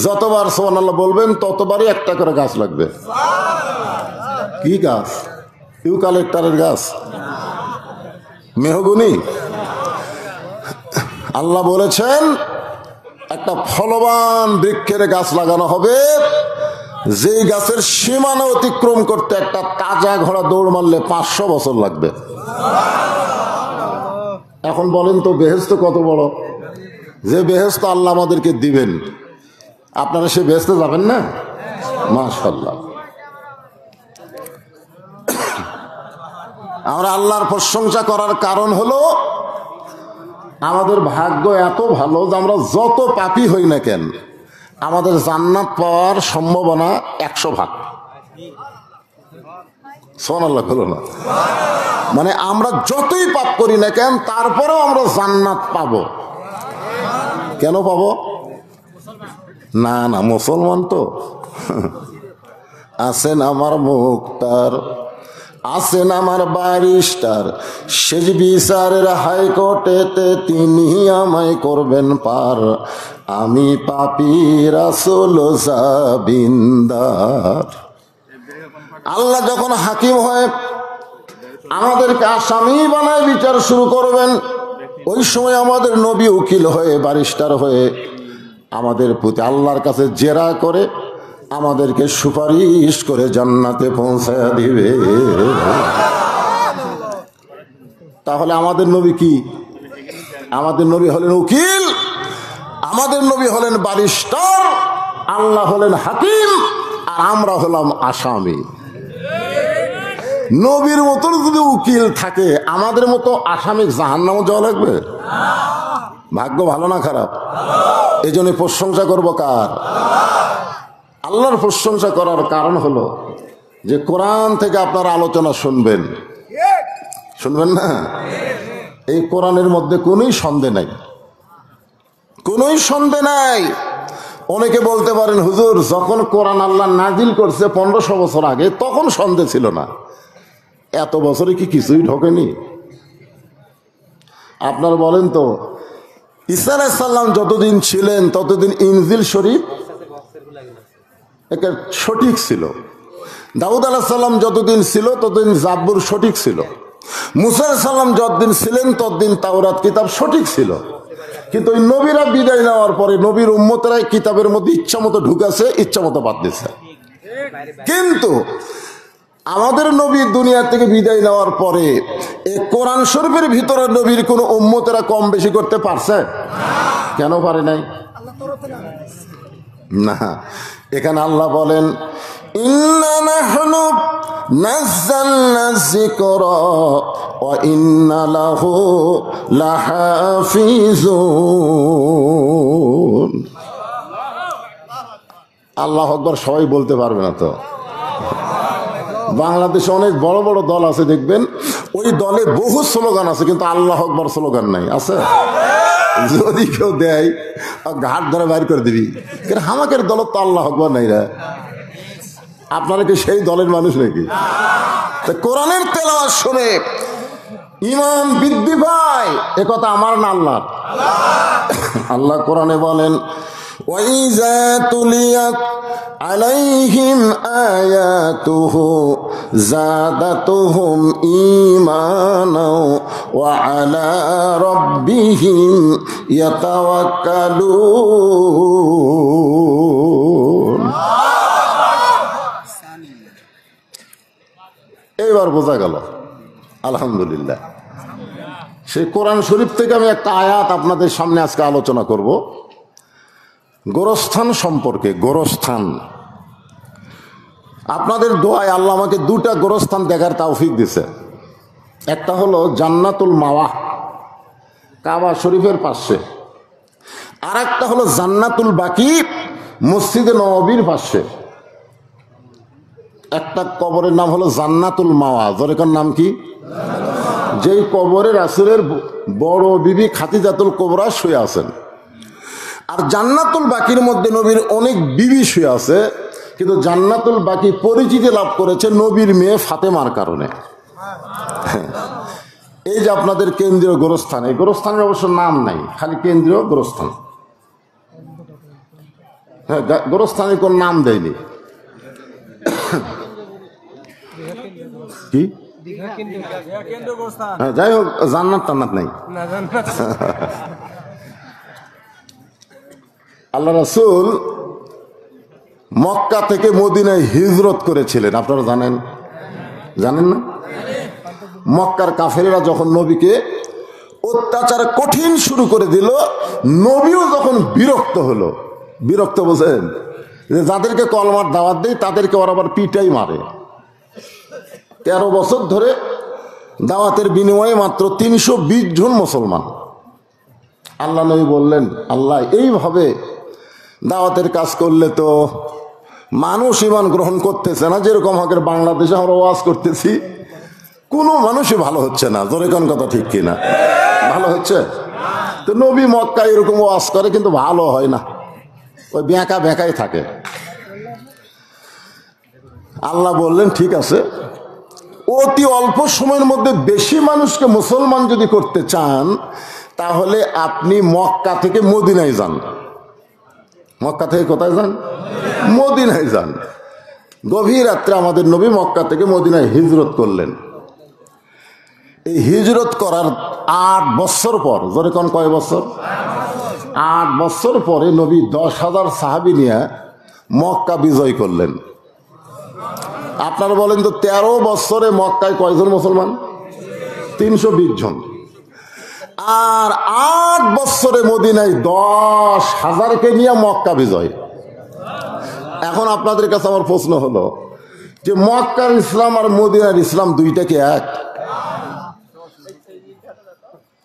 যতবার সুবহানাল্লাহ বলবেন ততবারই একটা করে গাছ লাগবে। কি গাছ? ইউক্যালিপটাসের গাছ, মেহগনি। আল্লাহ বলেছেন একটা ফলবান বৃক্ষের গাছ লাগানো হবে, যেই গাছের সীমানা অতিক্রম করতে একটা তাজা ঘোড়া দৌড় মারলে 500 বছর লাগবে। এখন বলেন তো বেহেশত কত বড়, যে বেহেশত আল্লাহ আমাদেরকে দিবেন, আপনারা সে বেহেশতে যাবেন না? মাশাআল্লাহ। আমরা আল্লাহর প্রশংসা করার কারণ হলো আমাদের ভাগ্য এত ভালো যে আমরা যত পাপী হই না কেন আমাদের জান্নাত পাওয়ার সম্ভাবনা 100 ভাগ। সুবহানাল্লাহ হলো না? মানে আমরা যতই পাপ করি না কেন তারপরেও আমরা জান্নাত পাবো। কেন পাবো? না না, মুসলমান তো আছেন আমার মুক্তার, আছেন আমার ব্যারিস্টার, সেজ বিচারের হাইকোর্টেতে তিনি আমায় করবেন পার, আমি পাপী রাসূল জাবিন্দার। আল্লাহ যখন হাকিম হয়ে আমাদেরকে আসামি বানায় বিচার শুরু করবেন, ওই সময় আমাদের নবী উকিল হয়ে ব্যারিস্টার হয়ে আমাদের প্রতি আল্লাহর কাছে জেরা করে আমাদেরকে সুপারিশ করে জান্নাতে পৌঁছায় দিবে। তাহলে আমাদের নবী কি? আমাদের নবী হলেন উকিল, আমাদের নবী হলেন ব্যারিস্টার, আল্লাহ হলেন হাকিম, আর আমরা হলাম আসামি। নবীর মতো যদি উকিল থাকে আমাদের মতো আসামি জাহান্নামে যাওয়া লাগবে? ভাগ্য ভালো না খারাপ? এই জন্য প্রশংসা করবো কার? আল্লাহর প্রশংসা করার কারণ হলো যে কোরআন থেকে আপনারা আলোচনা শুনবেন, শুনবেন না? এই কোরআনের মধ্যে কোনোই সন্দেহ নাই, কোনোই সন্দেহ নাই। অনেকে বলতে পারেন হুজুর যখন কোরআন আল্লাহ নাজিল করছে 1500 বছর আগে তখন সন্দেহ ছিল না, এত বছরে কি কিছুই ঢোকেনি? আপনারা বলেন তো, ঈসা আলাইহিস সালাম যতদিন ছিলেন ততদিন ইনজিল শরীফ একটা সঠিক ছিল, দাউদ আলাইহিস সালাম যতদিন ছিল ততদিন জাবুর সঠিক ছিল, মুসা আলাইহিস সালাম যতদিন ছিলেন ততদিন তাওরাত কিতাব সঠিক ছিল। কিন্তু ওই নবীরা বিদায় নেওয়ার পরে নবীর উম্মতেরাই কিতাবের মধ্যে ইচ্ছা মতো ঢুকাছে, ইচ্ছা মতো বাদ দিচ্ছে। কিন্তু আমাদের নবী দুনিয়া থেকে বিদায় নেওয়ার পরে এই কোরআন শরীফের ভিতরে নবীর কোন উম্মতেরা কম বেশি করতে পারছে? কেন পারে নাই? না, এখানে আল্লাহ বলেন ইন্না নাহনু নাযালনা যিকরা ওয়া ইন্না লাহু লাহাফিজুন। আল্লাহু আকবার সবাই বলতে পারবে না তো। বাংলাদেশে অনেক বড় বড় দল আছে দেখবেন, ওই দলে বহু স্লোগান আছে কিন্তু আল্লাহু আকবার স্লোগান নাই। আছে? যদি কেউ দেয় ঘাট ধরে বাইর করে দিবি, কিন্তু আমাদের দল তো আল্লাহু আকবার নাই রে। আপনারা কি সেই দলের মানুষ নাকি? কোরআনের তেলাওয়াত শুনে ঈমান বৃদ্ধি পায়, এ কথা আমার না আল্লাহর। আল্লাহ কোরআনে বলেন ওয়াইযা তুলিয়াত আলাইহিম আয়াতুহু যাদাতুহুম ঈমানা ওয়া আলা রাব্বিহিম ইয়াতাওয়াক্কালুন। এইবার বোঝা গেল আলহামদুলিল্লাহ। সেই কোরআন শরীফ থেকে আমি একটা আয়াত আপনাদের সামনে আজকে আলোচনা করব গোরস্থান সম্পর্কে। গোরস্থান, আপনাদের দোয়ায় আল্লাহ আমাকে দুটা গোরস্থান দেখার তৌফিক দিছে। একটা হলো জান্নাতুল মাওয়া কাবা শরীফের পাশে, আর একটা হলো জান্নাতুল বাকি মসজিদে নববীর পাশে। একটা কবরের নাম হলো জান্নাতুল মাওয়া, জোরেকার নাম কি? যেই কবরে রাসূলের বড় বিবি খাদিজাতুল কুবরা শুয়ে আছেন। আর জান্নাতুল বাকির মধ্যে নবীর অনেক বিবি শুয়ে আছে, কিন্তু জান্নাতুল বাকি পরিচিতি লাভ করেছে নবীর মেয়ে ফাতেমার কারণে। এই যে আপনাদের কেন্দ্রীয় গোরস্থান, এই গোরস্থানের অবশ্য নাম নাই, খালি কেন্দ্রীয় গোরস্থান। হ্যাঁ, গোরস্থানের কোন নাম দেয়নি। কি হ্যাঁ, যাই হোক, জান্নাত টান্নাত নাই। আল্লাহ রাসূল মক্কা থেকে মদিনায় হিজরত করেছিলেন, আপনারা জানেন? জানেন না? মক্কার কাফেরেরা যখন নবীকে অত্যাচার কঠিন শুরু করে দিল, নবীও যখন বিরক্ত হলো, বিরক্ত বোঝেন, যে যাদেরকে কলমার দাওয়াত দেয় তাদেরকে ওরা আবার পিটাই মারে। 13 বছর ধরে দাওয়াতের বিনিময়ে মাত্র 320 জন মুসলমান। আল্লাহ নবী বললেন, আল্লাহ এইভাবে দাওয়াতের কাজ করলে তো মানুষ ঈমান গ্রহণ করতেছে না। যেরকম আগের বাংলাদেশে আমরা ওয়াজ করতেছি, কোনো মানুষই ভালো হচ্ছে না। জোরে কোন কথা, ঠিক কিনা? ভালো হচ্ছে তো? নবী মক্কায় এরকম ওয়াজ করে, কিন্তু ভালো হয় না, ওই বেঁকা বেঁকাই থাকে। আল্লাহ বললেন, ঠিক আছে, অতি অল্প সময়ের মধ্যে বেশি মানুষকে মুসলমান যদি করতে চান, তাহলে আপনি মক্কা থেকে মদিনায় যান। মক্কা থেকে কোথায় যান? মদিনায় যান। গভীর রাত্রে আমাদের নবী মক্কা থেকে মদিনায় হিজরত করলেন। এই হিজরত করার 8 বছর পর, জোরে কোন কয় বছর? 8 বছর পরে নবী 10,000 সাহাবী নিয়ে মক্কা বিজয় করলেন। আপনারা বলেন তো, 13 বছরে মক্কায় কয়জন মুসলমান? 320 জন। আর 8 বছরে মদিনায় 10,000কে নিয়ে মক্কা বিজয়। এখন আপনাদের কাছে আমার প্রশ্ন হলো যে, মক্কার ইসলাম আর মদিনার ইসলাম দুইটা কি এক?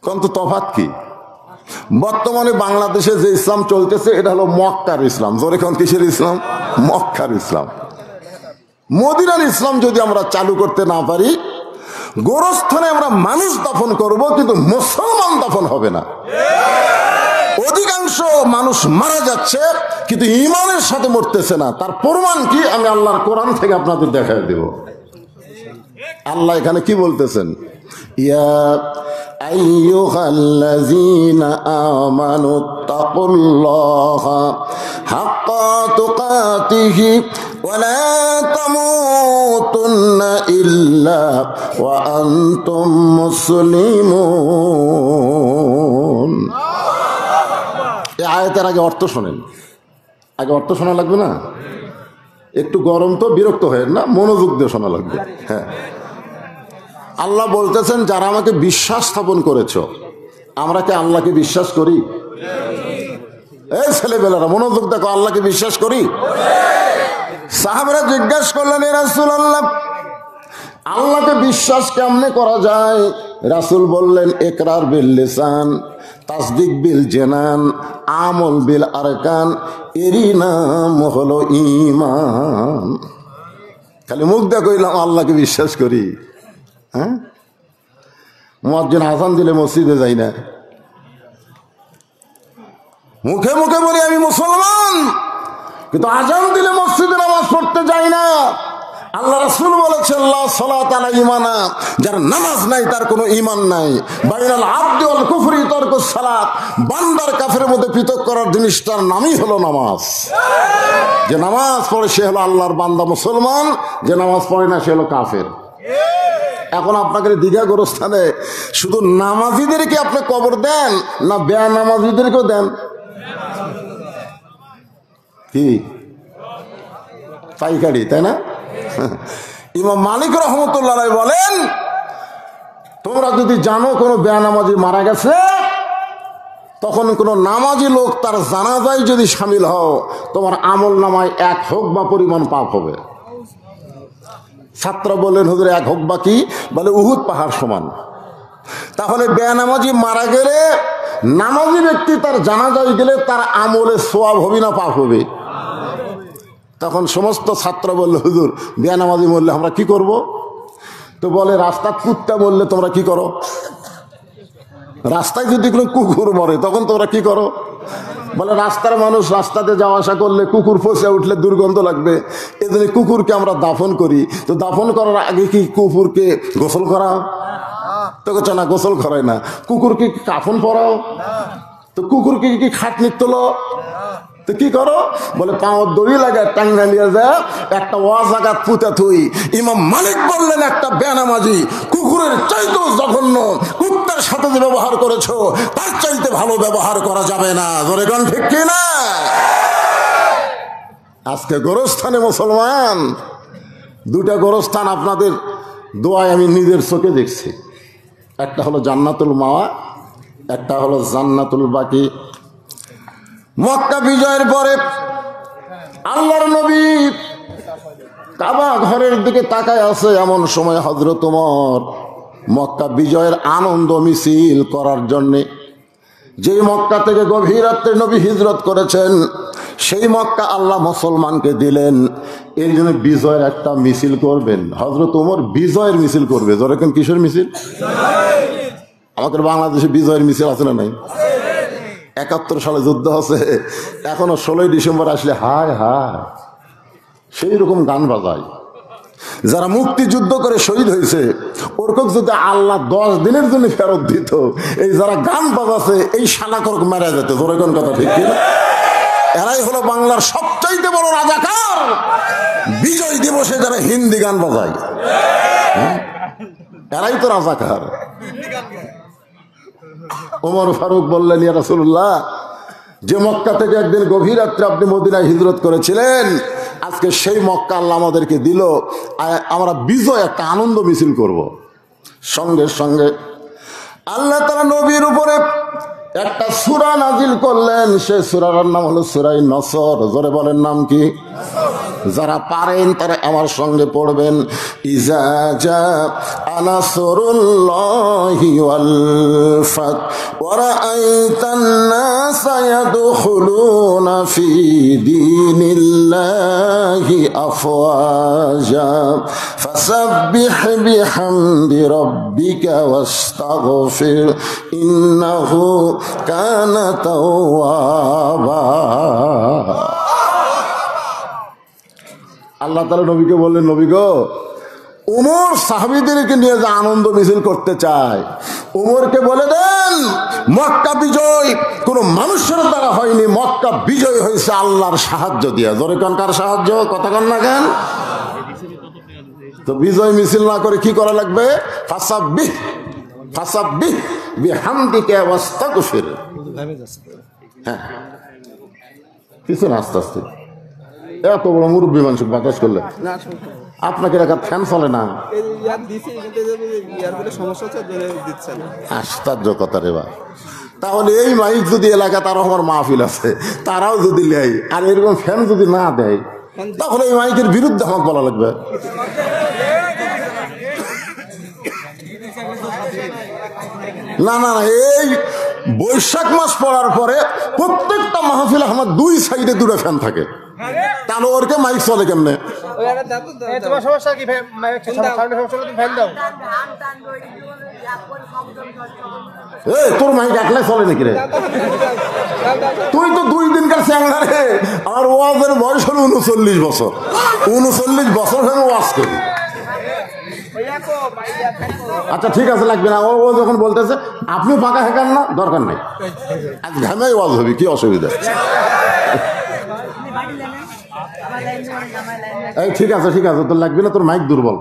কিন্তু তফাৎ কি? বর্তমানে বাংলাদেশে যে ইসলাম চলতেছে, এটা হলো মক্কার ইসলাম। জোরে কোন, কিসের ইসলাম? মক্কার ইসলাম। মদিনার ইসলাম যদি আমরা চালু করতে না পারি, গোরস্থানে আমরা মানুষ দাফন করব, কিন্তু মুসলমান দাফন হবে না। অধিকাংশ মানুষ মারা যাচ্ছে, কিন্তু ঈমানের সাথে মরতেছে না। তার প্রমাণ কি? আমি আল্লাহর কোরআন থেকে আপনাদের দেখায় দেব। আল্লাহ এখানে কি বলতেছেন? ইয়া আইয়ুহাল্লাযীনা আমানু তাকুল্লাহা হাক্কা তুকাতিহি ওয়া লা তামুতুন্না ইল্লা ওয়া আনতুম মুসলিমুন। এই আয়াতের আগে অর্থ শোনেন। আগে অর্থ শোনা লাগবে না? একটু গরম তো, বিরক্ত হয়ে না, মনোযোগ দিয়ে শোনা লাগবে। হ্যাঁ, আল্লাহ বলতেছেন, যারা আমাকে বিশ্বাস স্থাপন করেছ, আমরা কি আল্লাহকে বিশ্বাস করি? এই ছেলেবেলারা মনোযোগ দেখো, আল্লাহকে বিশ্বাস করি? সাহাবারা জিজ্ঞাসা করলেন, এ রাসূলুল্লাহ, আল্লাহকে বিশ্বাস কেমনে করা যায়? রাসূল বললেন, ইকরার বিল লিসান, তাসদিক বিল জানান, আমল বিল আরকান, এরই নাম হলো ঈমান। খালি মুখ দিয়ে কইলাম আল্লাহকে বিশ্বাস করি, হ্যাঁ? মুয়াজ্জিন আযান দিলে মসজিদে যাই না, মুখে মুখে বলি আমি মুসলমান, কিন্তু আযান দিলে মসজিদে নামাজ পড়তে যাই না। আল্লাহ রাসূল বলেছেন, লা সালাত আলা ঈমানা, যার নামাজ নাই তার কোনো ঈমান নাই। বাইনাল আবদি ওয়াল কুফরি তারকুস সালাত, বান্দার কাফেরের মধ্যে পৃথক করার জিনিসটার নামই হলো নামাজ। যে নামাজ পড়ে সে হলো আল্লাহর বান্দা মুসলমান, যে নামাজ পড়ে না সে হলো কাফের। এখন আপনাকে দীঘা গোরস্থানে শুধু নামাজিদেরকে আপনি কবর দেন, না বেনামাজিদেরকেও দেন? কি পাইকারি, তাই না? ইমাম মালিক রাহমাতুল্লাহ আলাইহি বলেন, তোমরা যদি জানো কোনো বেনামাজি মারা গেছে, তখন কোনো নামাজি লোক তার জানাজায় যদি শামিল হও, তোমার আমল নামায় 1 হুকবা পরিমাণ পাপ হবে। ছাত্র বললেন, হুজুর 1 হুকবা কি? বলে উহুদ পাহাড় সমান। তাহলে বেনামাজি মারা গেলে নামাজি ব্যক্তি তার জানাজায় গেলে তার আমলে সওয়াব হবে না পাপ হবে? তখন সমস্ত ছাত্র বলল, হুজুর বেনামাজি মরলে আমরা কি করব? তো বলে, রাস্তার কুত্তা মরলে তোমরা কি করো? রাস্তায় যদি কোনো কুকুর মরে তখন তোমরা কি করো? বলে, রাস্তার মানুষ রাস্তাতে যাওয়া আসা করলে কুকুর ফসে উঠলে দুর্গন্ধ লাগবে, এজন্য কুকুরকে আমরা দাফন করি। তো দাফন করার আগে কি কুকুরকে গোসল করাও? তো বলছে না, গোসল করায় না। কুকুরকে কাফন পরাও? তো কুকুরকে কি খাটনি তোলো? তো কি করো? বলে পাঁচ দড়ি লাগে টাঙ্গা নিয়ে যায় একটা ওয়াজাগাত পুঁতে থুই। ইমাম মালিক বললেন একটা বেনামাজি কুকুরের চাইতেও জঘন্য, কুত্তার সাথে যে ব্যবহার করেছো তার চাইতে ভালো ব্যবহার করা যাবে না। জোরে কোন ঠিক কি না? আজকে গোরস্থানে মুসলমান, দুটা গোরস্থান আপনাদের দোয়ায় আমি নিজের চোখে দেখছি। একটা হলো জান্নাতুল মাওয়া, একটা হলো জান্নাতুল বাকি। মক্কা বিজয়ের পরে আল্লাহর নবী কাবা ঘরের দিকে তাকায় আছে, এমন সময় হযরত ওমর মক্কা বিজয়ের আনন্দ মিছিল করার জন্যে, যেই মক্কা থেকে গভীর রাত্রে নবী হিজরত করেছেন সেই মক্কা আল্লাহ মুসলমানকে দিলেন, এর জন্য বিজয়ের একটা মিছিল করবেন। হযরত ওমর বিজয়ের মিছিল করবে। যেরকম কিসের মিছিল? আমাদের বাংলাদেশে বিজয়ের মিছিল আছে না নাই? ৭১ সালে যুদ্ধ আছে, এখনো 16ই ডিসেম্বর আসলে হায় হায় সেই রকম গান বাজায়। যারা মুক্তিযুদ্ধ করে শহীদ হয়েছে ওরকম যদি আল্লাহ 10 দিনের জন্য ফেরত দিত, এই যারা গান বাজাচ্ছে এই শালাকরক মারা যেত। ধরে কোন কথা ঠিক কিনা? এরাই হলো বাংলার সবচাইতে বড় রাজাকার। বিজয় দিবসে যারা হিন্দি গান বাজায় এরাই তো রাজাকার। ওমর ফারুক বললেন, ইয়া রাসূলুল্লাহ, যে মক্কা থেকে একদিন গভীর রাত্রে আপনি মদিনায় হিজরত করেছিলেন, আজকে সেই মক্কা আল্লাহ আমাদেরকে দিল, আমরা বিজয় একটা আনন্দ মিছিল করব। সঙ্গে সঙ্গে আল্লাহ তাআলা নবীর উপরে একটা সূরা নাজিল করলেন। সেই সূরার নাম হলো সূরা নসর। জোরে বলেন নাম কি? যারা পারেন তারা আমার সঙ্গে পড়বেন। ইজা জাআ নাসরুল্লাহি ওয়াল ফাত ওয়া রাআইতান নাসা ইয়াদখুলুনা ফি দীনিল্লাহি আফওয়াজা ফাসাব্বিহ বিহামদি রাব্বিকা ওয়াস্তাগফির ইন্নাহু কানা তাওয়াবা। আল্লাহ তাআলা নবীকে বললেন, নবী গো, ওমর সাহাবীদেরকে নিয়ে যে আনন্দ মিছিল করতে চায়, ওমরকে বলে দেন মক্কা বিজয় কোন মানুষের দ্বারা হয়নি, মক্কা বিজয় হয়েছে আল্লাহর সাহায্য দিয়া। জোরে কোন কার সাহায্য? কথা কন না কেন? তো বিজয় মিছিল না করে কি করা লাগবে? ফাসাব্বিহ ফাসাব্বিহ বিহামদিকা ওয়াস্তাগফির। হ্যাঁ, কিছু না, আস্তে আস্তে। এত বড় মুরব্বী মানুষ বাতাস করলে আপনাকে একটা ফ্যান চলে না? আশ্চর্য কথা রে বা। তাহলে এই মাইক যদি এলাকা তারা আমার মাহফিল আছে তারাও যদি নেয় আর এরকম ফ্যান যদি না দেয়, তাহলে এই মাইকের বিরুদ্ধে আমাকে বলা লাগবে। না না, এই বৈশাখ মাস পড়ার পরে প্রত্যেকটা মাহফিলে আমার 2 সাইডে 2টা ফ্যান থাকে, তাহলে ওরকে মাইক চলে কেমনে? তোর মাইক একলাই চলে নাকি রে? তুই তো 2 দিনকার চ্যাংড়া রে। আমার ওয়াজের বয়স হলো 39 বছর। 39 বছর আমি ওয়াজ করি। আচ্ছা ঠিক আছে, লাগবে না। ও যখন বলতেছে আপনিও ফাঁকা হেঁকান না, দরকার নাই, আজ ঘামাই ওয়াজ হবে, কি অসুবিধা? এই ঠিক আছে ঠিক আছে, তোর লাগবে না, তোর মাইক দুর্বল।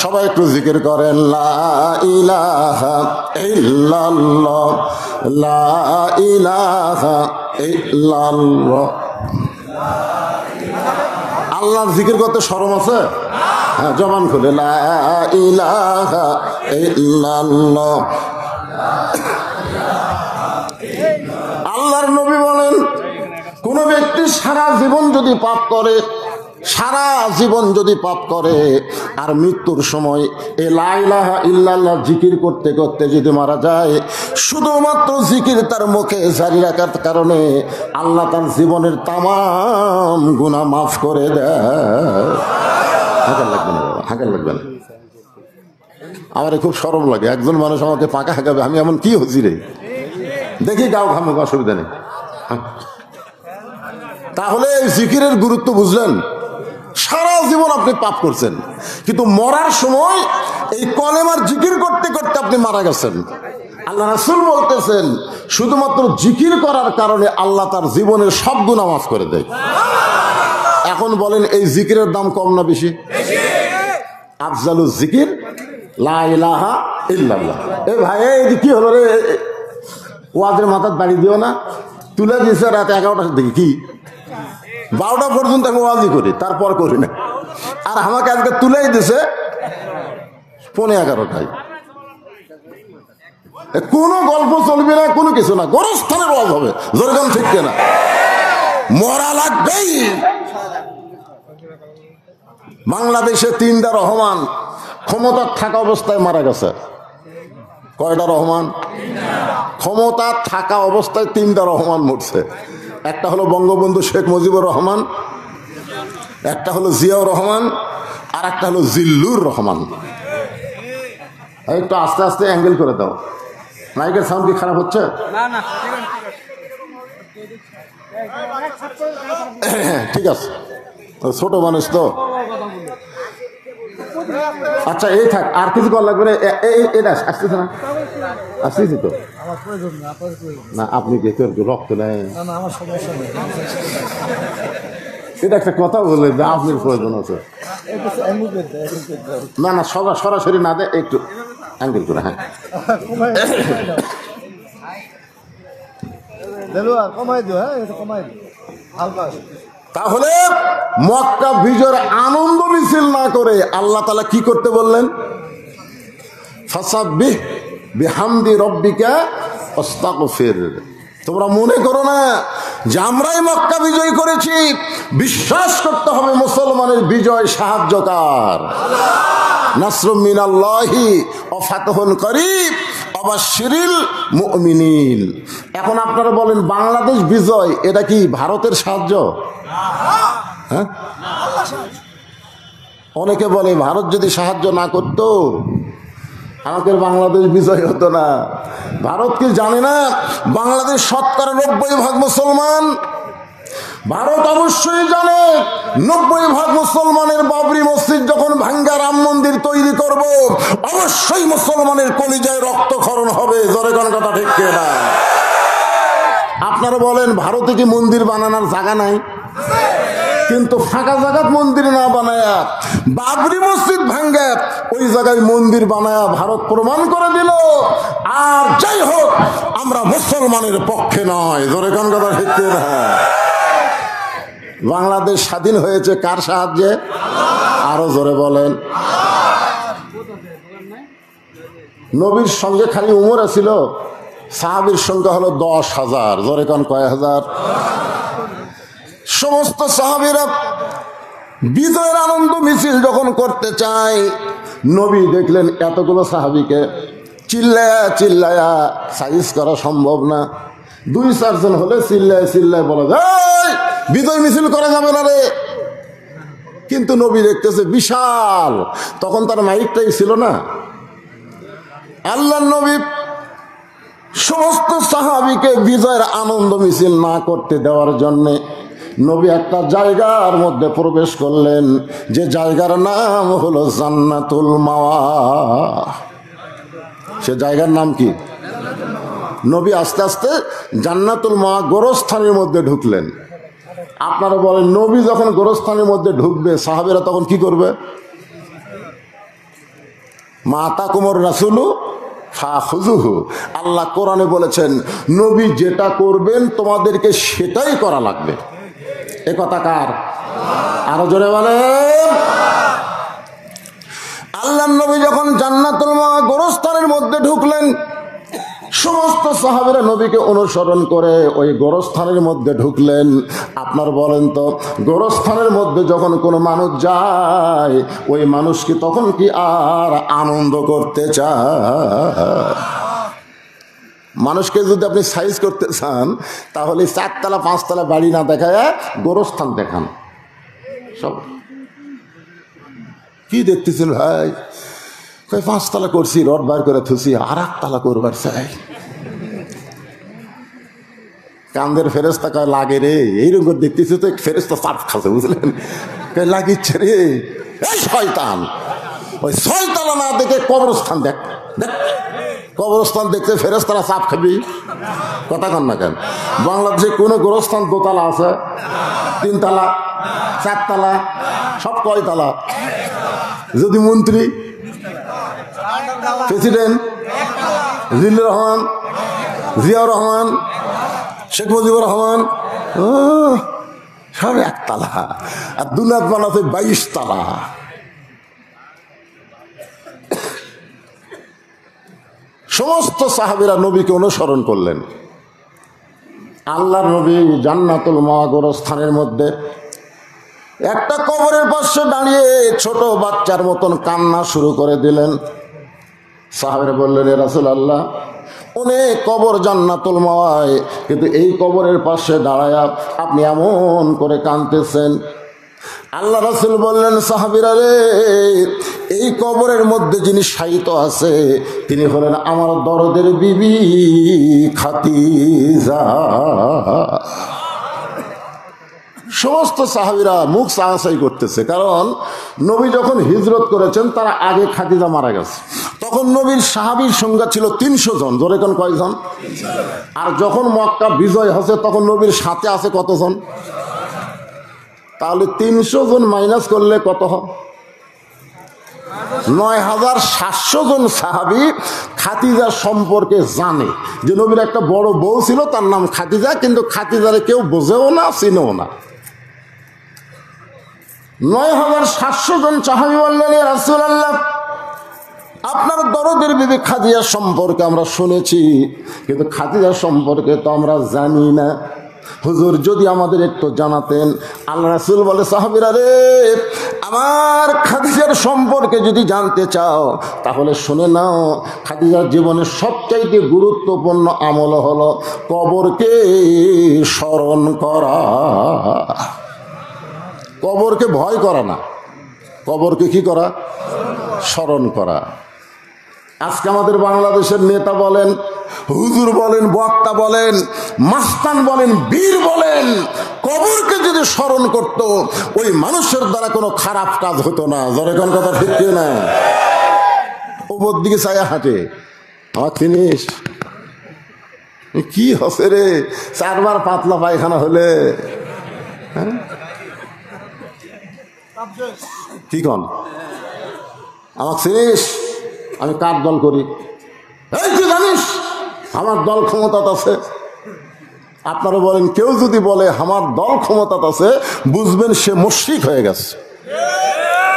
সবাই একটু জিকির করেন, লা ইলাহা ইল্লাল্লাহ, লা ইলাহা ইল্লাল্লাহ। আল্লাহর জিকির করতে শরম আছে? হ্যাঁ, জবান খুলে লা ইলাহা ইল্লাল্লাহ। আল্লাহর নবী বলেন, কোন ব্যক্তি সারা জীবন যদি পাপ করে, সারা জীবন যদি পাপ করে আর মৃত্যুর সময় এ লা ইলাহা ইল্লাল্লাহ জিকির করতে করতে যদি মারা যায়, শুধুমাত্র জিকির তার মুখে জারি রাখার কারণে আল্লাহ তার জীবনের তামাম গুনাহ মাফ করে দেয়। হাঁকার লাগবে না বাবা, হাঁকার লাগবে না। আমার খুব শরম লাগে, একজন মানুষ আমাকে পাকা হাঁকাবে, আমি এমন কি হচ্ছি রে? দেখি গাও ঘামুক, অসুবিধা নেই। তাহলে এই জিকিরের গুরুত্ব বুঝলেন? সারা জীবন আপনি পাপ করছেন, কিন্তু মরার সময় এই কলেমার জিকির করতে করতে আপনি মারা গেছেন। আল্লাহ রাসূল বলতেছেন শুধুমাত্র জিকির করার কারণে আল্লাহ তার জীবনের সব গুনাহ মাফ করে দেয়। এখন বলেন এই জিকিরের দাম কম না বেশি? আফজালুজ জিকির লা ইলাহা ইল্লাল্লাহ। এ ভাই এই কি হলো রে, ওয়াজের মাথার বাড়ি দিও না, তুলে দিয়েছে রাত 11টার দিকে, কি 12টা পর্যন্ত আমি ওয়াজই করি, তারপর করি না। আর আমাকে আজকে তুলেই দিছে 11:15টায়। কোনো গল্প চলবে না, কোনো কিছু না, গোরস্থানের ওয়াজ হবে, যেরকম ঠিক না মরা লাগবেই। বাংলাদেশে 3টা রহমান ক্ষমতার থাকা অবস্থায় মারা গেছে। কয়টা রহমান? ক্ষমতা থাকা অবস্থায় 3টা রহমান মরছে। একটা হলো বঙ্গবন্ধু শেখ মুজিবুর রহমান, একটা হলো জিয়াউর রহমান, আর একটা হলো জিল্লুর রহমান। একটু আস্তে আস্তে অ্যাঙ্গেল করে দাও, মাইকের সাউন্ড কি খারাপ হচ্ছে? ঠিক আছে, ছোট মানুষ তো। আচ্ছা এই থাক, আর কিছু কল লাগবে না। এটা আসতেছে না, আসতেছি তো না, আপনি কি রক্ত নেই? এটা একটা কথা বলে যে আপনার প্রয়োজন আছে। না না, সরাসরি না দেয়, একটু অ্যাঙ্গেল করে। হ্যাঁ তাহলে মক্কা বিজয়ের আনন্দ মিছিল না করে আল্লাহ তাআলা কি করতে বললেন? ফাসাব্বিহ বিহামদি রব্বিকা ওয়াস্তাগফির। তোমরা মনে করো না যে আমরাই মক্কা বিজয় করেছি, বিশ্বাস করতে হবে মুসলমানের বিজয় সাহায্যকার। নাসরুম মিনাল্লাহি ওয়া ফাতহুন করিব ওয়াবাশশিরিল মুমিনিন। এখন আপনারা বলেন বাংলাদেশ বিজয় এটা কি ভারতের সাহায্য? হ্যাঁ, অনেকে বলে ভারত যদি সাহায্য না করতো আমাদের বাংলাদেশ বিজয় হতো না। ভারত কি জানে না বাংলাদেশ 90% মুসলমান? ভারত অবশ্যই জানে 90% মুসলমানের বাবরি মসজিদ যখন ভাঙ্গা রাম মন্দির তৈরি করব, অবশ্যই মুসলমানের কলিজায় রক্তক্ষরণ হবে। জোরে কোন কথা ঠিক কিনা? আপনারা বলেন ভারতে কি মন্দির বানানোর জায়গা নাই? কিন্তু ফাঁকা জায়গাত মন্দির না বানায়া বাবরি মসজিদ ভাঙ্গা ওই জায়গায় মন্দির বানায়া ভারত প্রমাণ করে দিল। আর যাই হোক, আমরা মুসলমানের পক্ষে নয়। জোরে কোন কথা ঠিক কিনা? বাংলাদেশ স্বাধীন হয়েছে কার সাহায্যে? আরো জোরে বলেন। নবীর সঙ্গে খালি উমর ছিল, সাহাবীর সংখ্যা হলো 10,000। জোরে কোন কয় হাজার? সমস্ত সাহাবীরা বিজয়ের আনন্দ মিছিল যখন করতে চায়, নবী দেখলেন এতগুলো সাহাবীকে চিল্লায়া চিল্লায়া সাইজ করা সম্ভব না। 2-4 জন হলে চিল্লায় চিল্লায় বলা যায় বিজয় মিছিল করা যাবে না রে। কিন্তু নবী দেখতেছে বিশাল, তখন তার মাইকটাই ছিল না। আল্লাহর নবী সমস্ত সাহাবীকে বিজয়ের আনন্দ মিছিল না করতে দেওয়ার জন্যে নবী একটা জায়গার মধ্যে প্রবেশ করলেন, যে জায়গার নাম হলো জান্নাতুল মাওয়া। সে জায়গার নাম কি? নবী আস্তে আস্তে জান্নাতুল মাওয়া গোরস্থানের মধ্যে ঢুকলেন। আপনারা বলেন নবী যখন গোরস্থানের মধ্যে ঢুকবে সাহাবীরা তখন কি করবে? মা আতাকুমুর রাসূলু ফাখুযুহু। আল্লাহ কোরআনে বলেছেন নবী যেটা করবেন তোমাদেরকে সেটাই করা লাগবে। এ কথা কার? আরো জোরে বলেন। আল্লাহর নবী যখন জান্নাতুল মাওয়া গোরস্থানের মধ্যে ঢুকলেন, সমস্ত সাহাবীরা নবীকে অনুসরণ করে ওই গোরস্থানের মধ্যে ঢুকলেন। আপনার বলেন তো, গোরস্থানের মধ্যে যখন কোনো মানুষ যায় ওই মানুষ কি তখন কি আর আনন্দ করতে চায়? মানুষকে যদি আপনি সাইজ করতে চান তাহলে 4তলা 5তলা বাড়ি না দেখায় গোরস্থান দেখান। সব কি দেখতেছেন ভাই? 5তলা করছি, রড বার করে থুসি, আর 8তলা করবার চাই। কান্দের ফেরেস্তা কয় লাগে রে, এইরকম দেখতেছি তো ফেরেস্তা চাপ খাচ্ছে, বুঝলেন? লাগিচ্ছে রে এই শয়তান, ওই 6তলা না দেখে কবরস্থান দেখ। কবরস্থান দেখতে ফেরেশতারা চাপ খাবি? কথা কন না কেন? বাংলাদেশে কোনো গোরস্থান দোতলা আছে? 3 তালা, 4 তালা, সব কয় তালা? যদি মন্ত্রী, প্রেসিডেন্ট, জিল্লুর রহমান, জিয়াউর রহমান, শেখ মুজিবুর রহমান, সব 1 তালা, আর দুনাত বানাতে 22 তালা। সমস্ত সাহাবীরা নবীকে অনুসরণ করলেন। আল্লাহর নবী জান্নাতুল মাওয়া গোরস্থানের মধ্যে একটা কবরের পাশে দাঁড়িয়ে ছোট বাচ্চার মতন কান্না শুরু করে দিলেন। সাহাবীরা বললেন, এ রাসূলুল্লাহ, অনেক কবর জান্নাতুল মাওয়ায়, কিন্তু এই কবরের পাশে দাঁড়ায়া আপনি এমন করে কাঁদতেছেন। আল্লাহ রাসূল বললেন, সাহাবীরা রে, এই কবরের মধ্যে যিনি শায়িত আছে তিনি হলেন আমার দরদের বিবি খাদিজা। সমস্ত সাহাবীরা মুখ চাহাচাই করতেছে, কারণ নবী যখন হিজরত করেছেন তার আগে খাদিজা মারা গেছে। তখন নবীর সাহাবীর সংখ্যা ছিল 300 জন। জোরে কোন কয়জন? আর যখন মক্কা বিজয় হচ্ছে তখন নবীর সাথে আছে কতজন? তাহলে 300 জন মাইনাস করলে কত হয়? 9700 জন সাহাবী খাদিজা সম্পর্কে জানে যে নবীর একটা বড় বউ ছিল, তার নাম খাদিজা, কিন্তু খাদিজারে কেউ বোঝেও না, চিনেও না। 9700 জন সাহাবী বললেন, ইয়া রাসূলুল্লাহ, আপনার দরদের বিবি খাদিজা সম্পর্কে আমরা শুনেছি, কিন্তু খাদিজা সম্পর্কে তো আমরা জানি না। হুজুর, যদি আমাদের একটু জানাতেন। আল্লাহ রাসূল বলে, সাহাবীরা রে, আমার খাদিজার সম্পর্কে যদি জানতে চাও তাহলে শুনে নাও, খাদিজার জীবনের সবচাইতে গুরুত্বপূর্ণ আমল হলো কবরকে স্মরণ করা। কবরকে ভয় করা না, কবরকে কি করা? স্মরণ করা। আজকে আমাদের বাংলাদেশের নেতা বলেন, হুজুর বলেন, বক্তা বলেন, মাস্তান বলেন, বীর বলেন, কবরকে যদি স্মরণ করত ওই মানুষের দ্বারা কোনো খারাপ কাজ হতো না। জোরে কোন কথা ঠিক কি না? উপর দিকে ছায়া হাঁটে, আমার জিনিস কি হচ্ছে রে, 4 বার পাতলা পায়খানা হলে, হ্যাঁ কি কন? আমার চিনিস আমি কার দল করি? এই তুই জানিস আমার দল ক্ষমতা আছে? আপনারা বলেন, কেউ যদি বলে আমার দল ক্ষমতা আছে, বুঝবেন সে মুশরিক হয়ে গেছে।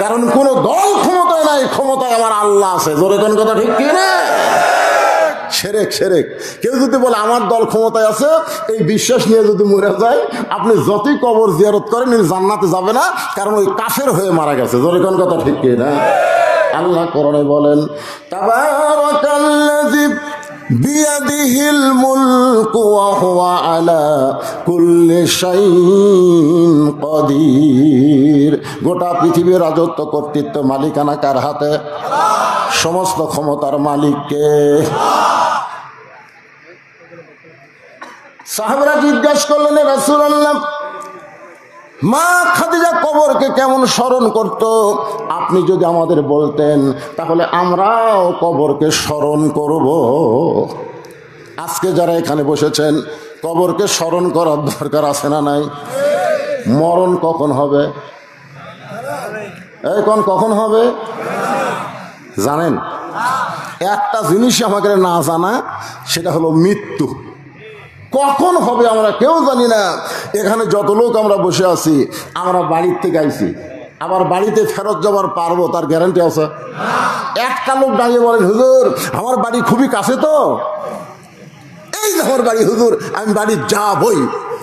কারণ কোন দল ক্ষমতায় নাই, ক্ষমতায় আমার আল্লাহ আছে। জোরে কোন কথা ঠিক কি না? সেরেক সেরেক। কেউ যদি বলে আমার দল ক্ষমতায় আছে, এই বিশ্বাস নিয়ে যদি মরে যায়, আপনি যতই কবর জিয়ারত করেন জান্নাতে যাবে না, কারণ ওই কাফের হয়ে মারা গেছে। জোরে কোন কথা ঠিক কি না? আল্লাহ কোরআনে বলেন, তাবারাকাল্লাযী বিয়াদিহিল মুলকু ওয়া হুয়া আলা কুল্লি শাইইন কাদির। গোটা পৃথিবীর রাজত্ব, কর্তৃত্ব, মালিকানা কার হাতে? সমস্ত ক্ষমতার মালিককে। সাহাবারা জিজ্ঞাসা করলেন, হে রাসূলুল্লাহ, মা খাদিজা কবরকে কেমন স্মরণ করত? আপনি যদি আমাদের বলতেন তাহলে আমরাও কবরকে স্মরণ করব। আজকে যারা এখানে বসেছেন, কবরকে স্মরণ করার দরকার আছে না নাই? মরণ কখন হবে? কখন হবে জানেন? একটা জিনিস আমাকে না জানা, সেটা হলো মৃত্যু। কখন হবে আমরা কেউ জানি না। এখানে যত লোক আমরা বসে আছি, আমরা বাড়ির থেকে আইছি, আবার বাড়িতে ফেরত যাবার পারবো তার গ্যারান্টি আছে? একটা লোক দাঁড়িয়ে বলেন, হুজুর আমার বাড়ি খুবই কাছে, তো এই যে আমার বাড়ি হুজুর, আমি বাড়ি যাবই,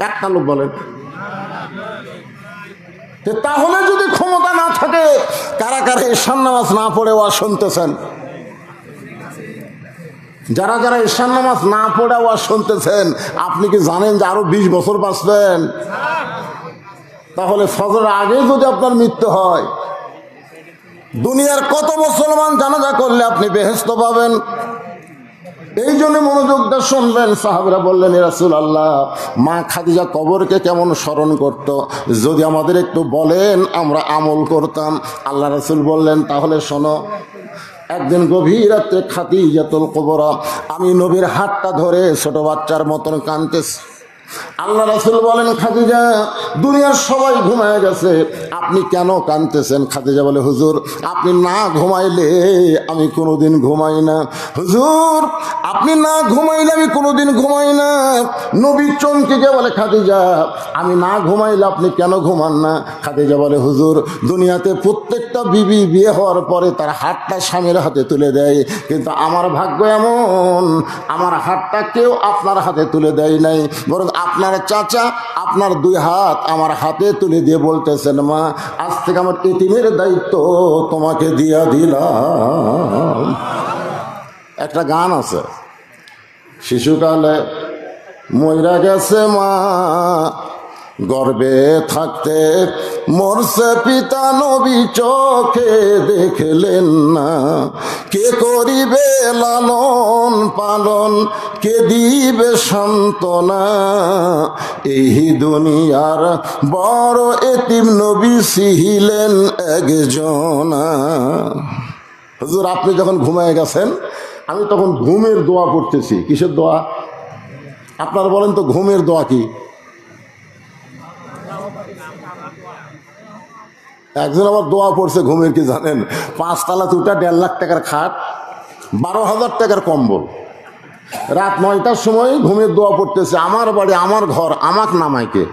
একটা লোক বলেন। তাহলে যদি ক্ষমতা না থাকে, কারা কারা ঈশান নামাজ না পড়ে ওয়াজ শুনতেছেন? যারা যারা ঈশান নামাজ না পড়ে ওয়াজ শুনতেছেন, আপনি কি জানেন যে আরো 20 বছর বাঁচবেন? তাহলে ফজরের আগে যদি আপনার মৃত্যু হয়, দুনিয়ার কত মুসলমান জানাজা করলে আপনি বেহেশত পাবেন? এই জন্য মনোযোগ দিয়ে শুনবেন। সাহাবীরা বললেন, ইয়া রাসূলুল্লাহ, মা খাদিজা কবরকে কেমন স্মরণ করত? যদি আমাদের একটু বলেন আমরা আমল করতাম। আল্লাহ রাসূল বললেন, তাহলে শোনো, একদিন গভীর রাত্রে খাদিজাতুল কুবরা আমি নবীর হাতটা ধরে ছোট বাচ্চার মতন কাঁদতেছি। আল্লাহ রাসূল বলেন, খাদিজা, দুনিয়ার সবাই ঘুমায় গেছে, আপনি কেন কাঁদতেছেন? খাদিজা বলে, হুজুর, আপনি না ঘুমাইলে আমি কোনোদিন ঘুমাই না। হুজুর, আপনি না ঘুমাইলে আমি কোনোদিন ঘুমাই না। নবী চমকে বলে, খাদিজা, আমি না ঘুমাইলে আপনি কেন ঘুমান না? খাদিজা বলে, হুজুর, দুনিয়াতে প্রত্যেকটা বিবি বিয়ে হওয়ার পরে তার হাতটা স্বামীর হাতে তুলে দেয়, কিন্তু আমার ভাগ্য এমন, আমার হাতটা কেউ আপনার হাতে তুলে দেয় নাই, বরং আপনার চাচা আপনার দুই হাত আমার হাতে তুলে দিয়ে বলতেছেন, মা, আজ থেকে আমার এতিমের দায়িত্ব তোমাকে দিয়া দিলাম। একটা গান আছে, শিশুকালে মইরা গেছে মা, গর্বে থাকতে মরছে পিতা, নবী চোখে দেখলেন না, কে করিবে লালন পালন, কে দিবে সান্ত্বনা, এই দুনিয়ার বড় এতিম নবী ছিলেন একজনা। হুজুর, আপনি যখন ঘুমায় গেছেন আমি তখন ঘুমের দোয়া পড়তেছি। কিসের দোয়া? আপনারা বলেন তো, ঘুমের দোয়া কি? একজন আবার দোয়া পড়ছে ঘুমের, কি জানেন? 5 তলা তুটা, 1.5 লাখ টাকার খাট, 12,000 টাকার কম্বল, রাত 9টার সময় ঘুমের দোয়া পড়তেছে, আমার বাড়ি আমার ঘর, আমাক নামাইকে।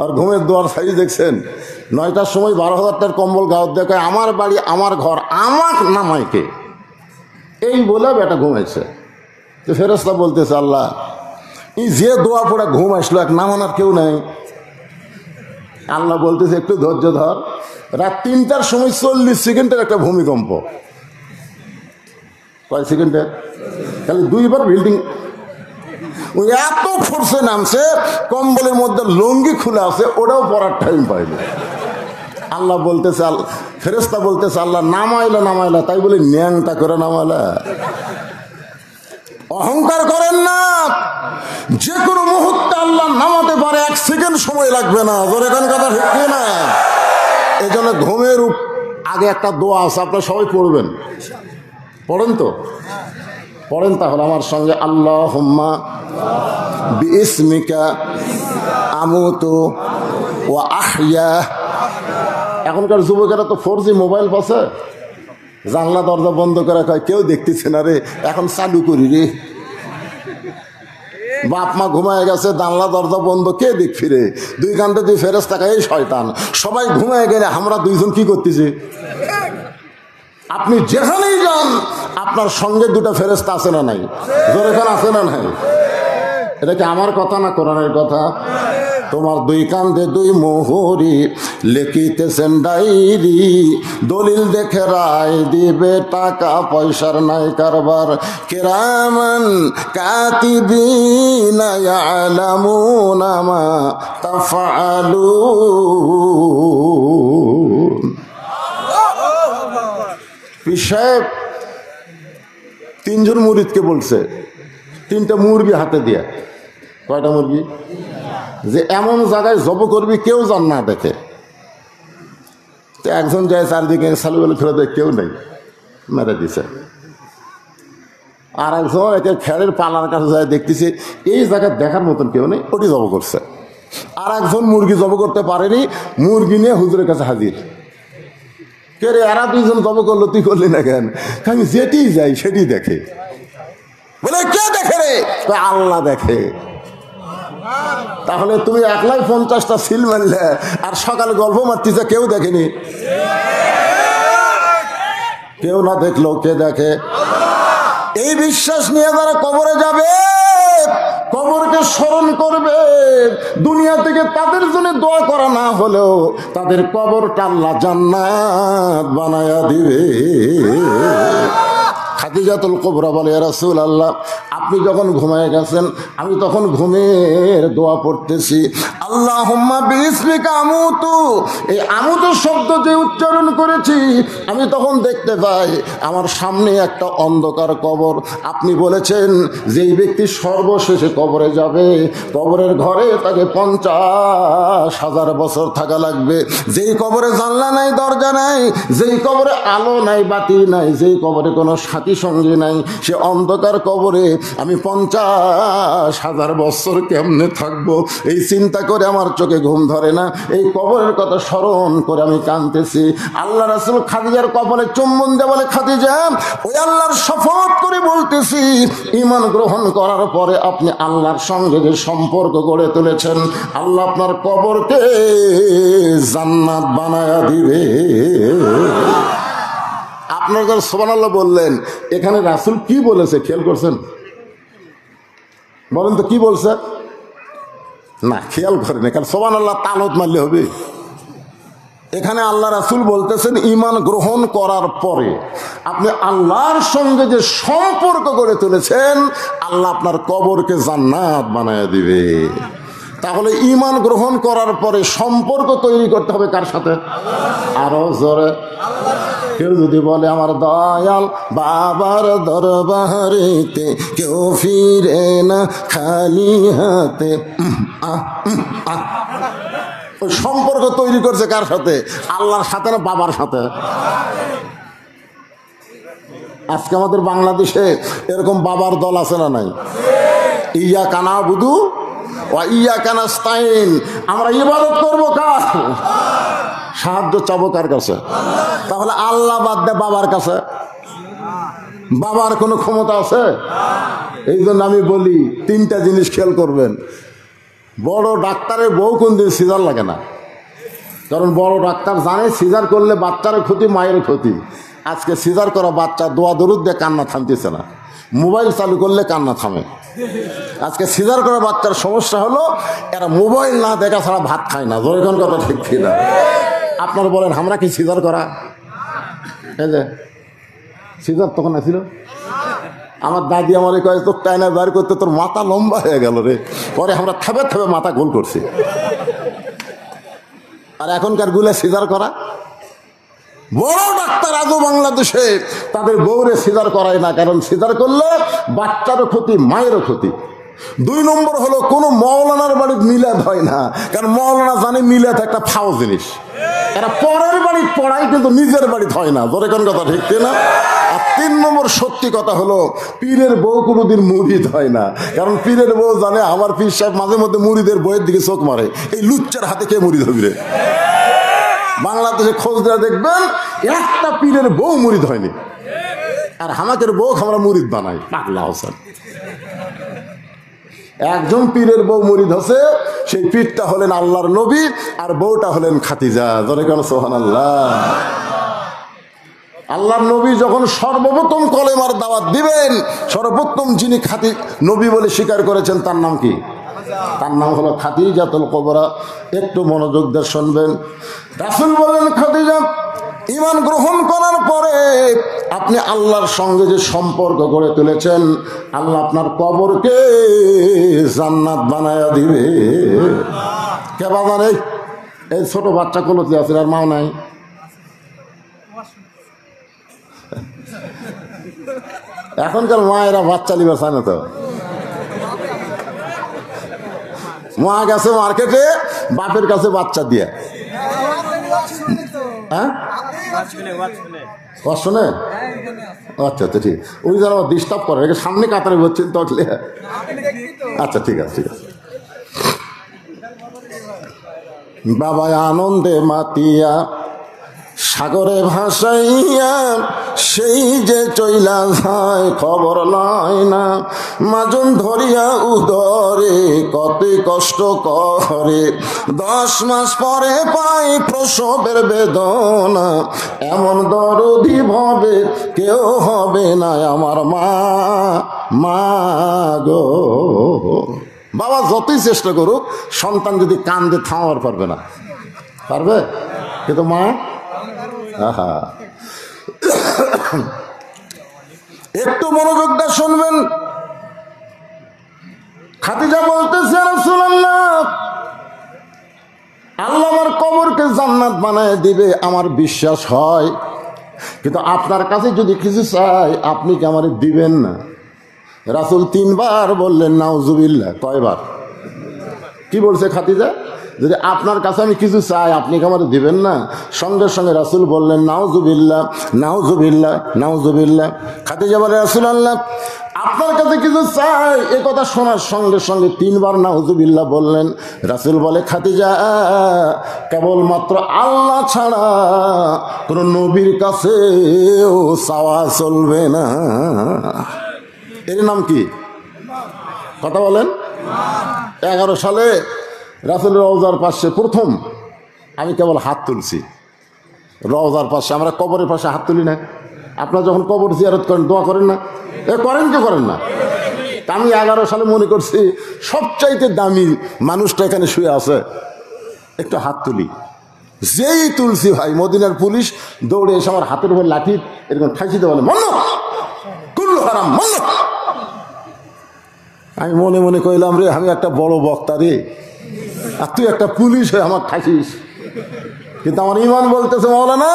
আর ঘুমের দোয়ার সাইজ দেখছেন? 9টার সময় 12,000 টাকার কম্বল গাঁত দেখায়, আমার বাড়ি আমার ঘর, আমাক নামাইকে। এই বলে বেটা ঘুমাইছে। তো ফেরেশতা বলতেছে, আল্লাহ, এই যে দোয়া পড়ে ঘুম আসলো, এক নামানোর কেউ নাই। আল্লাহ বলতেছে, একটু ধৈর্য ধর, রাত 3টার সময় 40 সেকেন্ডের একটা ভূমিকম্প। কয় সেকেন্ডের? খালি 2বার বিল্ডিং ওই এত ফোর্সে নামছে, কম্বলের মধ্যে লুঙ্গি খুলে আছে, ওটাও পড়ার টাইম পাইনি। আল্লাহ বলতেছে, ফেরেশতা বলতেছে, আল্লাহ নামাইলা, তাই বলে ন্যাংটা করে নামাইলা। অহংকার করেন না, যে কোনো মুহূর্তে আল্লাহ নামাতে পারে, 1 সেকেন্ড সময় লাগবে না। ধরে কোন কথা ঠিক না? এই জন্য ঘুমের আগে একটা দোয়া আছে, আপনারা সবাই পড়বেন। পড়েন তো? পড়েন তাহলে আমার সঙ্গে, আল্লাহুম্মা বিইসমিকা আমুতু ওয়া আহইয়া। এখনকার যুবকেরা তো 4G মোবাইল পাচ্ছে, জানলা দরজা বন্ধ করে কয়, কেউ দেখতেছে না রে, এখন চালু করি রে। বাপ মা ঘুমায় গেছে, জানলা দরজা বন্ধ, কে দেখ ফিরে? 2 ঘন্টা 2 ফেরেশতা, এই শয়তান, সবাই ঘুমায় গেলে আমরা 2জন কি করতেছি? আপনি যেখানেই যান আপনার সঙ্গে 2টা ফেরেশতা আছে না নাই? জোরে কান আছে না নাই? এটা কি আমার কথা না কোরআনের কথা? তোমার 2 কান্দে 2 মোহরি, লিখিতেছেন ডায়েরি, দলিল দেখে রায় দিবে, টাকা পয়সার নাই কারবার, কিরামান কাতিবিনা ইয়ালামুনা মা তাফআলুন। পীর সাহেব 3 জন মুরিদকে বলছে, 3টা মুরগি হাতে দিয়া। কয়টা মুরগি? যে এমন জায়গায় জব করবি কেউ জান না দেখে। তো একজন যায় চারদিকে সালু বলে ফেলে দেয়, কেউ নেই, মেরে দিছে। আর একজন একে খেড়ের পালার কাছে যায়, দেখতেছে এই জায়গায় দেখার মতন কেউ নেই, ওটি জব করছে। আর একজন মুরগি জব করতে পারেনি, মুরগি নিয়ে হুজুরের কাছে হাজির। কে রে, এরা 2 জন জব করলো, তুই করলি না কেন? আমি যেটি যাই সেটি দেখে। বলে, কে দেখে রে? আল্লাহ দেখে। তাহলে তুমি একলাই 50টা সিল মারলে, আর সকালে গল্প মারতেছে, কেউ দেখেনি? কেউ না দেখলো কে দেখে? এই বিশ্বাস নিয়ে যারা কবরে যাবে, কবরকে স্মরণ করবে, দুনিয়া থেকে তাদের জন্য দোয়া করা না হলেও তাদের কবরটা আল্লাহ জান্নাত বানায়া দিবে। খাদিজাতুল কুবরা বলে, ইয়া রাসূলুল্লাহ, আপনি যখন ঘুমায় গেছেন আমি তখন ঘুমের দোয়া পড়তেছি, আল্লাহুম্মা বিসমিকা আমুতু। এই আমুতু শব্দ যে উচ্চারণ করেছি আমি তখন দেখতে পাই আমার সামনে একটা অন্ধকার কবর। আপনি বলেছেন যেই ব্যক্তি সর্বশেষে কবরে যাবে কবরের ঘরে তাকে 50,000 বছর থাকা লাগবে। যেই কবরে জানলা নাই, দরজা নাই, যেই কবরে আলো নাই, বাতি নাই, যেই কবরে কোনো সাথী সঙ্গী নাই, সে অন্ধকার কবরে আমি 50,000 বছর কেমনে থাকবো এই চিন্তা করে আমার চোখে ঘুম ধরে না। এই কবরের কথা স্মরণ করে আমি কাঁদতেছি। আল্লাহ রাসূল খাদিজার কপালে চুম্বন দিয়ে বলে, খাদিজা ওই আল্লাহর শপথ করে বলতেছি ঈমান গ্রহণ করার পরে আপনি আল্লাহর সঙ্গে যে সম্পর্ক গড়ে তুলেছেন আল্লাহ আপনার কবরকে জান্নাত বানায়া দিবে। আপনার যারা সুবহানাল্লাহ বললেন, এখানে রাসূল কি বলেছে খেয়াল করছেন? বলেন তো কি বলছে? না খেয়াল করেন, কারণ সুবহানাল্লাহ তালত মারলে হবে। এখানে আল্লাহ রাসূল বলতেছেন ঈমান গ্রহণ করার পরে আপনি আল্লাহর সঙ্গে যে সম্পর্ক গড়ে তুলেছেন আল্লাহ আপনার কবরকে জান্নাত বানায়া দিবে। তাহলে ঈমান গ্রহণ করার পরে সম্পর্ক তৈরি করতে হবে কার সাথে? আরো জোরে। কেউ যদি বলে আমার দয়াল বাবার দরবারেতে কেউ ফিরে না খালি হাতে, ওই সম্পর্ক তৈরি করছে কার সাথে? আল্লাহর সাথে না বাবার সাথে? আজকে আমাদের বাংলাদেশে এরকম বাবার দল আছে না নাই? ইয়া কানা বুধু ও ইয়া কানাস্তাইন, আমরা ইবাদত করবো কার? সাহায্য চাবো কার কাছে? তাহলে আল্লাহ বাদ দে বাবার কাছে। বাবার কোনো ক্ষমতা আছে? এই জন্য আমি বলি 3টা জিনিস খেয়াল করবেন। বড় ডাক্তারের বউ কোনদিন সিজার লাগে না, কারণ বড় ডাক্তার জানে সিজার করলে বাচ্চারও ক্ষতি, মায়ের ক্ষতি। আজকে সিজার করা বাচ্চা দোয়া দরুদ দিয়ে কান্না থামতেছে না, মোবাইল চালু করলে কান্না থামে। আজকে সিজার করা বাচ্চার সমস্যা হলো এরা মোবাইল না দেখা ছাড়া ভাত খায় না। জোরে কোন কথা ঠিক কিনা? আপনারা বলেন আমরা কি সিজার করা? এই যে সিজার তখন আছিল, আমার দাদি আমার কয়ে তোর টাইনা বার করতে তোর মাথা লম্বা হয়ে গেল রে। পরে আমরা থাবে থাবে মাথা গোল করছি। আর এখনকার গুলা সিজার করা বড় ডাক্তার আজও বাংলাদেশে তাদের বউরে সিজার করায় না, কারণ সিজার করলে বাচ্চারও ক্ষতি, মায়েরও ক্ষতি। 2 নম্বর হলো কোনো মৌলানার বাড়ির মিলাদ হয় না, কারণ মৌলানা জানে মিলাদ একটা ফাও জিনিস। এরা পরের বাড়ি পড়ায় কিন্তু নিজের বাড়িতে হয় না। ধরে কোন কথা ঠিক না? আর 3 নম্বর সত্যি কথা হলো পীরের বউ কোনোদিন মুরিদ হয় না, কারণ পীরের বউ জানে আমার পীর সাহেব মাঝে মধ্যে মুরিদের বইয়ের দিকে চোখ মারে, এই লুচ্চার হাতে কে মুরিদ হবি রে। বাংলাদেশে খোঁজ দেওয়া দেখবেন একটা পীরের বউ মুরিদ হয়নি, আর হামাকের বউ আমরা মুরিদ বানাই। পাগলা হোসেন একজন পীরের বউ মুরিদ হচ্ছে, সেই পীরটা হলেন আল্লাহর নবী আর বউটা হলেন খাদিজা। ধরে কেন সুবহানাল্লাহ। আল্লাহর নবী যখন সর্বপ্রথম কলেমার দাওয়াত দিবেন সর্বপ্রথম যিনি নবী বলে স্বীকার করেছেন তার নাম কি? তার নাম হলো খাদিজাতুল কুবরা। একটু মনোযোগ দিয়ে শুনবেন। রাসূল বলেন খাদিজা ঈমান গ্রহণ করার পরে আপনি আল্লাহর সঙ্গে যে সম্পর্ক গড়ে তুলেছেন আল্লাহ আপনার কবরকে জান্নাত বানায়া দিবে। কে বাবা নেই? এই ছোট বাচ্চা কোলতে আছে, আর মাও নাই। এখনকার মায়েরা বাচ্চা নিবে চায় না তো। মা গেছে মার্কেটে বাপের কাছে বাচ্চা দিয়ে। হ্যাঁ শোনে? আচ্ছা আচ্ছা ঠিক। ওই যারা ডিস্টার্ব করে সামনে কাতারে বলছেন তো। আচ্ছা ঠিক আছে ঠিক আছে। বাবা আনন্দে মাতিয়া সাগরে ভাসাইয়া সেই যে চইলা যায় খবর লয় না, মাজন ধরিয়া উদরে কত কষ্ট করে, 10 মাস পরে পাই প্রসবের বেদনা, এমন দরদি ভবে কেউ হবে না আমার মা। মা গো বাবা যতই চেষ্টা করুক সন্তান যদি কান্দে থামাবার পারবে না। পারবে? কিন্তু মা আহা একটু মনোযোগটা শুনবেন। খাদিজা বলতেছে রাসূলুল্লাহ, আল্লাহ আমার কবরকে জান্নাত বানায় দিবে আমার বিশ্বাস হয়, কিন্তু আপনার কাছে যদি কিছু চাই আপনি কি আমারে দিবেন না? রাসূল 3 বার বললেন নাউজুবিল্লাহ। কয়বার? কি বলছে খাদিজা? যদি আপনার কাছে আমি কিছু চাই আপনি কি আমারে দিবেন না? সঙ্গে সঙ্গে রাসূল বললেন নাউজুবিল্লাহ, নাউজুবিল্লাহ, নাউজুবিল্লাহ। খাদিজা বলে রাসূলুল্লাহ আপনার কাছে কিছু চাই, এ কথা শোনার সঙ্গে সঙ্গে 3 বার নাউজুবিল্লাহ বললেন। রাসূল বলে খাদিজা কেবলমাত্র আল্লাহ ছাড়া কোন নবীর কাছেও চাওয়া চলবে না। এর নাম কি? কথা বলেন। 11 সালে রাসূলের রওজার পাশে প্রথম আমি কেবল হাত তুলছি। রওজার পাশে, আমরা কবরের পাশে হাত তুলি না? আপনারা যখন কবর জিয়ারত করেন দোয়া করেন না? করেন কি করেন না? তা আমি 11 সালে মনে করছি সবচাইতে দামি মানুষটা এখানে শুয়ে আছে, একটু হাত তুলি। যেই তুলছি ভাই, মদিনার পুলিশ দৌড়ে এসে আমার হাতের উপর লাঠি এরকম ঠাইছিতে বলে মন্ন কুল্লু হারাম মন্ন। আমি মনে মনে কইলাম রে আমি একটা বড় বক্তা রে, আর তুই একটা পুলিশ হয়ে আমার ঠাইছিস। কিন্তু আমার ইমান বলতেছে মাওলানা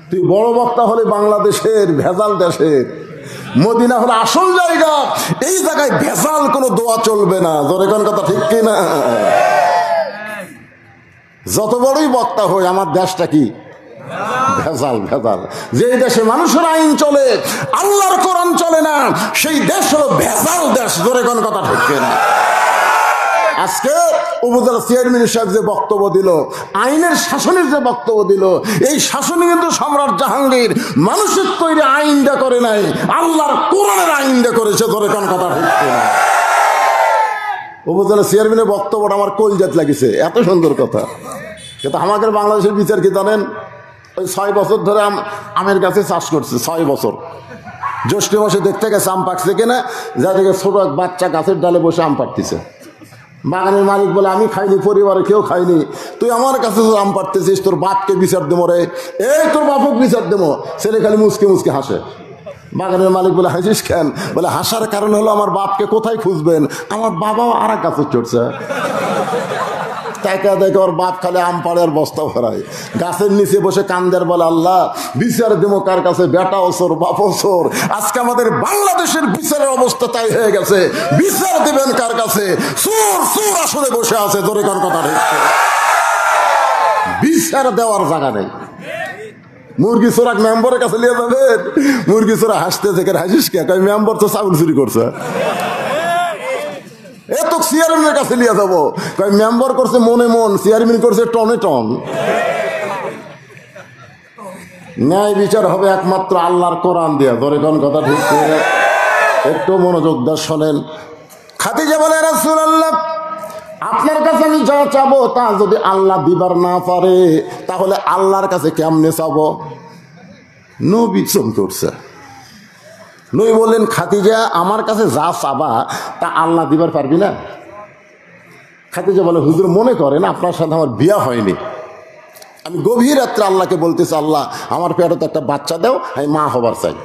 তুই বড় বক্তা হলে বাংলাদেশের ভেজাল দেশের, মদিনা হলে আসল জায়গা, এই জায়গায় ভেজাল কোনো দোয়া চলবে না। জোরে কোন কথা ঠিক কিনা? যত বড়ই বক্তা হই আমার দেশটা কি ভেজাল, ভেজাল। যে দেশে মানুষের আইন চলে আল্লাহর কোরআন চলে না সেই দেশ হলো ভেজাল দেশ। জোরে কোন কথা ঠিক কিনা? আজকে উপজেলা চেয়ারম্যান সাহেব যে বক্তব্য দিল, আইনের শাসনের যে বক্তব্য দিল, এই শাসনে কিন্তু সম্রাট জাহাঙ্গীর মানুষের তৈরি আইনটা করে নাই, আল্লাহর কোরআনের আইনটা করেছে। ধরে কোন কথা ঠিক কিনা? উপজেলা চেয়ারম্যানের বক্তব্যটা আমার কলজাত লাগিছে, এত সুন্দর কথা। কিন্তু আমাদের বাংলাদেশের বিচার কি জানেন? ওই 6 বছর ধরে আমের গাছে চাষ করছে, 6 বছর। জ্যৈষ্ঠ মাসে দেখতে গেছে আম পাকছে কিনা, যা দেখে ছোট এক বাচ্চা গাছের ডালে বসে আম পাড়তেছে। বাগানের মালিক বলে আমি খাইনি, পরিবারে কেউ খাইনি, তুই আমার কাছে আম পাড়তেছিস, তোর বাপকে বিচার দেবো রে, এই তোর বাপক বিচার দেবো। ছেলে খালি মুসকে মুসকে হাসে। বাগানের মালিক বলে হাসিস কেন? বলে হাসার কারণ হলো আমার বাপকে কোথায় খুঁজবেন, আমার বাবাও আর এক গাছে চড়ছে। টাকা দেখে ওর বাপ খালি আম পাড়ে আর বস্তা ভরায়, গাছের নিচে বসে কান্দের বলে আল্লাহ বিচার দেবো কার কাছে, বেটা ওসর বাপ ওসর। আজকে আমাদের বাংলাদেশের বিচারের অবস্থা তাই হয়ে গেছে, বিচার দেবেন কার কাছে? চোর চোর আসলে বসে আছে। ধরে কোন কথা বিচার দেওয়ার জায়গা নেই। মুরগি চোরা মেম্বরের কাছে নিয়ে যাবেন, মুরগি চোরা হাসতে থেকে হাসিস কে? মেম্বর তো চাউল চুরি করছে, এত চেয়ারম্যানের কাছে নিয়ে যাবো। মেম্বার করছে মনে মন, চেয়ারম্যান করছে টনে টন। ন্যায় বিচার হবে একমাত্র আল্লাহর কোরআন দিয়া। ধরে কোন কথা ঠিক? একটু মনোযোগ দিয়ে শোনেন। খাদিজা বলে রাসূলুল্লাহ আপনার কাছে আমি যা চাবো তা যদি আল্লাহ দিবার না পারে তাহলে আল্লাহর কাছে কেমনে চাবো? নবী চমকে উঠছে। নবী বললেন খাদিজা আমার কাছে যা চাবা তা আল্লাহ দিবার পারবি না? খাদিজা বলে হুজুর মনে করেন আপনার সাথে আমার বিয়া হয়নি, আমি গভীর রাত্রে আল্লাহকে বলতেছি আল্লাহ আমার পেটে তো একটা বাচ্চা দাও, আমি মা হবার চাই।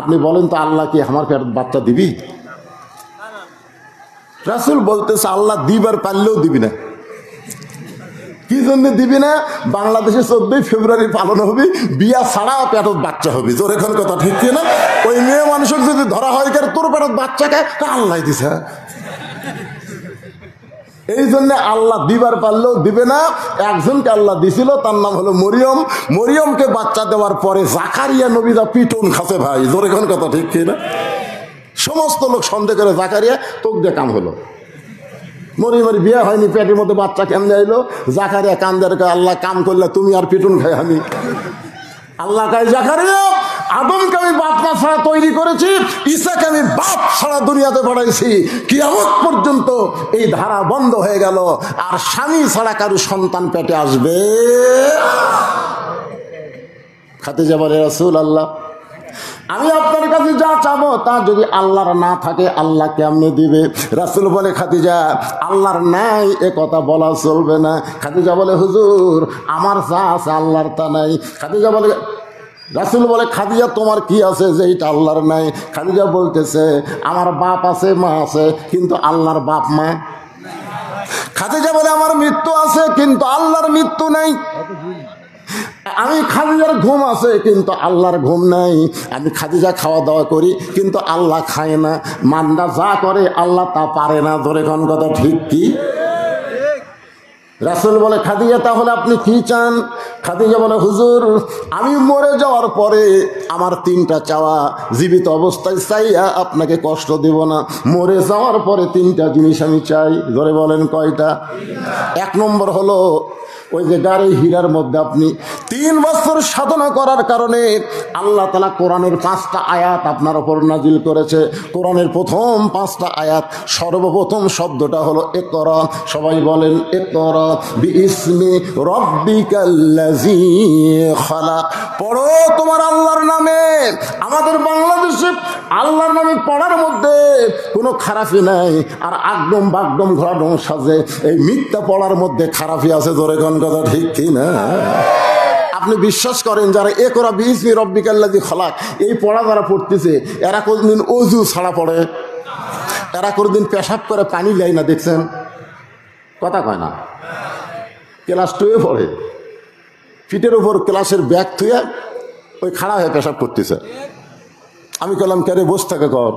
আপনি বলেন তো আল্লাহ কি আমার পেটে বাচ্চা দিবি? রাসূল বলতেছে আল্লাহ দিবার পারলেও দিবি না। কি জন্য দিবি না? বাংলাদেশে 14 ফেব্রুয়ারি পালন হবে, বিয়া ছাড়া পেটত বাচ্চা হবে। জোরে এখন কথা ঠিক না? ওই মেয়ে মানুষের যদি ধরা হয় কার তোর পেটত বাচ্চাকে আল্লাহ দিছে। এই জন্য আল্লাহ দিবার পারলেও দিবে না। একজনকে আল্লাহ দিছিল, তার নাম হলো মরিয়ম। মরিয়মকে বাচ্চা দেওয়ার পরে জাকারিয়া নবীরা পিটন খাসে ভাই। জোরে এখন কথা ঠিক না? সমস্ত লোক সন্দেহ করে জাকারিয়া তোক দিয়ে কাম হলো। মরিয়মের বিয়ে হয়নি, পেটের মধ্যে বাচ্চা কেমনে আইলো? জাকারিয়া কান্দের আল্লাহ কাম করলে তুমি আর পিটুন খাই আমি। আল্লাহ কাই জাকারিয়া আদমকে আমি বাপ মা ছাড়া তৈরি করেছি, ঈসাকে আমি বাপ ছাড়া দুনিয়াতে পাঠাইছি। কিয়ামত পর্যন্ত এই ধারা বন্ধ হয়ে গেল, আর স্বামী ছাড়া কারো সন্তান পেটে আসবে। খাদিজা বলে রাসূলুল্লাহ আমি আপনার কাছে যা চাবো তা যদি আল্লাহর না থাকে আল্লাহ কেমনে দিবে? রাসূল বলে খাদিজা আল্লাহর নাই এ কথা বলা চলবে না। খাদিজা বলে হুজুর আমার যা আছে আল্লাহর তা নাই। খাদিজা বলে রাসূল বলে, খাদিজা তোমার কি আছে যে এটা আল্লাহর নাই? খাদিজা বলতেছে, আমার বাপ আছে, মা আছে, কিন্তু আল্লাহর বাপ মা। খাদিজা বলে, আমার মৃত্যু আছে কিন্তু আল্লাহর মৃত্যু নাই। আমি খাদিজার ঘুম আছে কিন্তু আল্লাহর ঘুম নাই। আমি খাদিজা খাওয়া দাওয়া করি কিন্তু আল্লাহ খায় না। মান্দা যা করে আল্লাহ তা পারে না। ধরে কোন কথা ঠিক কি? রাসূল বলে, খাদিজা তাহলে আপনি কি চান? খাদিজা বলে, হুজুর আমি মরে যাওয়ার পরে আমার তিনটা চাওয়া, জীবিত অবস্থায় চাইয়া আপনাকে কষ্ট দেব না, মরে যাওয়ার পরে তিনটা জিনিস আমি চাই। ধরে বলেন কয়টা? এক নম্বর হলো ওই যে গাড়ি হীরার মধ্যে আপনি 3 বছর সাধনা করার কারণে আল্লাহ তাআলা কোরআনের 5টা আয়াত আপনার উপর নাজিল করেছে। কোরআনের প্রথম 5টা আয়াত, সর্বপ্রথম শব্দটা হলো ইকরা। সবাই বলেন ইকরা বিইসমি রাব্বিকাল্লাযী খালাক। পড়ো তোমার আল্লাহর নামে। আমাদের বাংলাদেশে আল্লাহর নামে পড়ার মধ্যে কোনো খারাপই নাই, আর আগডম বাগডম ঘোরাডম সাজে এই মিথ্যা পড়ার মধ্যে খারাপই আছে। ধরে কোন কথা ঠিক কি না? আপনি বিশ্বাস করেন যারা ইকরা বিইসমি রাব্বিকাল্লাযী খালাক এই পড়া যারা পড়তেছে, এরা কোনদিন ওযু ছাড়া পড়ে? এরা কোনদিন পেশাব করে পানি লেয় না? দেখছেন? কথা কয় না। ক্লাস 2-এ পড়ে, ফিটের উপর ক্লাসের ব্যাগ থুয়ে ওই খাড়া হয়ে পেশাব করতেছে। আমি বললাম, কে রে বস থাকে কর,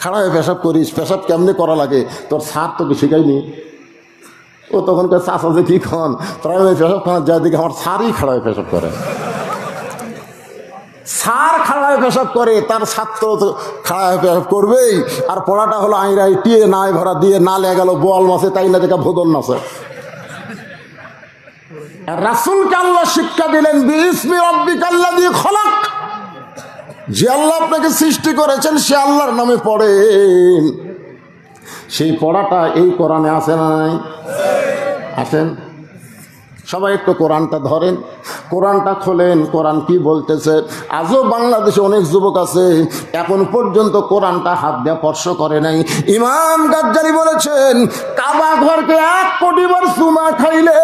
খাড়া হয়ে পেশাব করিস, পেশাব কেমনে করা লাগে তোর স্যার তোকে শেখায়নি? ও তখনকার চাষা যে কি খান প্রাইমারি পেশাব খান যায় দিকে আমার স্যারই খাড়া হয়ে পেশাব করে। স্যার খাড়া হয়ে পেশাব করে, তার ছাত্র তো খাড়া হয়ে পেশাব করবেই। আর পড়াটা হলো আইরাই টিয়ে নাই ভরা দিয়ে না লেগে গেল বোয়াল মাছে, তাই না দেখা ভোদন মাছে। রাসূলকে আল্লাহ শিক্ষা দিলেন বিইসমি রাব্বিকাল্লাযী খালাক। যে আল্লাহ আপনাকে সৃষ্টি করেছেন সে আল্লাহর নামে পড়েন। সেই পড়াটা এই কোরআনে আছে না নাই? আসেন সবাই একটু কোরআনটা ধরেন, কোরআনটা খোলেন, কোরআন কি বলতেছে। আজও বাংলাদেশে অনেক যুবক আছে এখন পর্যন্ত কোরআনটা হাত দিয়ে স্পর্শ করে নাই। ইমাম গাজ্জালি বলেছেন, কাবা ঘরকে 1 কোটি বার চুমা খাইলে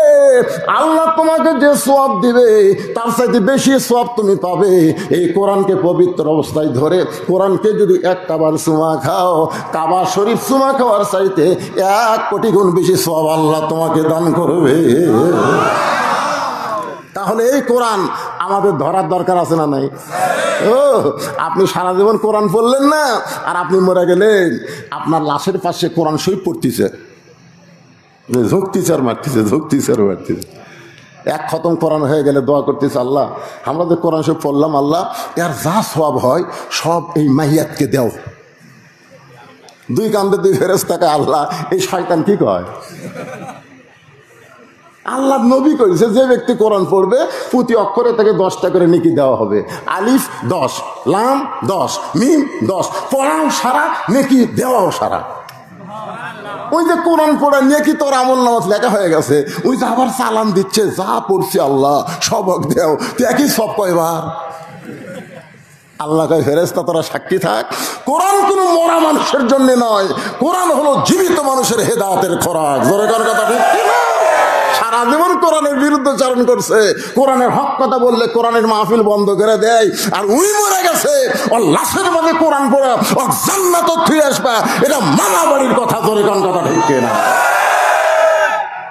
আল্লাহ তোমাকে যে সওয়াব দিবে তার চাইতে বেশি সওয়াব তুমি পাবে এই কোরআনকে পবিত্র অবস্থায় ধরে। কোরআনকে যদি 1টা বার চুমা খাও, কাবা শরীফ চুমা খাওয়ার চাইতে 1 কোটি গুণ বেশি সওয়াব আল্লাহ তোমাকে দান করবে। তাহলে এই কোরআন আমাদের ধরার দরকার আছে না নাই? ও আপনি সারা জীবন কোরআন পড়লেন না, আর আপনি মরে গেলেন, আপনার লাশের পাশে কোরআন শরীফ পড়তেছে, ঝুঁকতেছে আর মারতেছে, ঝুঁকতেছে আর মারতেছে। 1 খতম কোরআন হয়ে গেলে দোয়া করতেছে, আল্লাহ আমরা তো কোরআন শরীফ পড়লাম, আল্লাহ এর যা সওয়াব হয় সব এই মাইয়াতকে দাও। 2 কান্দে 2 ফেরেশতাকে আল্লাহ এই শয়তান কি কয়? আল্লাহ নবী কইছে যে ব্যক্তি কোরআন পড়বে প্রতি অক্ষরে তাকে 10টা করে নেকি দেওয়া হবে। আলিফ 10, লাম 10, মিম 10, পড়াও সারা, নেকি দেওয়াও সারা। ওই যে কোরআন পড়া নেকি তোর আমল নামাজ লেখা হয়ে গেছে, ওই যে আবার চালান দিচ্ছে, যা পড়ছি আল্লাহ সবক দেও, তুই একই সব কয়বার। আল্লাহ কয়, ফেরেশতা তোরা সাক্ষী থাক, কোরআন কোনো মরা মানুষের জন্য নয়, কোরআন হলো জীবিত মানুষের হেদায়েতের খোরাক। জোরে কর কথা ঠিক কিনা? সারা জীবন কোরআনের বিরুদ্ধে চারণ করছে, কোরআনের হক কথা বললে কোরআনের মাহফিল বন্ধ করে দেয়, আর উই মরে গেছে ও লাশের মধ্যে কোরআন পড়া ও জান্নাত থুয়ে আসবা, এটা মামা বাড়ির কথা। জোরে কোন কথা ঠিক কিনা?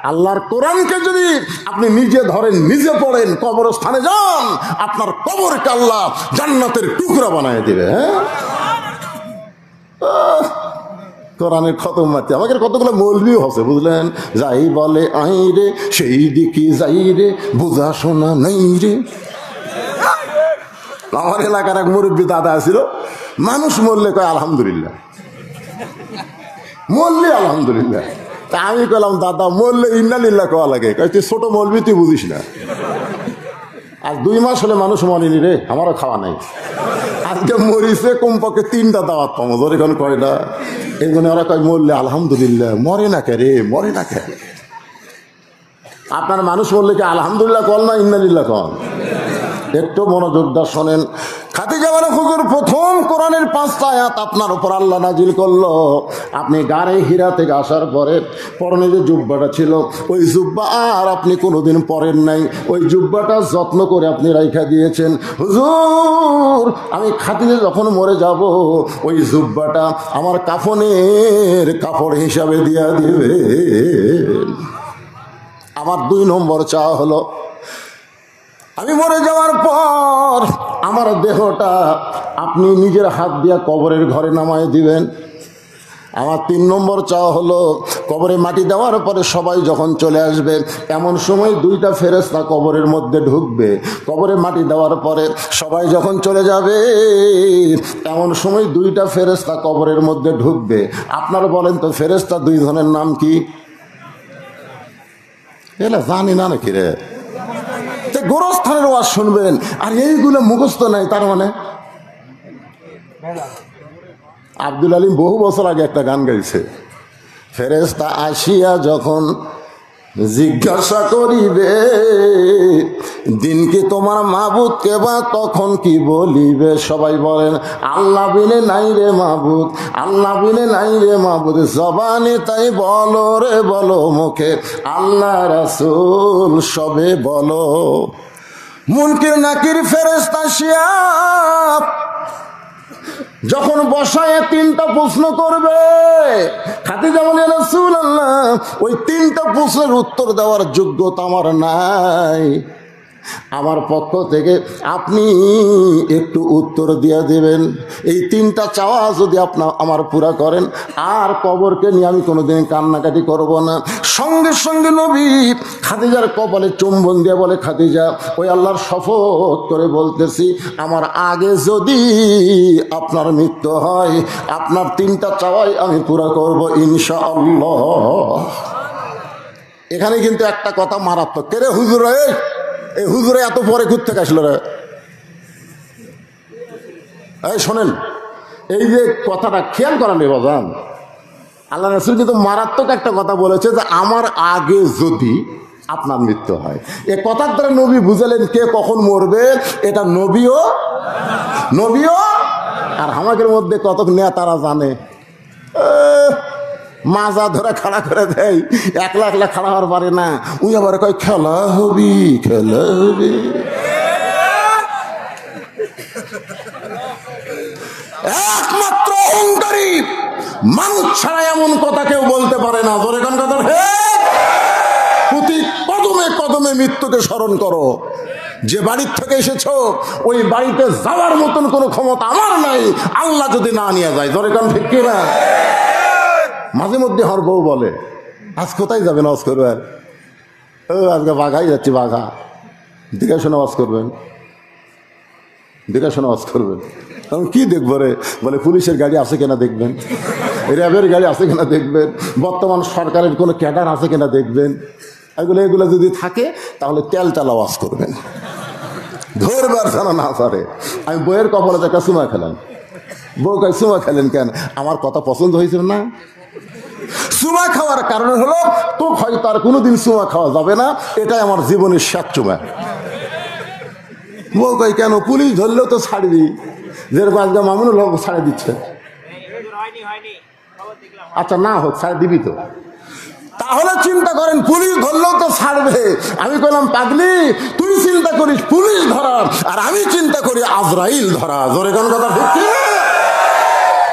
আল্লাহর কোরআনকে যদি আপনি নিজে ধরেন, নিজে পড়েন, কবরস্থানে যান, আপনার কবরকে আল্লাহ জান্নাতের টুকরা বানিয়ে দিবে। হ্যাঁ, কোরআনের খতম মারতে আমাদের কতগুলো মৌলভিও আছে, বুঝলেন? যাই বলে আই রে সেই দিকে যাই রে, বোঝা শোনা নাই রে। আমার এলাকার এক মুরব্বী দাদা ছিল, মানুষ মরলে কয় আলহামদুলিল্লাহ, মরলে আলহামদুলিল্লাহ। তা আমি কলাম, দাদা মরলে ইন্নালিল্লাহ কওয়া লাগে। কয় তুই ছোট মৌলবি, তুই বুঝিস না। আর 2 মাস হলে মানুষ মরেনি রে, আমারও খাওয়া নাই। আজকে মরিছে কমপক্ষে 3টা দাওয়াত পাবো। ধরে এখন কয়টা? এই জন্য ওরা কয় মরলে আলহামদুলিল্লাহ। মরে না কে রে, মরে না কে? আপনার মানুষ বললে কি আলহামদুলিল্লাহ কল না ইন্নালিল্লাহ কল? একটু মনোযোগ দা শোনেন। খাদিজা বলে, হুজুর প্রথম কোরআনের 5টা আয়াত আপনার উপর আল্লাহ নাজিল করলো। আপনি গাড়ে হীরা থেকে আসার পরে পরনে যে জুব্বাটা ছিল, ওই জুব্বা আর আপনি কোনোদিন পরেন নাই, ওই জুব্বাটা যত্ন করে আপনি রাইখা দিয়েছেন। হুজুর আমি খাদিজা যখন মরে যাব, ওই জুব্বাটা আমার কাফনের কাপড় হিসাবে দিয়া দিবে। আমার 2 নম্বর চাওয়া হলো, আমি মরে যাওয়ার পর আমার দেহটা আপনি নিজের হাত দিয়া কবরের ঘরে নামায় দিবেন। আমার 3 নম্বর চাওয়া হলো, কবরে মাটি দেওয়ার পরে সবাই যখন চলে আসবে, এমন সময় 2টা ফেরেশতা কবরের মধ্যে ঢুকবে। কবরে মাটি দেওয়ার পরে সবাই যখন চলে যাবে, এমন সময় 2টা ফেরেশতা কবরের মধ্যে ঢুকবে। আপনারা বলেন তো ফেরেশতা 2 জনের নাম কি? এলা জানি না নাকি রে? গোরস্থানের ওয়াজ শুনবেন আর এইগুলো মুখস্থ নাই, তার মানে আব্দুল আলিম বহু বছর আগে একটা গান গাইছে, ফেরেশতা আসিয়া যখন জিজ্ঞাসা করিবে, দিন কি তোমার মাবুদ কেবা, তখন কি বলিবে? সবাই বলেন, আল্লাহ বিনে নাই রে মাবুদ, আল্লাহ বিনে নাই রে মাবুদ, জবানে তাই বলো রে বলো, মুখে আল্লাহ রাসূল সবে বলো। মুনকির নাকির ফেরেশতা আসিয়া যখন বসায় 3টা প্রশ্ন করবে, খাদিজা বলে, রাসূলুল্লাহ ওই 3টা প্রশ্নের উত্তর দেওয়ার যোগ্যতা আমার নাই, আমার পক্ষ থেকে আপনি একটু উত্তর দিয়ে দেবেন। এই 3টা চাওয়া যদি আপনি আমার পুরা করেন, আর কবরকে নিয়ে আমি কোনোদিন কান্নাকাটি করব না। সঙ্গে সঙ্গে নবী খাদিজার কপালে চুম্বন দিয়ে বলে, খাদিজা ওই আল্লাহর শপথ করে বলতেছি, আমার আগে যদি আপনার মৃত্যু হয়, আপনার 3টা চাওয়াই আমি পুরা করব ইনশাআল্লাহ। এখানে কিন্তু একটা কথা মারাত্মক। কে রে হুজুর, এই হুজুরে এত পরে ঘুরতে আসলো রে? এই শোনেন, এই যে কথাটা খেয়াল করা নেই বাজান, আল্লাহ রাসূল কিন্তু মারাত্মক একটা কথা বলেছে যে আমার আগে যদি আপনার মৃত্যু হয়। এ কথার দ্বারা নবী বুঝালেন কে কখন মরবে, এটা নবীও আর আমাদের মধ্যে কত নেতারা জানে। মাজা ধরে খাড়া করে দেয়, একলা একলা খাড়া হওয়ার পারে না, উই আবার কয় খেলা হবি খেলা হবি। একমাত্র অহংকারী মানুষ ছাড়া এমন কথা কেউ বলতে পারে না। ধরে কোন কথা, প্রতি কদমে কদমে মৃত্যুকে স্মরণ করো। যে বাড়ির থেকে এসেছো ওই বাড়িতে যাওয়ার মতন কোনো ক্ষমতা আমার নাই, আল্লাহ যদি না নিয়ে যায়। ধরে কোন ঠিক কিনা? মাঝে মধ্যে আমার বউ বলে, আজ কোথায় যাবেন ওয়াজ করবেন? আজকে বাঘাই যাচ্ছি, বাঘা দেখাশোনা ওয়াজ করবেন, দেখাশোনা ওয়াজ করবেন। তখন কি দেখবো রে? বলে পুলিশের গাড়ি আছে কিনা দেখবেন, র্যাবের গাড়ি আছে কিনা দেখবেন, বর্তমান সরকারের কোনো ক্যাডার আছে কিনা দেখবেন। এগুলো যদি থাকে তাহলে তেলটালা ওয়াজ করবেন, ধরবার যেন না পারে। আমি বইয়ের কপালে একটা চুমা খেলাম। বউ কয় চুমা খেলেন কেন? আমার কথা পছন্দ হয়েছিল না। চুমা খাওয়ার কারণ হলো তো হয়তো আর কোনোদিন চুমা খাওয়া যাবে না, এটাই আমার জীবনের শেষ চুমা। বউ কয় কেন? পুলিশ ধরলেও তো ছাড়বি, যেরকম আজকে মামুনুল হক ছাড়ে দিচ্ছে। আচ্ছা না হোক, ছাড়ে দিবি তো। তাহলে চিন্তা করেন, পুলিশ ধরলেও তো ছাড়বে। আমি বললাম, পাগলি তুই চিন্তা করিস পুলিশ ধরা, আর আমি চিন্তা করি আজরাইল ধরা। জোরে কোন কথা ঠিক?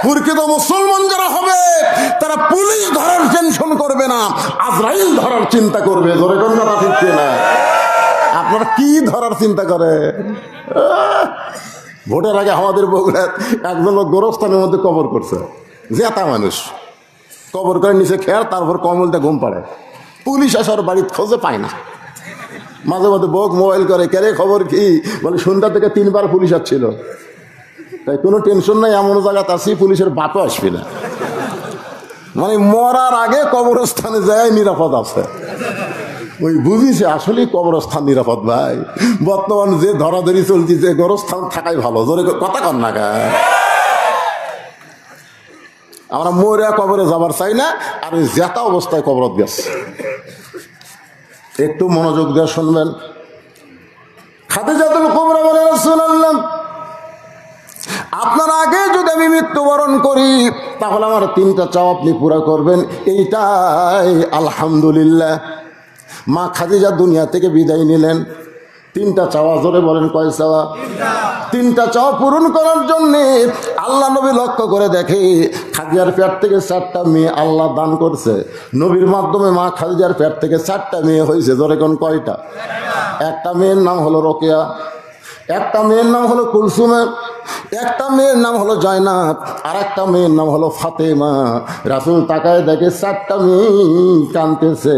প্রকৃত মুসলমান যারা হবে তারা পুলিশ ধরার টেনশন করবে না, আজরাইল ধরার চিন্তা করবে। জোরে কোন কথা ঠিক না? আপনারা কি ধরার চিন্তা করে? ভোটের আগে আমাদের বগুড়ায় একজন লোক গোরস্থানের মধ্যে কবর করছে, জেতা মানুষ কবর করে নিচে খেয়ার, তারপর কমলটা ঘুম পাড়ে। পুলিশ আসার বাড়ির খোঁজে পায় না। মাঝে মাঝে বউক মোবাইল করে, কে রে খবর কি? বলে সন্ধ্যা থেকে 3বার পুলিশ আসছিল। তাই কোনো টেনশন নাই, এমন জায়গাতে আসি পুলিশের বাপও আসবে না। মানে মরার আগে কবরস্থানে যায় নিরাপদ আছে। ওই বুঝিছে আসলেই কবরস্থান নিরাপদ ভাই। বর্তমান যে ধরাধরি চলছে, গোরস্থান থাকাই ভালো। জোরে কথা কর না গা। আমরা মরে কবরে যাবার চাই না, আর ওই জেতা অবস্থায় কবরত গেছে। একটু মনোযোগ দিয়ে শুনবেন। খাদিজাতুল কুবরা বলে, রাসূলুল্লাহ আপনার আগে যদি আমি মৃত্যুবরণ করি তাহলে আমার তিনটা চাওয়া আপনি পুরা করবেন, এইটাই আলহামদুলিল্লাহ। মা খাদিজা দুনিয়া থেকে বিদায় নিলেন, তিনটা চাওয়া, জোরে বলেন কয় চাওয়া? তিনটা চাওয়া পূরণ করার জন্য আল্লাহ নবী লক্ষ্য করে দেখে খাদিজার পেট থেকে 4টা মেয়ে আল্লাহ দান করছে। নবীর মাধ্যমে মা খাদিজার পেট থেকে 4টা মেয়ে হয়েছে, জোরে কোন কয়টা? একটা মেয়ের নাম হলো রোকেয়া, একটা মেয়ের নাম হলো কুলসুমে, একটা মেয়ের নাম হলো জয়নাব, আর একটা মেয়ের নাম হলো ফাতেমা। রাসূল তাকায় দেখে 4টা মেয়ে কাঁদতেছে।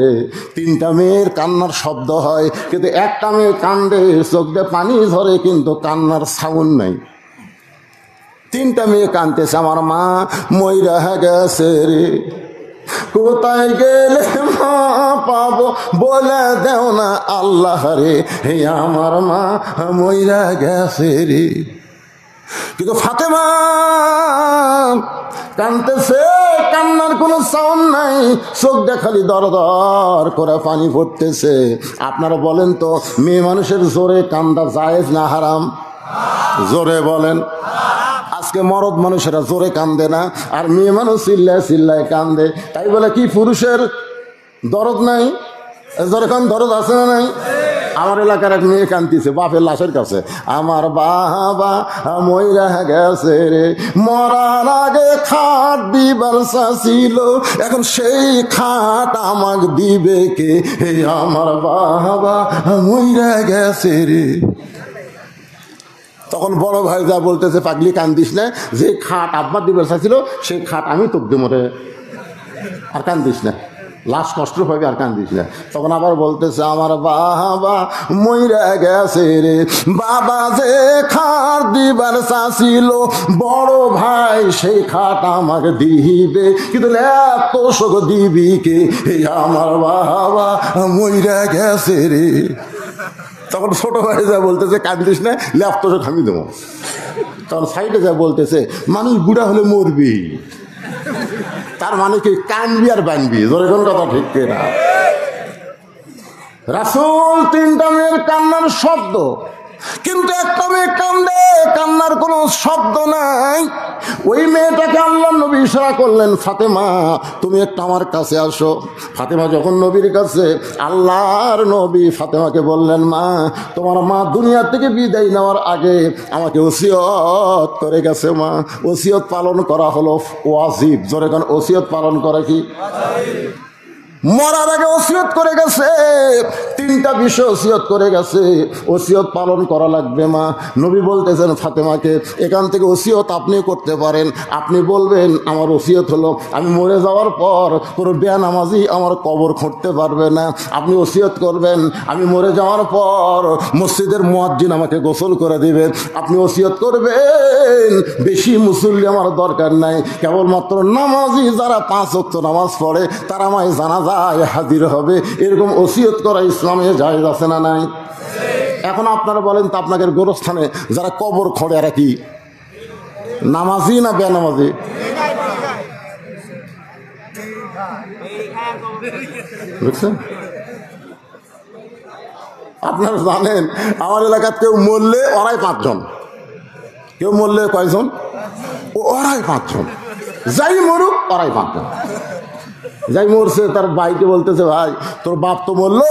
3টা মেয়ের কান্নার শব্দ হয়, কিন্তু একটা মেয়ে কান্দে, চোখ দিয়ে পানি ঝরে, কিন্তু কান্নার সাউন্ড নাই। 3টা মেয়ে কাঁদতেছে, আমার মা মইরা গেছে রে, কোথায় গেলে মা পাবো বলে দেও না আল্লাহ রে, হে আমার মা মইরা গেছে রে। কিন্তু ফাতেমা কাঁদতেছে, কান্নার কোনো সাউন্ড নাই, চোখ দিয়ে খালি দর দর করে পানি পড়তেছে। আপনারা বলেন তো, মেয়ে মানুষের জোরে কান্দা জায়েজ না হারাম? জোরে বলেন। আজকে মরদ মানুষেরা জোরে কান্দে না, আর মেয়ে মানুষ চিল্লায় চিল্লায় কান্দে। তাই বলে কি পুরুষের দরদ নাই? জোরে কান দরদ আছে না নাই? আমার এলাকার এক মেয়ে কান্দিছে বাপের লাশের কাছে, আমার বাবা মইরা গেছে রে, মরার আগে খাট দিবার ছিল, এখন সেই খাট আমাকে দিবে কে, হে আমার বাবা মইরা গেছে রে। তখন বড় ভাই যা বলতেছে, পাগলি কান্দিস না, যে খাট আব্বা দিবার ছিল সেই খাট আমি তোক দিব রে, আর কান্দিস না, লাশ কষ্ট পাবি, আর কান্দিস না। তখন আবার বলতেছে, আমার বাবা মইরা গেছে রে, বাবা যে খাট দিবার ছিল, বড় ভাই সেই খাট আমাকে দিবে, কিন্তু এত শোক দিবি কে, আমার বাবা মইরা গেছে রে। তখন ছোট ভাই যা বলতেছে, কান্দিস না, ল্যাপ তো আমি দেবো। তখন সাইডে যা বলতেছে, মানুষ বুড়া হলে মরবি, তার মানে কি কানবি আর বানবি, জোরে কোন কথা ঠিক না? রাসূল 3টা মেয়ের কান্নার শব্দ, কিন্তু একটা মেয়ে কান্দে, কান্নার কোনো শব্দ নাই। ওই মেয়েটাকে আল্লাহ নবী ইশারা করলেন, ফাতেমা তুমি একটু আমার কাছে আসো। ফাতেমা যখন নবীর কাছে, আল্লাহর নবী ফাতেমাকে বললেন, মা তোমার মা দুনিয়া থেকে বিদায় নেওয়ার আগে আমাকে ওসিয়ত করে গেছে, মা ওসিয়ত পালন করা হলো ওয়াজিব। জোরে কান, ওসিয়ত পালন করা কি? মরার আগে ওসিয়ত করে গেছে, 3টা বিষয় ওসিয়ত করে গেছে, ওসিয়ত পালন করা লাগবে মা। নবী বলতেছেন ফাতেমাকে, এখান থেকে ওসিয়ত আপনি করতে পারেন, আপনি বলবেন আমার ওসিয়ত হলো আমি মরে যাওয়ার পর কোনো বেনামাজি আমার কবর খুঁড়তে পারবে না। আপনি ওসিয়ত করবেন আমি মরে যাওয়ার পর মসজিদের মুয়াজ্জিন আমাকে গোসল করে দিবে। আপনি ওসিয়ত করবেন বেশি মুসল্লি আমার দরকার নাই, কেবলমাত্র নামাজি যারা 5 ওয়াক্ত নামাজ পড়ে তারা আমায় জানাজা হাজির হবে। এরকম ওসিয়ত করা ইসলামে জায়েজ আছে না নাই? এখন আপনারা বলেন তো, আপনাদের গোরস্থানে যারা কবর খোঁড়ে এরা কি নামাজি না বেনামাজি? বুঝছেন? আপনারা জানেন আমার এলাকার কেউ মরলে ওরাই 5 জন, কেউ মরলে কয়জন? ওরাই 5 জন, যাই মরুক ওরাই 5 জন। যাই মরছে তার ভাইকে বলতেছে, ভাই তোর বাপ তো মরলো,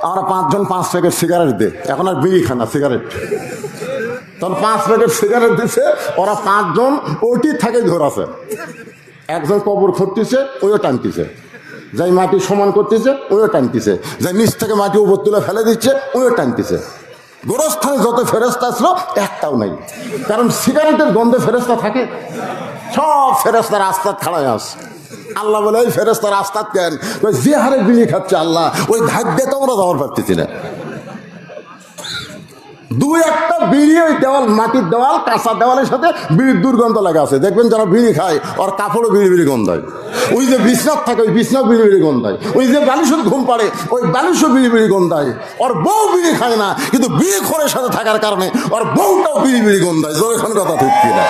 আমরা 5 জন 5 প্যাকেট সিগারেট দে, এখন আর বিড়ি খানা সিগারেট। তখন 5 প্যাকেট সিগারেট দিছে, ওরা 5 জন ওটি থাকে ধরাছে। একজন কবর খুঁড়তেছে, ওইও টানতেছে, যাই মাটি সমান করতেছে ওইও টানতেছে, যাই নিচ থেকে মাটি উপর তুলে ফেলে দিচ্ছে ওইও টানতেছে। গোরস্থানে যত ফেরেস্তা আসলো একটাও নাই, কারণ সিগারেটের গন্ধে ফেরেস্তা থাকে, সব ফেরেস্তা রাস্তা খাড়ায় আস। আল্লাহ বলে, ওই ফেরেস্তা রাস্তা কেন? যে হারে বিড়ি খাচ্ছে আল্লাহ, ওই ধাক দিয়ে তো আমরা যাওয়ার পারতেছি না। 2-1টা বিড়ি, ওই দেওয়াল, মাটির দেওয়াল, কাঁচা দেওয়ালের সাথে বিড়ির দুর্গন্ধ লাগা আছে। দেখবেন যারা বিড়ি খায় ওর কাপড়ও বিড়ি বিড়ি গন্ধায়, ওই যে বিছনাথ থাকে ওই বিছনাও বিড়ি বিড়ি গন্ধায়, ওই যে বালিশও ঘুম পাড়ে ওই বালিশও বিড়ি বিড়ি গন্ধায়। ওর বউ বিড়ি খায় না, কিন্তু বিড়ি খোরের সাথে থাকার কারণে ওর বউটাও বিড়ি বিড়ি গন্ধায়। এখন কথা ঠিক কিনা?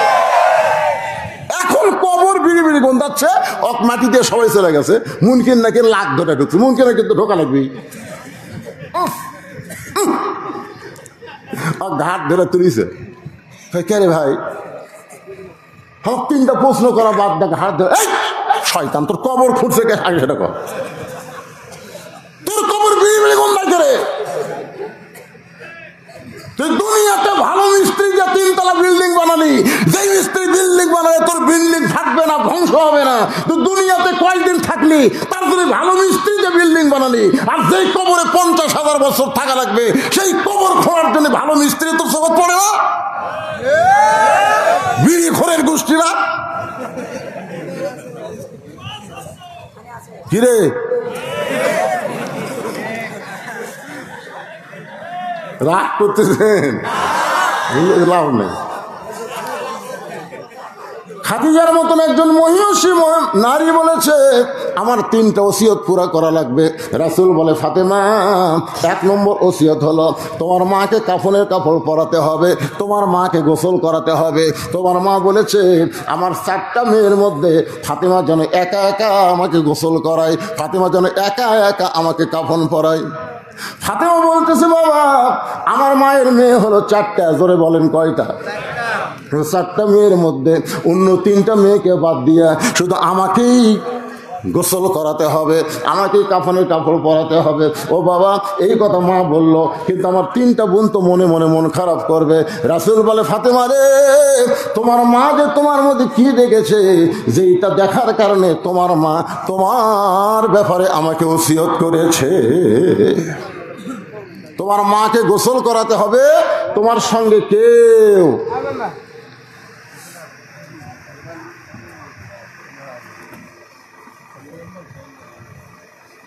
এখন কবর বিড়ি বিড়ি গন্ধাচ্ছে, অক মাটি দিয়ে সবাই চলে গেছে, মুনকিন নাকি লাখ ধরে ঢুকছে, মুনকিনে কিন্তু ঢোকা লাগবে, ঘাট ধরে তুলিছে। কে রে ভাই? আমার 3টা প্রশ্ন করা বাদ দেখে হাত ধরে, এই শয়তান তোর কবর খুঁড়ছে কে, আগে সেটা কর। তোর কবর বিড়ি গন্ধায় করে। তুই দুনিয়াতে ভালো মিস্ত্রি যে 3তলা বিল্ডিং বানালি, যেই মিস্ত্রি বিল্ডিং বানালে তোর বিল্ডিং থাকবে না, ধ্বংস হবে না। তুই দুনিয়াতে কয়েকদিন থাকলি, তার জন্য ভালো মিস্ত্রি যে বিল্ডিং বানালি, আর যেই কবরে 50,000 বছর থাকা লাগবে, সেই কবর খোঁড়ার জন্য ভালো মিস্ত্রি তোর জগৎ পড়ে না? বিড়ি খোরের গোষ্ঠীরা কিরে, রাগ করতেছেন? লাভ নেই। খাদিজার মতন একজন মহিষী নারী বলেছে আমার 3টা ওসিয়ত পুরা করা লাগবে। রাসূল বলে ফাতেমা, 1 নম্বর ওসিয়ত হলো তোমার মাকে কাফনের কাপড় পরাতে হবে, তোমার মাকে গোসল করাতে হবে। তোমার মা বলেছে আমার 4টা মেয়ের মধ্যে ফাতেমা যেন একা একা আমাকে গোসল করায়, ফাতেমা যেন একা একা আমাকে কাফন পরায়। ফাতেমা বলতেছে বাবা আমার মায়ের মেয়ে হলো 4টা। জোরে বলেন কয়টা? 4টা মেয়ের মধ্যে অন্য 3টা মেয়েকে বাদ দিয়া শুধু আমাকেই গোসল করাতে হবে, আমাকেই কাফনের কাপড় পরাতে হবে। ও বাবা এই কথা মা বলল, কিন্তু আমার 3টা বোন তো মনে মনে মন খারাপ করবে। রাসূল বলে ফাতেমা রে, তোমার মা যে তোমার মধ্যে কি দেখেছে, যে এটা দেখার কারণে তোমার মা তোমার ব্যাপারে আমাকে ওসিয়ত করেছে। তোমার মাকে গোসল করাতে হবে, তোমার সঙ্গে কেউ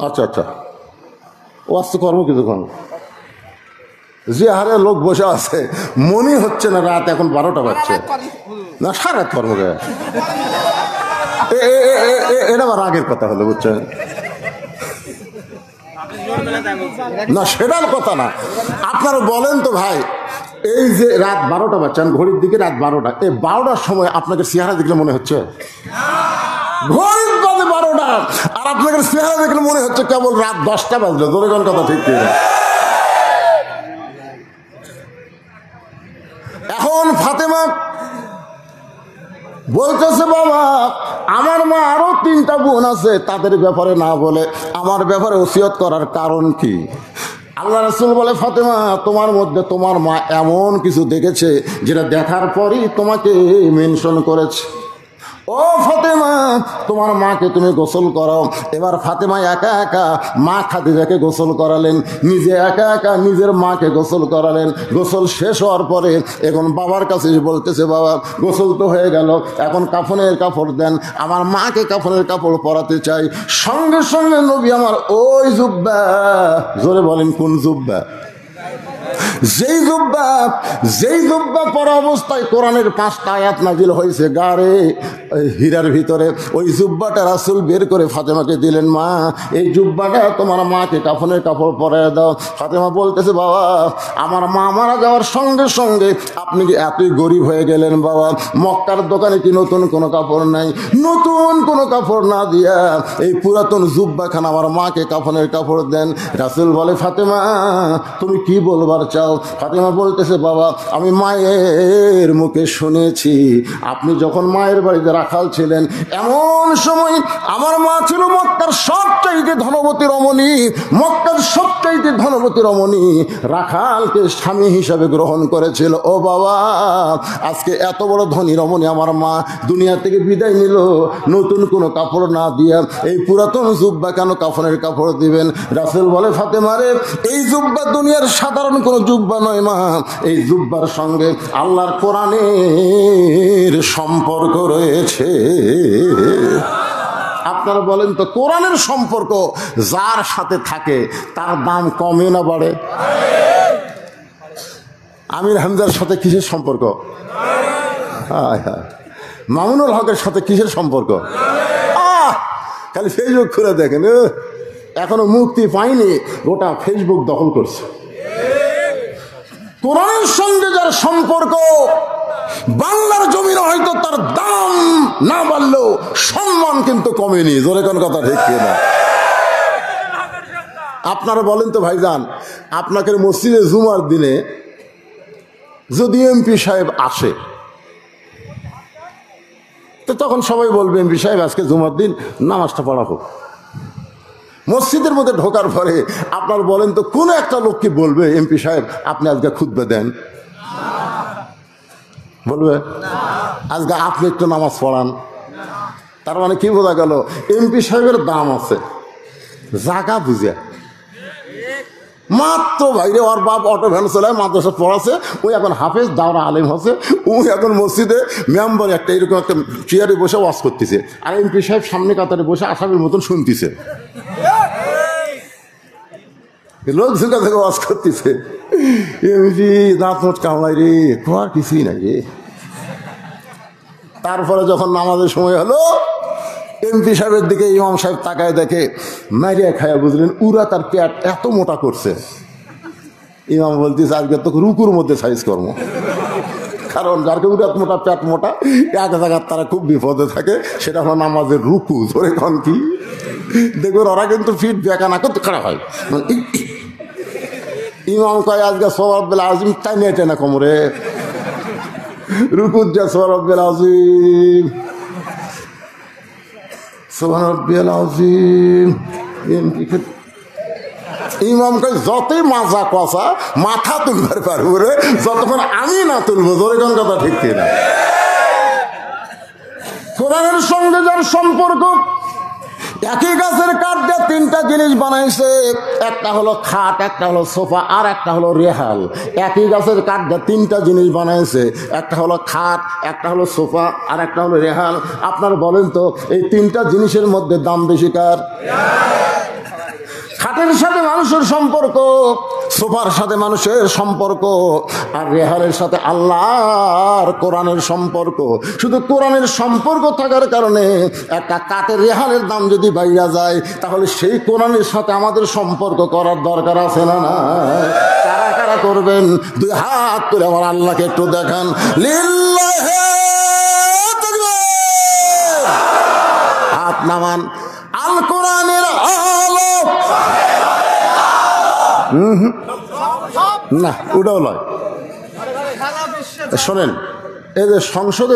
আচ্ছা আচ্ছা ওয়াস্ত কর্ম কিছুক্ষণ যে হারে লোক বসে আছে মনে হচ্ছে না রাত এখন 12টা বাজছে না, সারা কর্ম এটা আবার আগের কথা হলো বুঝছেন না, সেটার কথা না। আপনারা বলেন তো ভাই, এই যে রাত 12টা বাজছে, ঘড়ির দিকে রাত 12টা, এই 12টার সময় আপনাকে চেহারা দেখলে মনে হচ্ছে ঘড়ির বাজে 12টা, আর আপনাকে চেহারা দেখলে মনে হচ্ছে কেবল রাত 10টা বাজলো। ধরে কোন কথা ঠিক কি? এখন ফাতেমা বলতেছে বাবা আমার মা আরো 3টা বোন আছে, তাদের ব্যাপারে না বলে আমার ব্যাপারে ওসিয়ত করার কারণ কি? আল্লাহ রাসূল বলে ফাতেমা তোমার মধ্যে তোমার মা এমন কিছু দেখেছে যেটা দেখার পরই তোমাকে মেনশন করেছে। ও ফাতেমা তোমার মাকে তুমি গোসল করাও। এবার ফাতেমা একা একা মা খাদিজাকে গোসল করালেন, নিজে একা একা নিজের মাকে গোসল করালেন। গোসল শেষ হওয়ার পরে এখন বাবার কাছে বলতেছে বাবা গোসল তো হয়ে গেল, এখন কাফনের কাপড় দেন, আমার মাকে কাফনের কাপড় পরাতে চাই। সঙ্গে সঙ্গে নবী আমার ওই জুব্বা, জোরে বলেন কোন জুব্বা? যেই জুব্বা পরা অবস্থায় কোরআনের 5টা আয়াত নাজিল হয়েছে গারে হীরার ভিতরে, ওই জুব্বাটা রাসূল বের করে ফাতেমাকে দিলেন, মা এই জুব্বাটা তোমার মাকে কাফনের কাপড় পরায় দাও। ফাতেমা বলতেছে বাবা আমার মা মারা যাওয়ার সঙ্গে সঙ্গে আপনি কি এতই গরিব হয়ে গেলেন বাবা? মক্কার দোকানে কি নতুন কোনো কাপড় নাই? নতুন কোনো কাপড় না দিয়া এই পুরাতন জুব্বাখানা আমার মাকে কাফনের কাপড় দেন। রাসূল বলে ফাতেমা তুমি কি বলবার চাও? ফাতেমা বলতেছে বাবা আমি মায়ের মুখে শুনেছি আপনি যখন মায়ের বাড়িতে রাখাল ছিলেন এমন সময় আমার মা ছিল মক্কার সবচাইতে ধনবতী রমণী, মক্কার সবচাইতে ধনবতী রমণী, রাখালকে স্বামী হিসাবে গ্রহণ করেছিল। ও বাবা আজকে এত বড় ধনী রমণী আমার মা দুনিয়া থেকে বিদায় নিল, নতুন কোনো কাপড় না দিয়া এই পুরাতন জুব্বা কেন কাফনের কাপড় দিবেন? রাসূল বলে ফাতেমা রে এই জুব্বা দুনিয়ার সাধারণ কোনো জুব্বা নয় মা, এই জুব্বার সঙ্গে আল্লাহর কোরআনের সম্পর্ক রয়েছে। আপনারা বলেন তো কোরআনের সম্পর্ক যার সাথে থাকে তার দাম কমে না বাড়ে? আমির হামজার সাথে কিসের সম্পর্ক? মামুনুল হকের সাথে কিসের সম্পর্ক? খালি ফেসবুক খুলে দেখেন, এখনো মুক্তি পায়নি, গোটা ফেসবুক দখল করছে। কোরআনের সঙ্গে যার সম্পর্ক বাংলার জমিনে হয়তো তার দাম না বাড়লেও সম্মান কিন্তু কমেনি। জোরে কোন কথা ঠিক না? আপনারা বলেন তো ভাইজান, আপনাকে মসজিদে জুমার দিনে যদি এমপি সাহেব আসে, তো তখন সবাই বলবে এমপি সাহেব আজকে জুমার দিন নামাজটা পড়া হোক। মসজিদের মধ্যে ঢোকার পরে আপনার বলেন তো কোন একটা লোক কি বলবে এমপি সাহেব আপনি আজকে খুতবা দেন? বলবে আজকে আপনি একটু নামাজ পড়ান। তার মানে কি বোঝা গেল? এমপি সাহেবের দাম আছে জায়গা বুঝে। মাত্র বাইরে ওর বাপ অটো ভ্যান চলায়, মাদ্রাসা পড়াছে, ওই এখন হাফেজ দাওরা আলেম হচ্ছে, ওই এখন মসজিদে মেম্বার একটা এরকম একটা চেয়ারে বসে ওয়াজ করতেছে, আর এমপি সাহেব সামনে কাতারে বসে আসামের মতন শুনতেছে, লোক ঝুঁকা থেকে ওয়াজ করতেছে। এমপি দাঁত মোট কামড়াই রে, তোমার কিছুই নাই রে। তারপরে যখন নামাজের সময় হলো, এমপি সাহেবের দিকে ইমাম সাহেব তাকায় দেখে মারিয়া খায়া বুঝলেন উরা তার পেট এত মোটা করছে। ইমাম বলতেছে আজকে তো রুকুর মধ্যে সাইজ কর্ম, কারণ যার উরাত মোটা পেট মোটা এক জায়গার তারা খুব বিপদে থাকে, সেটা হলো নামাজের রুকু। ধরে কন কি দেখবেন ওরা কিন্তু ফিট বেকা না করতে খারাপ হয়। ইমাম কয় আজকে সওয়াব্বিল আযীম টাইনে টেনে কোমরে রুকুর যা সওয়াব্বিল আযীম সুবহান রাব্বিয়াল আযীম। ইমাম কয় যতই মাজা কষা মাথা তুলবার পারবো রে, যতক্ষণ আমি না তুলবো। ধরে কোন কথা ঠিক কিনা? কোরআনের সঙ্গে যার সম্পর্ক, একই গাছের কাঠ দিয়ে তিনটা জিনিস বানাইছে, একটা হলো খাট, একটা হলো সোফা, আর একটা হলো রেহাল। একই গাছের কাঠ দিয়ে তিনটা জিনিস বানাইছে, একটা হলো খাট, একটা হলো সোফা, আর একটা হলো রেহাল। আপনার বলেন তো এই তিনটা জিনিসের মধ্যে দাম বেশি কার? খাটের সাথে মানুষের সম্পর্ক, সোফার সাথে মানুষের সম্পর্ক, আর রেহালের সাথে আল্লাহর কোরআনের সম্পর্ক। শুধু কোরআনের সম্পর্ক থাকার কারণে একটা কাঠের রেহালের দাম যদি বাইরা যায়, তাহলে সেই কোরআনের সাথে আমাদের সম্পর্ক করার দরকার আছে না? না, কারা কারা করবেন? দুই হাত তুলে আমার আল্লাহকে একটু দেখান। লিল্লাহি তাকবীর। হাত নামান। আল কোরআনের আলো না, ওটাও নয়। শোনেন, এই যে সংসদে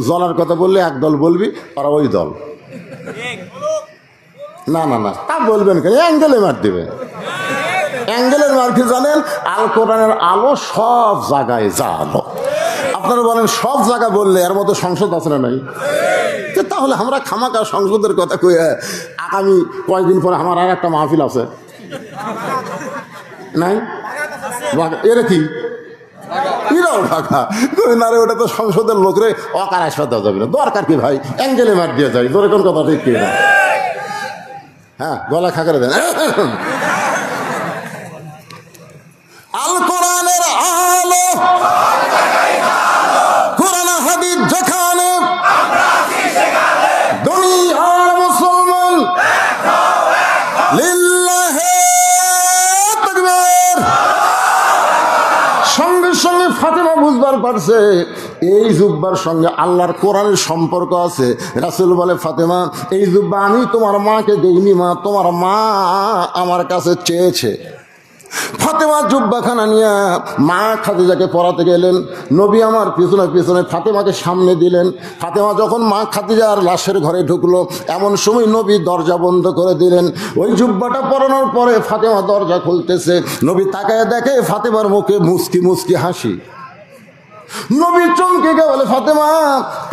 জ্বলার কথা বললে এক দল বলবি, ওরা ওই দল। না না না, তা বলবেন কেন? অ্যাঙ্গেলে মার দেবে। অ্যাঙ্গেলের মার কি জানেন? আল কোরআনের আলো সব জায়গায় যা আলো। আপনারা বলেন সব জায়গা বললে এর মতো সংসদ আছে না নাই? তাহলে আমরা খামাকা সংসদের কথা কয়ে আগামী কয়েকদিন পরে আমার আর একটা মাহফিল আছে নাই? এরা কি এরাও ঢাকা না রে? ওটা তো সংসদের লোকরে অকার আসবাদ দেওয়া যাবে না। দরকার কি ভাই? অ্যাঙ্গেলে মার দিয়ে যায়। ধরে কোন কথা ঠিক কি না? হ্যাঁ, গলা খাকারে দেন। আল কোরআনের আলো, কোরআন হাদিস যেখানে, দুনিয়ার মুসলমান লিল্লাহি তাকবীর। সঙ্গে সঙ্গে ফাতেমা বুঝবার পারছে এই জুব্বার সঙ্গে আল্লাহর কোরআনের সম্পর্ক আছে। রাসূল বলে, ফাতেমা এই জুব্বা আমি তোমার মাকে দেইনি মা, তোমার মা আমার কাছে চেয়েছে। ফাতেমা জুব্বাখানা নিয়ে মা খাদিজাকে পড়াতে গেলেন। নবী আমার পিছনে পিছনে ফাতেমাকে সামনে দিলেন। ফাতেমা যখন মা খাদিজার লাশের ঘরে ঢুকলো, এমন সময় নবী দরজা বন্ধ করে দিলেন। ওই জুব্বাটা পরানোর পরে ফাতেমা দরজা খুলতেছে। নবী তাকায় দেখে ফাতেমার মুখে মুচকি মুচকি হাসি। নবী চমকে গিয়ে বলে, ফাতেমা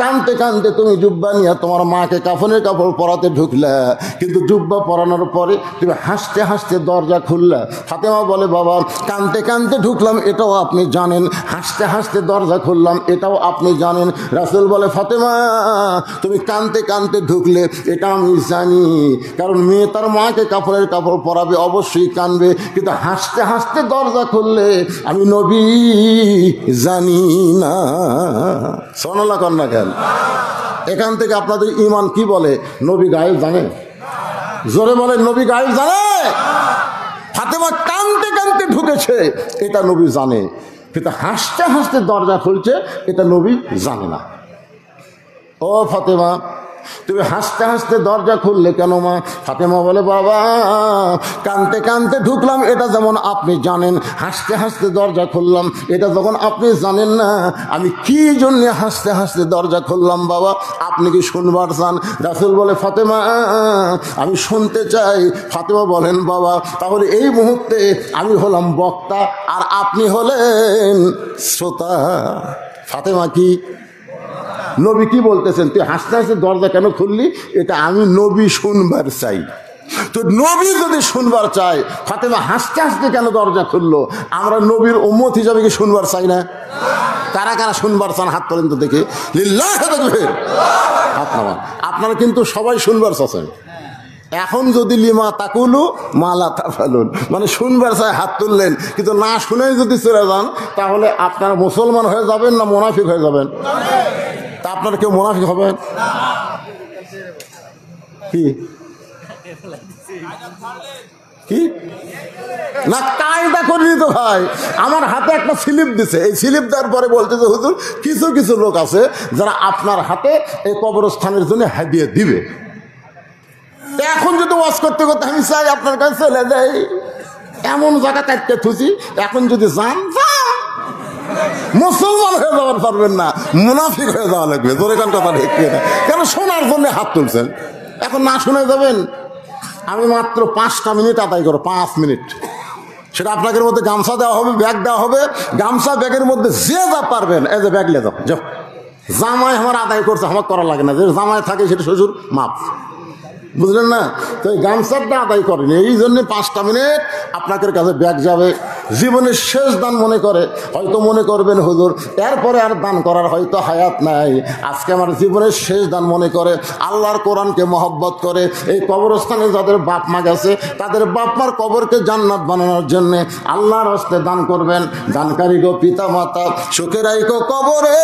কানতে কানতে তুমি জুব্বা নিয়ে তোমার মাকে কাফনের কাপড় পরাতে ঢুকলা, কিন্তু জুব্বা পরানোর পরে তুমি হাসতে হাসতে দরজা খুললা। ফাতেমা বলে, বাবা কানতে কানতে ঢুকলাম এটাও আপনি জানেন, হাসতে হাসতে দরজা খুললাম এটাও আপনি জানেন। রাসূল বলে, ফাতেমা তুমি কানতে কানতে ঢুকলে এটা আমি জানি, কারণ মেয়ে তার মাকে কাপড়ের কাপড় পরাবে অবশ্যই কানবে, কিন্তু হাসতে হাসতে দরজা খুললে আমি নবী জানি না। সুবহানাল্লাহ কন্যা কেন? এখান থেকে আপনাদের ঈমান কি বলে? নবী গায়েব জানে? জোরে বলে, নবী গায়েব জানে? ফাতেমা কানতে কানতে ঢুকেছে এটা নবী জানে, কিন্তু হাসতে হাসতে দরজা খুলছে এটা নবী জানে না। ও ফাতেমা, তুমি হাসতে হাসতে দরজা খুললে কেন মা? ফাতেমা বলে, বাবা কানতে কানতে ঢুকলাম, এটা যেমন আপনি জানেন, হাসতে হাসতে দরজা খুললাম, এটা যখন আপনি জানেন না আমি কি জন্য হাসতে হাসতে দরজা খুললাম বাবা, আপনি কি শুনবার চান? রাসূল বলে, ফাতেমা আমি শুনতে চাই। ফাতেমা বলেন, বাবা তাহলে এই মুহূর্তে আমি হলাম বক্তা আর আপনি হলেন শ্রোতা। ফাতেমা কি? নবী কি বলতেছেন? তুই হাসতে হাসতে দরজা কেন খুললি? এটা আমি নবী শুনবার চাই। তো নবী যদি শুনবার চাই, ফাতেমা হাসতে হাসতে কেন দরজা খুললো? আমরা নবীর উম্মত হিসাবে কি শুনবার চাই না? কারা কারা শুনবার চান হাত তোলেন তো দেখি। লিল্লাহি তাকবীর, হাত নামান। আপনারা কিন্তু সবাই শুনবার চাচ্ছেন। এখন যদি লিমা তাকুলু মালা তাফালুন, মানে শুনবার চাই হাত তুললেন, কিন্তু না শুনেই যদি চলে যান, তাহলে আপনারা মুসলমান হয়ে যাবেন না মুনাফিক হয়ে যাবেন? তা আপনারা কেউ মুনাফিক হবেন কি? কি না কায়দা করিনি তো ভাই। আমার হাতে একটা স্লিপ দিছে, এই স্লিপ দেওয়ার পরে বলতেছে, হুজুর কিছু কিছু লোক আছে যারা আপনার হাতে এই কবরস্থানের জন্য হাদিয়া দিবে। এখন যদি ওয়াজ করতে করতে আমি চাই আপনার কাছে চলে যাই, এমন জায়গা কাটতে থুছি, এখন যদি যান মুসলমান হয়ে যাওয়ার পারবেন না, মুনাফিক হয়ে যাওয়া লাগবে। জোরে কান কথা ঠিক না? কেন শোনার জন্য হাত তুলছেন, এখন না শুনে যাবেন। আমি মাত্র 5টা মিনিট আদায় করো, 5 মিনিট। সেটা আপনাদের মধ্যে গামছা দেওয়া হবে, ব্যাগ দেওয়া হবে, গামছা ব্যাগের মধ্যে যে যা পারবেন এই যে ব্যাগ নিয়ে যাও। জামাই আমার আদায় করছে, আমার করা লাগে না, যে জামাই থাকে সেটা শ্বশুর মাপ, বুঝলেন না? তো এই গামছাটা আদায় করেন, এই জন্য 5টা মিনিট আপনাদের কাছে ব্যাগ যাবে। জীবনের শেষ দান মনে করে, হয়তো মনে করবেন হুজুর এরপরে আর দান করার হয়তো হায়াত নাই, আজকে আমার জীবনের শেষ দান মনে করে, আল্লাহর কোরআনকে মহব্বত করে, এই কবরস্থানে যাদের বাপ মা গেছে তাদের বাপ মার কবরকে জান্নাত বানানোর জন্যে আল্লাহর হস্তে দান করবেন। দানকারী গো পিতা মাতা, সুখের আইকো কবরে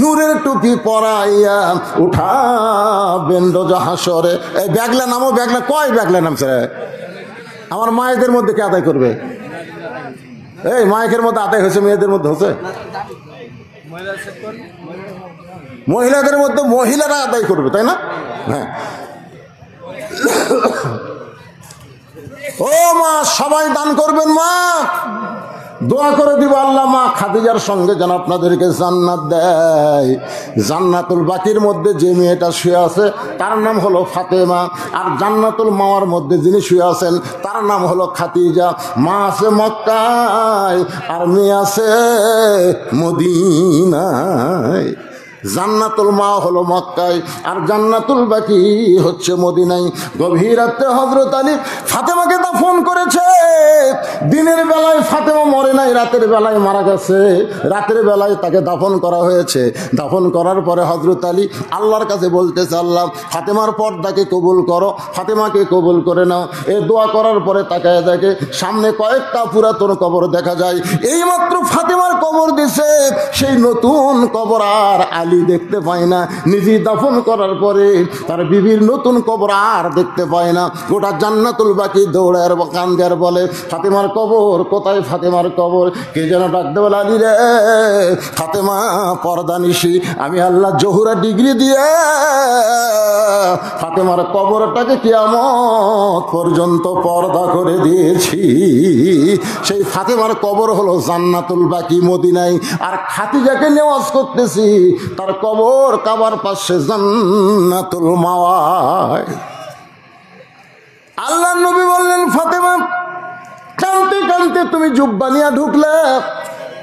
নূরের টুপি পরাইয়া উঠাবেন রোজ হাসরে। এই ব্যাগলা নামো, ব্যাগলা কয় ব্যাগলা নামছে? আমার মায়েদের মধ্যে কে আদায় করবে? এই মায়ের মধ্যে আদায় হয়েছে, মেয়েদের মধ্যে হচ্ছে? মহিলাদের মধ্যে মহিলারা আদায় করবে, তাই না? হ্যাঁ। ও মা সবাই দান করবেন, মা দোয়া করে দিব আল্লাহ মা খাদিজার সঙ্গে যেন আপনাদেরকে জান্নাত দেয়। জান্নাতুল বাকির মধ্যে যে মেয়েটা শুয়ে আছে তার নাম হলো ফাতেমা, আর জান্নাতুল মাওয়ার মধ্যে যিনি শুয়ে আছেন তার নাম হলো খাদিজা। মা আছে মক্কায় আর মেয়ে আছে মদিনায়। জান্নাতুল মা হলো মক্কায় আর জান্নাতুল বাকি হচ্ছে মদিনায়। গভীর রাতে হযরত আলী ফাতেমাকে দাফন করেছে। দিনের বেলায় ফাতেমা মরে নাই, রাতের বেলায় মারা গেছে। রাতের বেলায় তাকে দাফন করা হয়েছে। দাফন করার পরে হযরত আলী আল্লাহর কাছে বলতেছে, আল্লাহ ফাতেমার পর্দাকে কবুল করো, ফাতেমাকে কবুল করে নাও। এই দোয়া করার পরে তাকায় দেখে সামনে কয়েকটা পুরাতন কবর দেখা যায়। এইমাত্র ফাতেমার কবর দিছে, সেই নতুন কবর আর আলী দেখতে পায় না। নিজে দাফন করার পরে তার বিবির নতুন কবর আর দেখতে পায় না। গোটা জান্নাতুল বাকি দৌড়ার কান্দার বলে, ফাতেমার কবর কোথায়? ফাতেমার কবর। কে যেন ডাকতে বলে, আলী রে ফাতেমা পর্দা নিশি, আমি আল্লাহ জহুরা ডিগ্রি দিয়ে ফাতেমার কবরটাকে কিয়ামত পর্যন্ত পর্দা করে দিয়েছি। সেই ফাতেমার কবর হলো জান্নাতুল বাকি মদিনায়। আর খাদিজাকে নেওয়াজ করতেছি, তার কবর কাবার পাশে জান্নাতুল মাওয়ায়। আল্লাহ নবী বললেন, ফাতেমা কানতে কানতে তুমি জুব্বা নিয়ে ঢুকলে,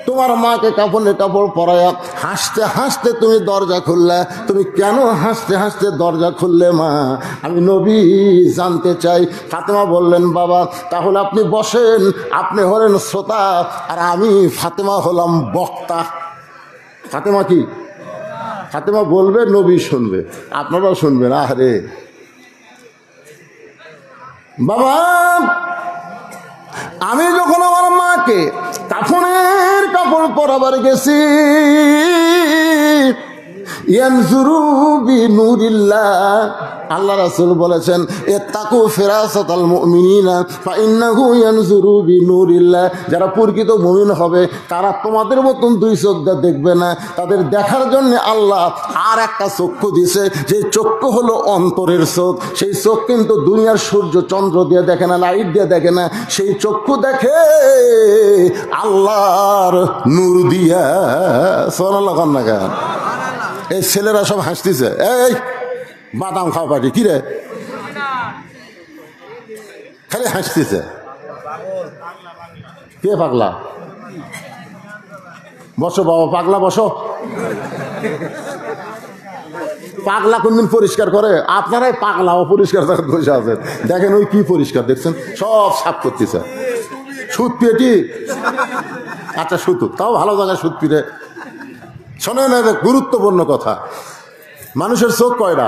তোমার মাকে কাপড়ে কাপড় পরায়া হাসতে হাসতে তুমি দরজা খুললে। তুমি কেন হাসতে হাসতে দরজা খুললে মা? আমি নবী জানতে চাই। ফাতেমা বললেন, বাবা তাহলে আপনি বসেন, আপনি হলেন শ্রোতা আর আমি ফাতেমা হলাম বক্তা। ফাতেমা কি? ফাতেমা বলবে, নবী শুনবে, আপনারাও শুনবেন। আরে বাবা, আমি যখন আমার মাকে কাফনের কাপড় পরাবার গেছি, ইয়ানজুরু বিনুরিল্লাহ। আল্লাহ রাসূল বলেছেন ইত্তাকু ফিরাসাতাল মুমিনিনা ফাইন্নাহু ইয়ানজুরু বিনুরিল্লাহ। যারা প্রকৃত মুমিন হবে তারা তোমাদের মতন দুই চোখ দিয়ে দেখবে না, তাদের দেখার জন্য আল্লাহ আর একটা চক্ষু দিছে। সেই চক্ষু হলো অন্তরের চোখ। সেই চোখ কিন্তু দুনিয়ার সূর্য চন্দ্র দিয়ে দেখে না, লাইট দিয়ে দেখে না। সেই চক্ষু দেখে আল্লাহর নূর দিয়া। সুবহানাল্লাহ কান্না গান। এই ছেলেরা সব হাসতেছে, এই বাদাম খাওয়া পাটি কি রে, খালি হাসতেছে। কে পাগলা? বসো বাবা, পাগলা বসো। পাগলা কোনদিন পরিষ্কার করে? আপনারাই পাগলা অপরিষ্কার বসে আছেন। দেখেন ওই কি পরিষ্কার দেখছেন, সব সাফ করতেছে। সুদ পেটি, আচ্ছা সুতু, তাও ভালো জায়গায় সুদ পিড়ে। শোনেন গুরুত্বপূর্ণ কথা, মানুষের চোখ কয়টা?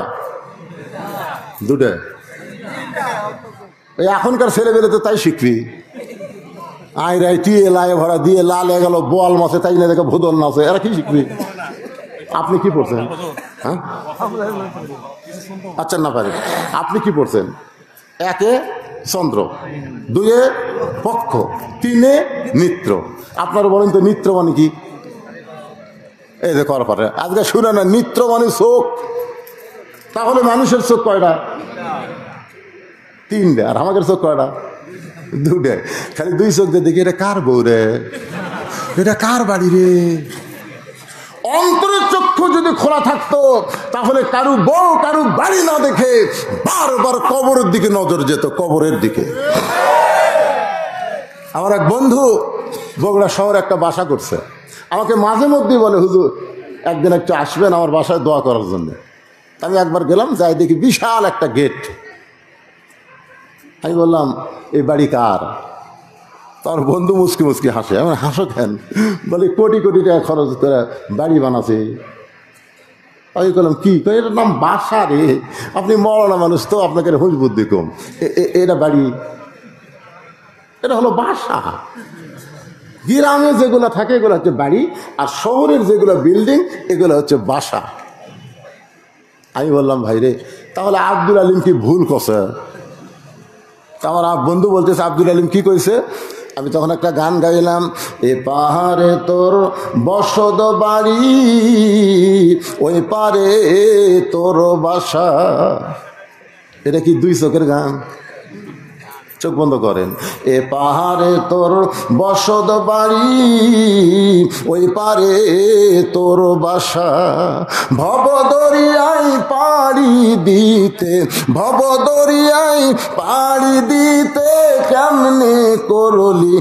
দুটো। এই এখনকার ছেলেবেলে তো তাই শিখবি, আই রাই টিয়ে লাই ভরা দিয়ে লাল হয়ে গেল, বোয়াল মাছে তাই না দেখে ভোদল নাচে, এরা কি শিখবি? আপনি কি পড়ছেন? হ্যাঁ আচ্ছা না পারে, আপনি কি পড়ছেন? একে চন্দ্র, দুয়ে পক্ষ, তিনে মিত্র। আপনারা বলেন তো মিত্র মানে কি? এই যে কর পারে আজকে শুনে না, মিত্র মানে চোখ। তাহলে মানুষের চোখ কয়টা? তিনটে। আর আমাদের চোখ কয়টা? দুটে। খালি দুই চোখ দিয়ে দেখি এটা কার বউ রে, এটা কার বাড়ি রে। অন্তরের চক্ষু যদি খোলা থাকতো তাহলে কারু বউ কারু বাড়ি না দেখে বারবার কবরের দিকে নজর যেত, কবরের দিকে। আমার এক বন্ধু বগুড়া শহরে একটা বাসা করছে, আমাকে মাঝে মধ্যেই বলে হুজুর একদিন একটু আসবেন আমার বাসায় দোয়া করার জন্য। আমি একবার গেলাম, যাই দেখি বিশাল একটা গেট। আমি বললাম এই বাড়ি কার? তার বন্ধু মুসকি মুসকি হাসে। আমি হাসো কেন? বলে কোটি কোটি টাকা খরচ করে বাড়ি বানাছে। আমি বললাম কি? এটার নাম বাসা রে, আপনি মরনা মানুষ তো, আপনাকে হুঁশ বুদ্ধি কম। এটা বাড়ি, এটা হলো বাসা। গ্রামে যেগুলো থাকে এগুলো হচ্ছে বাড়ি, আর শহরের যেগুলো বিল্ডিং এগুলো হচ্ছে বাসা। আমি বললাম ভাই রে, তাহলে আব্দুল আলিম কি ভুল কছে? আমার বন্ধু বলতেছে আব্দুল আলিম কি কইছে? আমি তখন একটা গান গাইলাম, এ পাহাড়ে তোর বসত বাড়ি, ওই পারে তোর বাসা। এটা কি দুই চোখের গান? চোখ বন্ধ করেন। এ পাহাড়ে তোর বসত বাড়ি, ওই পারে তোর বাসা। ভবদরিয়ায় পাড়ি দিতে, ভবদরিয়ায় পাড়ি দিতে কেমনে করলি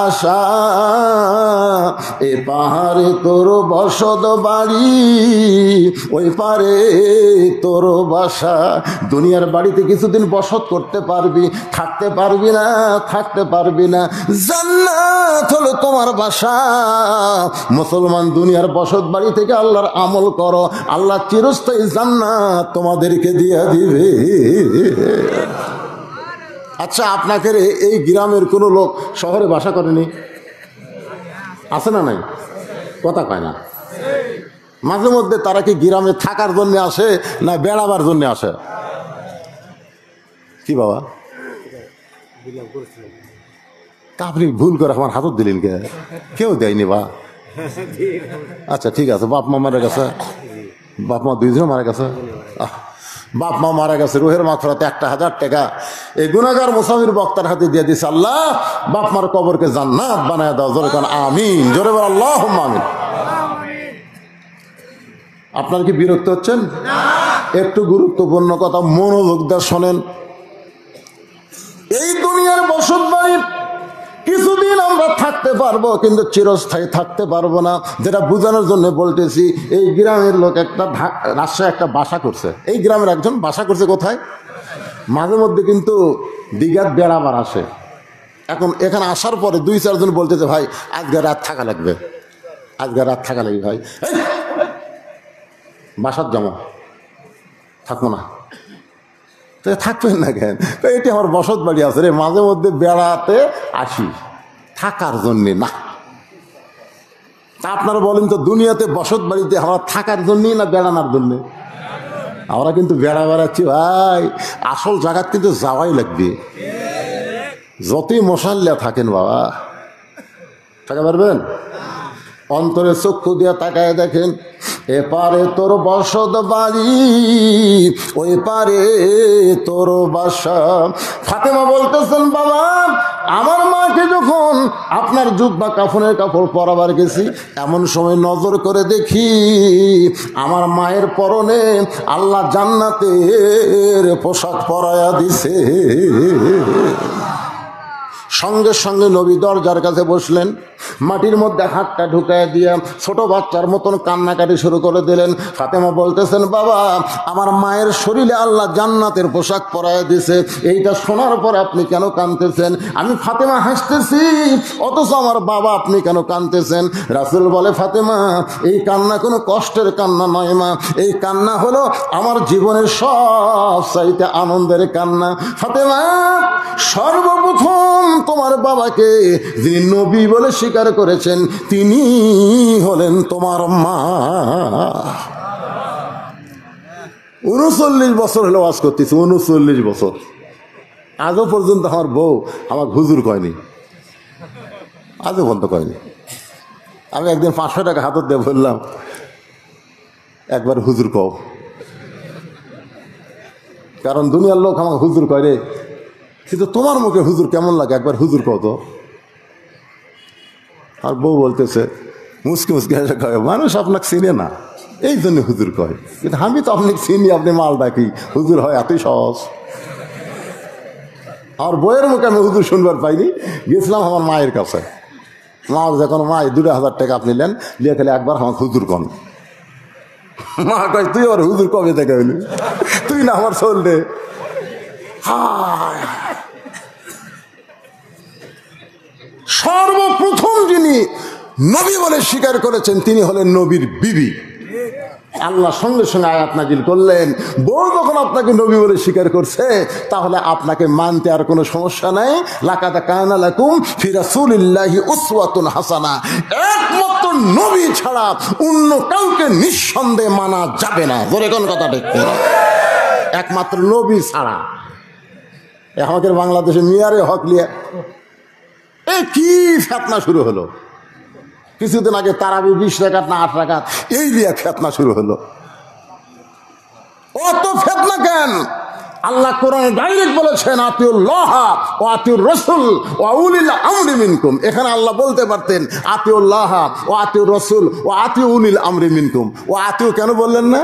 আশা। এ পাহাড়ে তোর বসত বাড়ি, ওই পারে তোর বাসা। দুনিয়ার বাড়িতে কিছুদিন বসত করতে পারবি, থাকতে পারবি না, থাকতে পারবি না। জান্নাত হলো তোমার বাসা। মুসলমান দুনিয়ার বসত বাড়ি থেকে আল্লাহর আমল করো, আল্লাহ চিরস্থায়ী জান্নাত তোমাদেরকে দিয়ে দিবে। আচ্ছা আপনাকে এই গ্রামের কোনো লোক শহরে বাসা করেনি? আছে না নাই? কথা কয় না। মাঝে মধ্যে তারা কি গ্রামে থাকার জন্য আসে না বেড়াবার জন্য আসে? কি বাবা আপনি ভুল করে আমার হাতত দিলেন কে? কেউ দেয়নি বা। আচ্ছা ঠিক আছে, বাপ মা মারা গেছে, বাপ মা দুইজন মারা গেছে। বাপ মা মারা গেছে, রুহের মাগফিরাতে 1000 টাকা এই গুনাহগার মুসাফির বক্তার হাতে দিয়ে দিছে। আল্লাহ বাপ মার কবরকে জান্নাত বানায় দাও। জোরে কান আমিন, জোরে বল আল্লাহুম্মা আমিন। আপনার কি বিরক্ত হচ্ছেন? একটু গুরুত্বপূর্ণ কথা মনোযোগ দিয়ে শোনেন। এই দুনিয়ার বসত বাড়ি কিছুদিন আমরা থাকতে পারবো, কিন্তু চিরস্থায়ী থাকতে পারবো না। যেটা বোঝানোর জন্য বলতেছি, এই গ্রামের লোক একটা রাজশাহী একটা বাসা করছে। এই গ্রামের একজন বাসা করছে কোথায়? মাঝে মধ্যে কিন্তু দিঘাত বেড়াবার আসে। এখন এখানে আসার পরে 2-4 জন বলতেছে ভাই আজকে রাত থাকা লাগবে, আজকে রাত থাকা লাগবে। ভাই বাসার জমা থাকবো না। তো থাকবেন না কেন? এটি আমার বসত বাড়ি আছে রে, মাঝে মধ্যে বেড়াতে আসি, থাকার জন্যে না। তা আপনারা বলেন তো, দুনিয়াতে বসত বাড়িতে আমরা থাকার জন্যই না বেড়ানোর জন্যে? আমরা কিন্তু বেড়াচ্ছি ভাই, আসল জায়গা কিন্তু যাওয়াই লাগবে। যতই মশাল্লা থাকেন বাবা, থাকা পারবেন? অন্তরে চক্ষু দিয়া তাকায় দেখেন, এপারে তোর বসত বাড়ি, ওই পারে তোর বাসা। ফাতেমা বলতেছেন, বাবা আমার মাকে যখন আপনার জুব্বা কাফনের কাপড় পরাবার গেছি, এমন সময় নজর করে দেখি আমার মায়ের পরনে আল্লাহ জান্নাতের পোশাক পরায়া দিছে। সঙ্গে সঙ্গে নবী দরজার কাছে বসলেন, মাটির মধ্যে হাতটা ঢুকায় দিয়া ছোট বাচ্চার মতন কান্নাকাটি শুরু করে দিলেন। ফাতেমা বলতেছেন, বাবা আমার মায়ের শরীরে আল্লাহ জান্নাতের পোশাক পরায় দিছে, এইটা শোনার পর আপনি কেন কাঁদতেছেন? আমি ফাতেমা হাসতেছি, অথচ আমার বাবা আপনি কেন কাঁদতেছেন? রাসূল বলে, ফাতেমা এই কান্না কোনো কষ্টের কান্না নয় মা, এই কান্না হলো আমার জীবনের সব চাইতে আনন্দের কান্না। ফাতেমা, সর্বপ্রথম তোমার বাবাকে যিনি নবী বলে স্বীকার করেছেন তিনি হলেন তোমার মা। 39 বছর হলো ওয়াজ করতেছি, 39 বছর। আজও পর্যন্ত আমার বউ আমার হুজুর কয়নি, আজও পর্যন্ত কয়নি। আমি একদিন 500 টাকা হাতত দিয়ে বললাম, একবার হুজুর কও, কারণ দুনিয়ার লোক আমাকে হুজুর কয় রে, কিন্তু তোমার মুখে হুজুর কেমন লাগে, একবার হুজুর কত। আর বউ বলতেছে মুসকি মুসকি হেসে কয়, মানুষ আপনাকে চিনে না এই জন্য হুজুর কয়, কিন্তু আমি তো আপনাকে চিনি, আপনি মাল ডাকি, হুজুর হয় এতই সহজ। আমার বইয়ের মুখে আমি হুজুর শুনবার পাইনি। গেছিলাম আমার মায়ের কাছে, মা যখন মা 2000 টাকা আপনি নেন, লিয়ে খেলে একবার আমাকে হুজুর কন। মা কয়, তুই আবার হুজুর কবে থেকে হইলি, তুই না আমার চল রে। সর্বপ্রথম যিনি নবী বলে স্বীকার করেছেন তিনি হলেন নবীর বিবি। আল্লাহ সঙ্গে সঙ্গে আয়াত নাজিল করলেন, বউ যখন আপনাকে নবী বলে স্বীকার করছে তাহলে আপনাকে মানতে আর কোনো সমস্যা নাই। লাকাদ কানা লাকুম ফি রাসূলিল্লাহি উসওয়াতুন হাসানা, একমাত্র নবী ছাড়া অন্য কাউকে নিঃসন্দেহে মানা যাবে না। জোরে কোন কথা ঠিক, একমাত্র নবী ছাড়া। আমাদের বাংলাদেশে মিয়ারে হক লিয়া কি ফেতনা শুরু হলো। কিছুদিন আগে তারাবি 20 রাকাত না 8 রাকাত, এই লিয়া ফেতনা শুরু হলো। অত ফেতনা কেন? আল্লাহ কোরআনে ডাইরেক্ট বলেছেন, আতিউল্লাহ ওয়া আতিউর রাসূল ওয়া উলিল আমরি মিনকুম। এখানে আল্লাহ বলতে পারতেন আতিউল্লাহ ওয়া আতিউর রাসূল ওয়া আতিউ উলিল আমরি মিনকুম। ও আতিউ কেন বললেন না?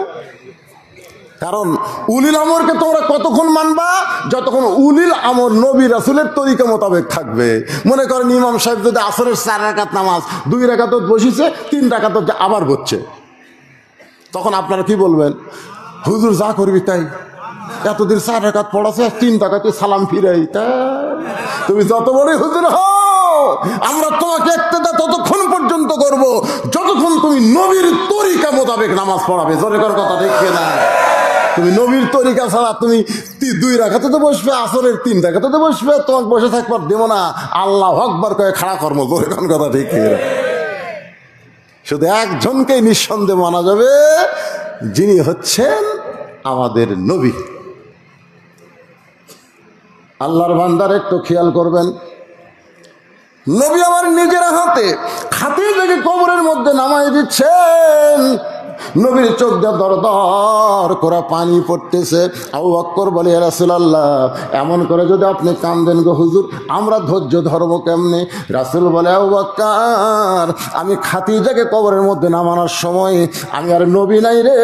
কারণ উলিল আমরকে তোমরা কতক্ষণ মানবা? যতক্ষণ উলিল আমর নবী রাসূলের তরিকা মোতাবেক থাকবে। মনে করেন ইমাম সাহেব যদি আসরের 4 রাকাত নামাজ 2 রাকাত বসিছে, 3 রাকাত আবার হচ্ছে, তখন আপনারা কি বলবেন? হুজুর যা করবি তাই, এতদিন 4 রাকাত পড়াছে, 3 রাকাতে সালাম ফিরাই, তাই তুমি যত বড় হুজুর হও আমরা তোমাকে ইক্তেদা ততক্ষণ পর্যন্ত করব যতক্ষণ তুমি নবীর তরিকা মোতাবেক নামাজ পড়াবে। জোরে কর কথা ঠিক না? তুমি নবীর তরিকা ছাড়া তুমি 2 রাকাতে তো বসবে, আসরের 3 রাকাতে তো বসবে, তোমাকে বসে থাকবার দেব না। আল্লাহু আকবার কয়ে খাড়া কর্ম। জোরে কোন কথা ঠিক না? শুধু একজনকেই নিঃসন্দেহে মানা যাবে, যিনি হচ্ছেন আমাদের নবী। আল্লাহর বান্দার একটু খেয়াল করবেন, নবী আমার নিজের হাতে খাদিজাকে কবরের মধ্যে নামাই দিচ্ছেন। নবীর চোখ দিয়ে দর দর করে পানি পড়তেছে। আবু বকর বলে, ইয়া রাসূলুল্লাহ এমন করে যদি আপনি কান্দেন গো হুজুর, আমরা ধৈর্য ধরবো কেমনে? রাসূল বলে, আবু বকর আমি খাদিজাকে কবরের মধ্যে নামানোর সময় আমি আর নবী নাই রে,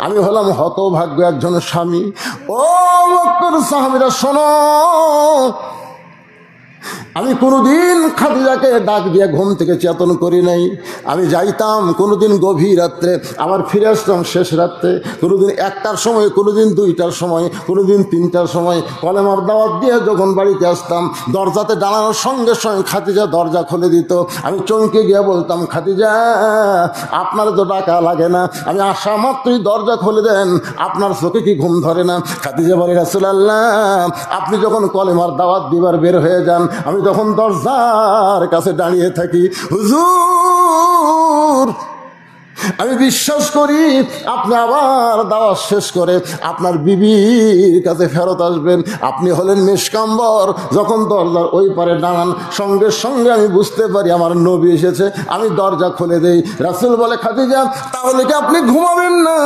আমি হলাম হতভাগ্য একজন স্বামী। ও বকর সাহাবীরা শোনো, আমি কোনোদিন খাদিজাকে ডাক দিয়ে ঘুম থেকে চেতন করি নাই। আমি যাইতাম কোনোদিন গভীর রাত্রে, আবার ফিরে আসতাম শেষ রাত্রে, কোনোদিন 1টার সময়, কোনোদিন 2টার সময়, কোনোদিন 3টার সময়। কলেমার দাওয়াত দিয়ে যখন বাড়িতে আসতাম, দরজাতে দাঁড়ানোর সঙ্গে সঙ্গে খাদিজা দরজা খুলে দিত। আমি চমকে গিয়ে বলতাম, খাদিজা আপনার তো ডাকা লাগে না, আমি আসা মাত্রই দরজা খুলে দেন, আপনার চোখে কি ঘুম ধরে না? খাদিজা বলে, রাসূলুল্লাহ আপনি যখন কলেমার দাওয়াত দিবার বের হয়ে যান, আমি তখন দরজার কাছে দাঁড়িয়ে থাকি। হুজুর হুজুর আমি বিশ্বাস করি আপনি আবার দাওয়াত শেষ করে আপনার বিবির কাছে ফেরত আসবেন। আপনি হলেন নিষ্কাম্বর। যখন দরজার ওই পারে দাঁড়ান, সঙ্গে সঙ্গে আমি বুঝতে পারি আমার নবী এসেছে। আমি দরজা খুলে দেই। রাসূল বলে, খাদিজা তাহলে কি আপনি ঘুমাবেন না?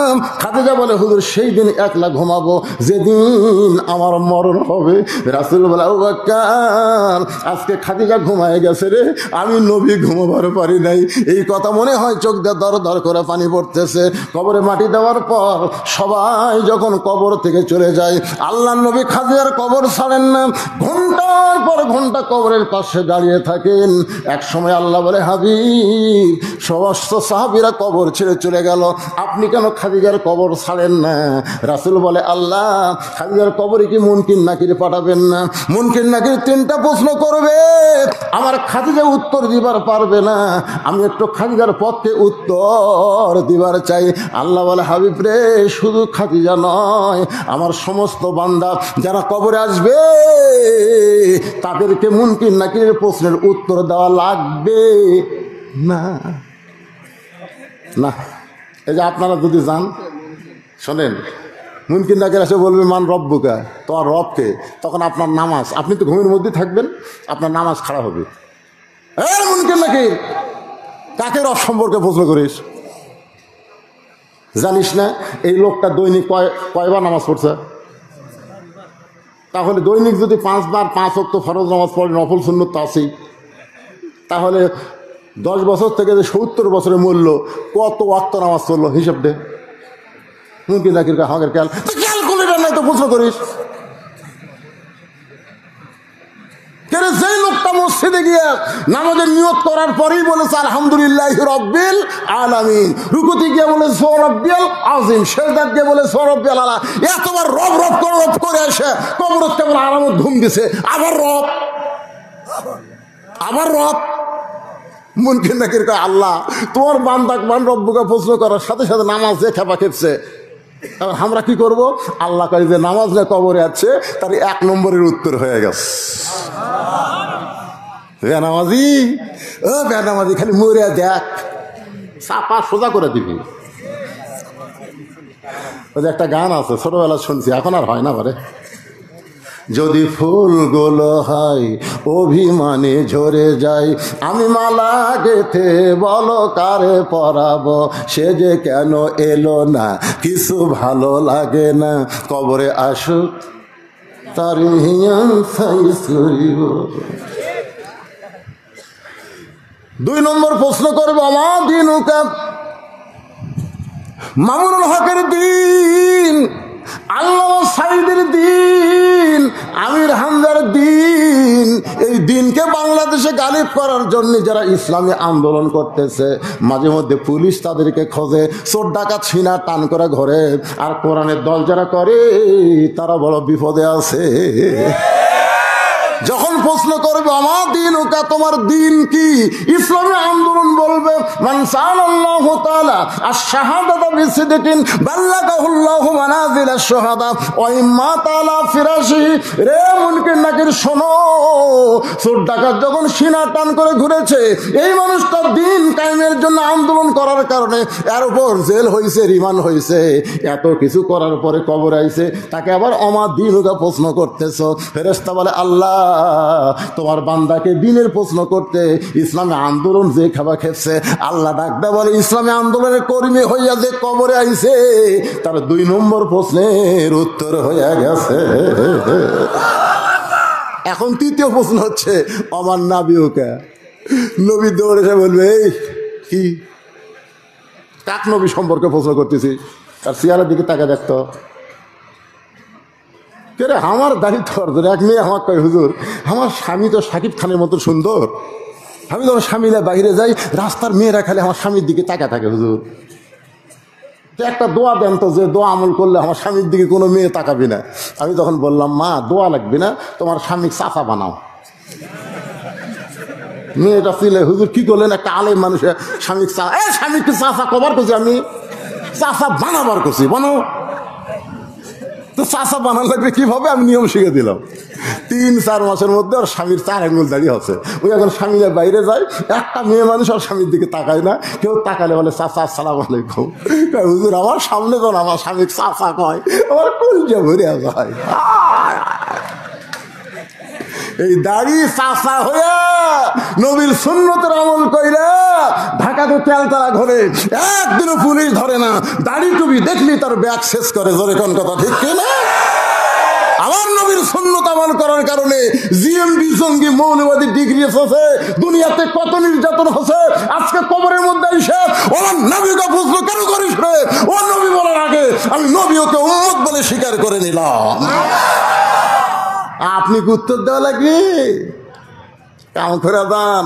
খাদিজা বলে, হুজুর সেই দিন একলা ঘুমাবো যেদিন আমার মরণ হবে। রাসূল বলে, আবু বকর আজকে খাদিজা ঘুমায় গেছে রে, আমি নবী ঘুমাবার পারি নাই। এই কথা মনে হয় চোখ দিয়ে দর দর করে পানি পড়তেছে। কবরে মাটি দেওয়ার পর সবাই যখন কবর থেকে চলে যায়, আল্লাহ নবী খাদিজার কবর ছাড়েন না। ঘন্টার পর ঘন্টা কবরের পাশে দাঁড়িয়ে থাকেন। এক সময় আল্লাহ বলে, হাবিব সমস্ত সাহাবীরা কবর ছেড়ে চলে গেল, আপনি কেন খাদিজার কবর ছাড়েন না? রাসূল বলে, আল্লাহ খাদিজার কবরে কি মুনকির নাকির পাঠাবেন না? মুনকির নাকির তিনটা প্রশ্ন করবে, আমার খাদিজা উত্তর দিবার পারবে না। আমি একটু খাদিজার পক্ষে উত্তর দিবার চাই। আল্লাহ বলে, হাবিব রে শুধু খাদিজা নয়, আমার সমস্ত বান্দা যারা কবরে আসবে তাদেরকে মুনকির নাকিরের প্রশ্নের উত্তর দেওয়া লাগবে না। না, এই যে আপনারা যদি যান, শোনেন, মুনকির নাকির এসে বলবে মান রব্বুকা, তোমার রবকে, তখন আপনার নামাজ, আপনি তো ঘুমের মধ্যে থাকবেন, আপনার নামাজ খারাপ হবে। মুনকির নাকির, কাকে রব সম্পর্কে প্রশ্ন করিস? জানিস না এই লোকটা দৈনিক কয়বার নামাজ পড়ছে? তাহলে দৈনিক যদি 5 বার 5 ওয়াক্ত ফরজ নামাজ পড়ে, নফল সুন্নত তো আছেই, তাহলে 10 বছর থেকে যে 70 বছরের মূল্য, কত ওয়াক্ত নামাজ পড়লো হিসাব দে। মুনকির নাকির হাগের খেয়াল করলি নাই তো প্রশ্ন করিস? যেই লোকটা মসজিদে গিয়ে নামাজের নিয়ত করার পরেই বলেছে আলহামদুলিল্লাহি রাব্বিল আলামিন, রুকুতে গিয়ে বলে সুবহানাল্লাহিল আযীম, সিজদায় গিয়ে বলে সুবহানাল্লাহিল আলা, এতবার রব রব করে এসে কবরত কেমন আরামত ঘুম দিছে, আবার রব। মুনকির নাকির কয়, আল্লাহ তোমার বান্দাক মান রব্বুকা প্রশ্ন করার সাথে সাথে নামাজ যে খেপা খেপছে, আমরা কি করব? আল্লাহ কয় যে নামাজ যে কবরে আছে তার 1 নম্বরের উত্তর হয়ে গেছে। বেনামাজি, ও বেনামাজি, খালি মরে দেখ, চাপা সোজা করে দিবি। ওই যে একটা গান আছে, ছোটবেলা শুনছি, এখন আর হয় না পারে। যদি ফুলগুলো হয় অভিমানে ঝরে যায়, আমি মালা গেথে বলো কারে পরাবো, সে যে কেন এলো না, কিছু ভালো লাগে না, কবরে আসুক তার হিয়ান সাইজ করিব। 2 নম্বর প্রশ্ন করবো, আমার দিন মামুনুল হকের দিন, আল্লাহ সাইদের দিন, আমির হামজার দিন। এই দিনকে বাংলাদেশে গালিব করার জন্য যারা ইসলামী আন্দোলন করতেছে, মাঝে মধ্যে পুলিশ তাদেরকে খোঁজে, চোর ডাকাত ছিনা টান করে ঘরে। আর কোরআনের দল যারা করে তারা বড় বিপদে আছে। যখন প্রশ্ন করবে আমার দিন ওকা, তোমার দিন কি, ইসলামী আন্দোলন বলবে মান সাআলাল্লাহু তাআলা আশ-শাহাদাতা বিসিদকিন বাল্লাগাহুল্লাহু মানাজিল আশ-শুহাদা ওয়া ইম্মা তাআলা ফিরাশি। রে মুনকির নাকির শোনো, চোর ডাকাত যখন সিনা টান করে ঘুরেছে, এই মানুষটা দিন কায়েমের জন্য আন্দোলন করার কারণে এর উপর জেল হয়েছে, রিমান্ড হয়েছে, এত কিছু করার পরে কবর আইছে, তাকে আবার আমার দিন ওকা প্রশ্ন করতেছ। ফেরেশতা বলে, আল্লাহ তোমার বান্দাকে দিনের প্রশ্ন করতে ইসলামী আন্দোলন যে খাবা খেপছে, আল্লাহ ডাকতে বলে ইসলামী আন্দোলনের কর্মী হইয়া যে কবরে আইছে তার 2 নম্বর প্রশ্নের উত্তর হইয়া গেছে। এখন 3য় প্রশ্ন হচ্ছে, আমার নাবিউকা, নবী দৌড়ে এসে বলবে, এই কি কাক নবী সম্পর্কে প্রশ্ন করতেছি, তার চেহারার দিকে তাকে দেখতো, কে রে আমার দাড়ি তোর। এক মেয়ে আমার কয়, হুজুর আমার স্বামী তো শাকিব খানের মতো সুন্দর, আমি যখন স্বামীরা বাইরে যাই রাস্তার মেয়েরা খালি আমার স্বামীর দিকে তাকা থাকে, হুজুর একটা দোয়া দেন তো, যে দোয়া আমল করলে আমার স্বামীর দিকে কোনো মেয়ে তাকাবি না। আমি তখন বললাম, মা দোয়া লাগবে না, তোমার স্বামী চাচা বানাও। মেয়েটা ছিলে, হুজুর কি করলেন, একটা আলেম মানুষের স্বামীর স্বামীকে চাচা কবার করছি, আমি চাচা বানাবার করছি, বানো। তো চাচা বানান লাগবে কিভাবে, আমি নিয়ম শিখে দিলাম। 3-4 মাসের মধ্যে ওর স্বামীর 4 আঙ্গুল দাঁড়িয়ে আছে। ওই এখন স্বামীরা বাইরে যায়, একটা মেয়ে মানুষ আর স্বামীর দিকে তাকায় না, কেউ তাকালে বলে চাচা আসসালামু আলাইকুম। হুজুর আমার সামনে যখন আমার স্বামী চাচা কয় আমার কলজা ভরে যায়। এই দাড়ি চাচা হইয়া নবীর সুন্নতের আমল কইরা ঢাকাতে তেলতলা ঘরে একদিনও পুলিশ ধরে না। দাড়ি টুপি দেখলি তার ব্যাগ শেষ করে, জোরে কোন কথা ঠিক কিনা? আমার নবীর সুন্নত আমল করার কারণে জিএমবি জঙ্গি মৌলবাদী ডিগ্রি এসেছে, দুনিয়াতে কত নির্যাতন হচ্ছে। আজকে কবরের মধ্যে এসে ওর নবীকে প্রশ্ন কেন করিস রে, ও নবী বলার আগে আমি নবী ওকে উম্মত বলে স্বীকার করে নিলাম। আপনি কি উত্তর দেওয়া লাগবে? কাম করে দান,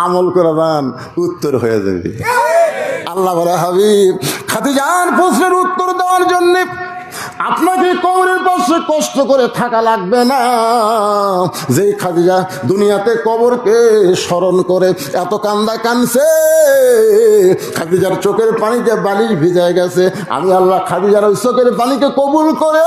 আমল করে দান, উত্তর হয়ে যাবে। আল্লাহ বলে হাবিব খাদিজার প্রশ্নের উত্তর দেওয়ার জন্য আপনাকে কবরের পাশে কষ্ট করে থাকা লাগবে না। যেই খাদিজা দুনিয়াতে কবরকে স্মরণ করে এত কান্দা কানছে, খাদিজার চোখের পানিতে বালিশ ভিজায় গেছে, আমি আল্লাহ খাদিজার ওই চোখের পানিকে কবুল করে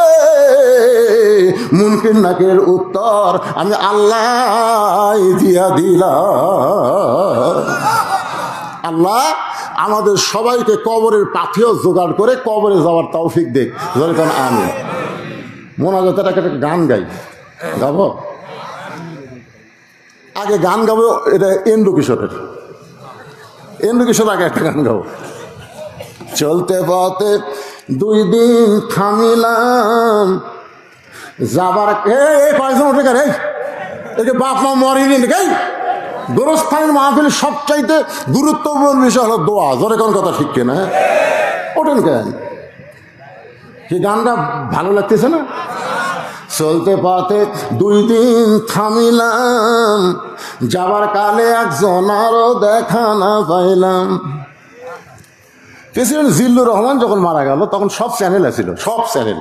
মুনকির নাকিরের উত্তর আমি আল্লাহ দিয়া দিলাম। আল্লাহ আমাদের সবাইকে কবরের পাথেও জোগাড় করে কবরে যাওয়ার তৌফিক দেখ। যেরকম আমি মোনাজাতের একটা গান গাই, গাবো? আগে গান গাবো, এটা এন্ডু কিশোরের, এন্ডু কিশোর আগে একটা গান গাবো। চলতে পথে 2 দিন থামিলাম যাবার কয়েকজন উঠে গেলে এই বাপ মা মরিনি গাই। গোরস্থানের মাহফিল সবচাইতে গুরুত্বপূর্ণ বিষয় হলো দোয়া। জোরে কোন কথা ঠিক কিনা? ওঠেন কেন? কি গানটা ভালো লাগতেছে না? চলতে পথে 2 দিন থামিলাম যাবার কালে একজন আরো দেখা না পাইলাম। প্রেসিডেন্ট জিল্লুর রহমান যখন মারা গেল তখন সব চ্যানেল আছিল, সব চ্যানেল।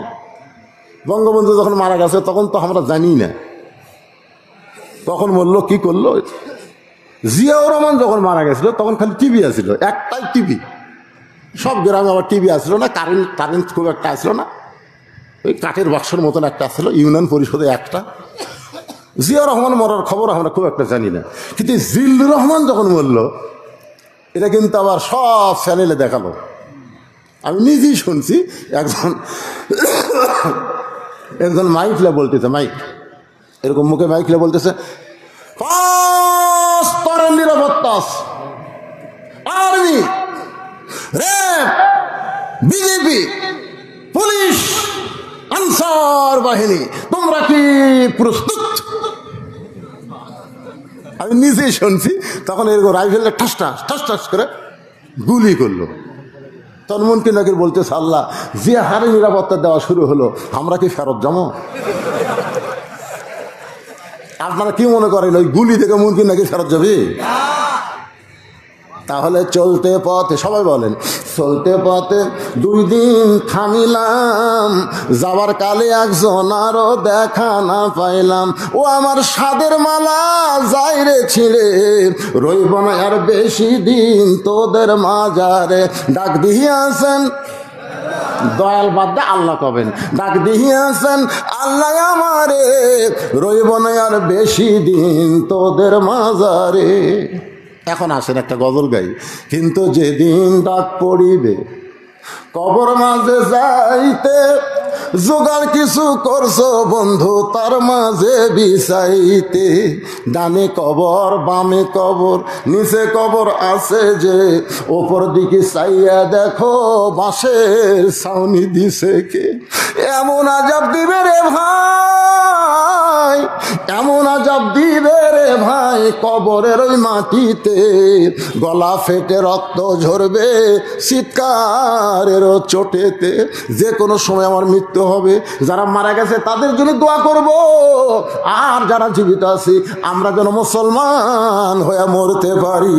বঙ্গবন্ধু যখন মারা গেছে তখন তো আমরা জানি না তখন বললো কি করলো। জিয়াউর রহমান যখন মারা গেছিল তখন খালি টিভি আসছিল, একটাই টিভি। সব গ্রামে আবার টিভি আসলো না, কারেন্ট খুব একটা আসলো না, ওই কাঠের বাক্সের মতন একটা আসলো ইউনিয়ন পরিষদে একটা। জিয়াউর রহমান মরার খবর আমরা খুব একটা জানি না, কিন্তু জিল্লুর রহমান যখন বললো এটা কিন্তু আবার সব চ্যানেলে দেখালো। আমি নিজেই শুনছি, একজন মাইকলা বলতেছে, মাইক এরকম মুখে মাইকলা বলতেছে 5 স্তরের নিরাপত্তা, army, RAB, BJP, police, answer বাহিনী, তোমরা কি প্রস্তুত? আমি নিজেই শুনছি। তখন এরকম রাইফেলে ঠাস ঠাস করে গুলি করলো। তখন মুনকির নাকির বলতেছে আল্লাহ যে হারে নিরাপত্তা দেওয়া শুরু হলো আমরা কি ফেরত যাবো? আপনারা কি মনে করেন ওই গুলি থেকে মুনকির নাকির ফেরত যাবে? তাহলে চলতে পথে, সবাই বলেন, চলতে পথে 2 দিন থামিলাম যাবার কালে একজন আরো দেখা না পাইলাম। ও আমার সাদের মালা যাই রে ছিঁড়ে, রইব না আর বেশি দিন তোদের মাজারে। ডাক দিয়াছেন দয়াল বাদ্দা আল্লাহ কবেন, ডাক দিয়াছেন আল্লাহ আমারে, রইব না আর বেশি দিন তোদের মাজারে। এখন আসেন একটা গজল গাই। কিন্তু যেদিন ডাক পড়িবে কবর মাঝে যাইতে, জোগাড় কিছু করছো বন্ধু তার মাঝে বিছাইতে। ডানে কবর বামে কবর নিচে কবর আছে যে, ওপর দিকে চাইয়া দেখো বাঁশের ছাউনি দিছে কে। এমন আজাব দিবে রে ভাই, এমন আজাব দিবে রে ভাই কবরের ওই মাটিতে, গলা ফেটে রক্ত ঝরবে চিৎকারেরও চোটেতে। যে কোনো সময় আমার মৃত্যু হবে, যারা মারা গেছে তাদের জন্য দোয়া করব, আর যারা জীবিত আছি আমরা যেন মুসলমান হয়ে মরতে পারি।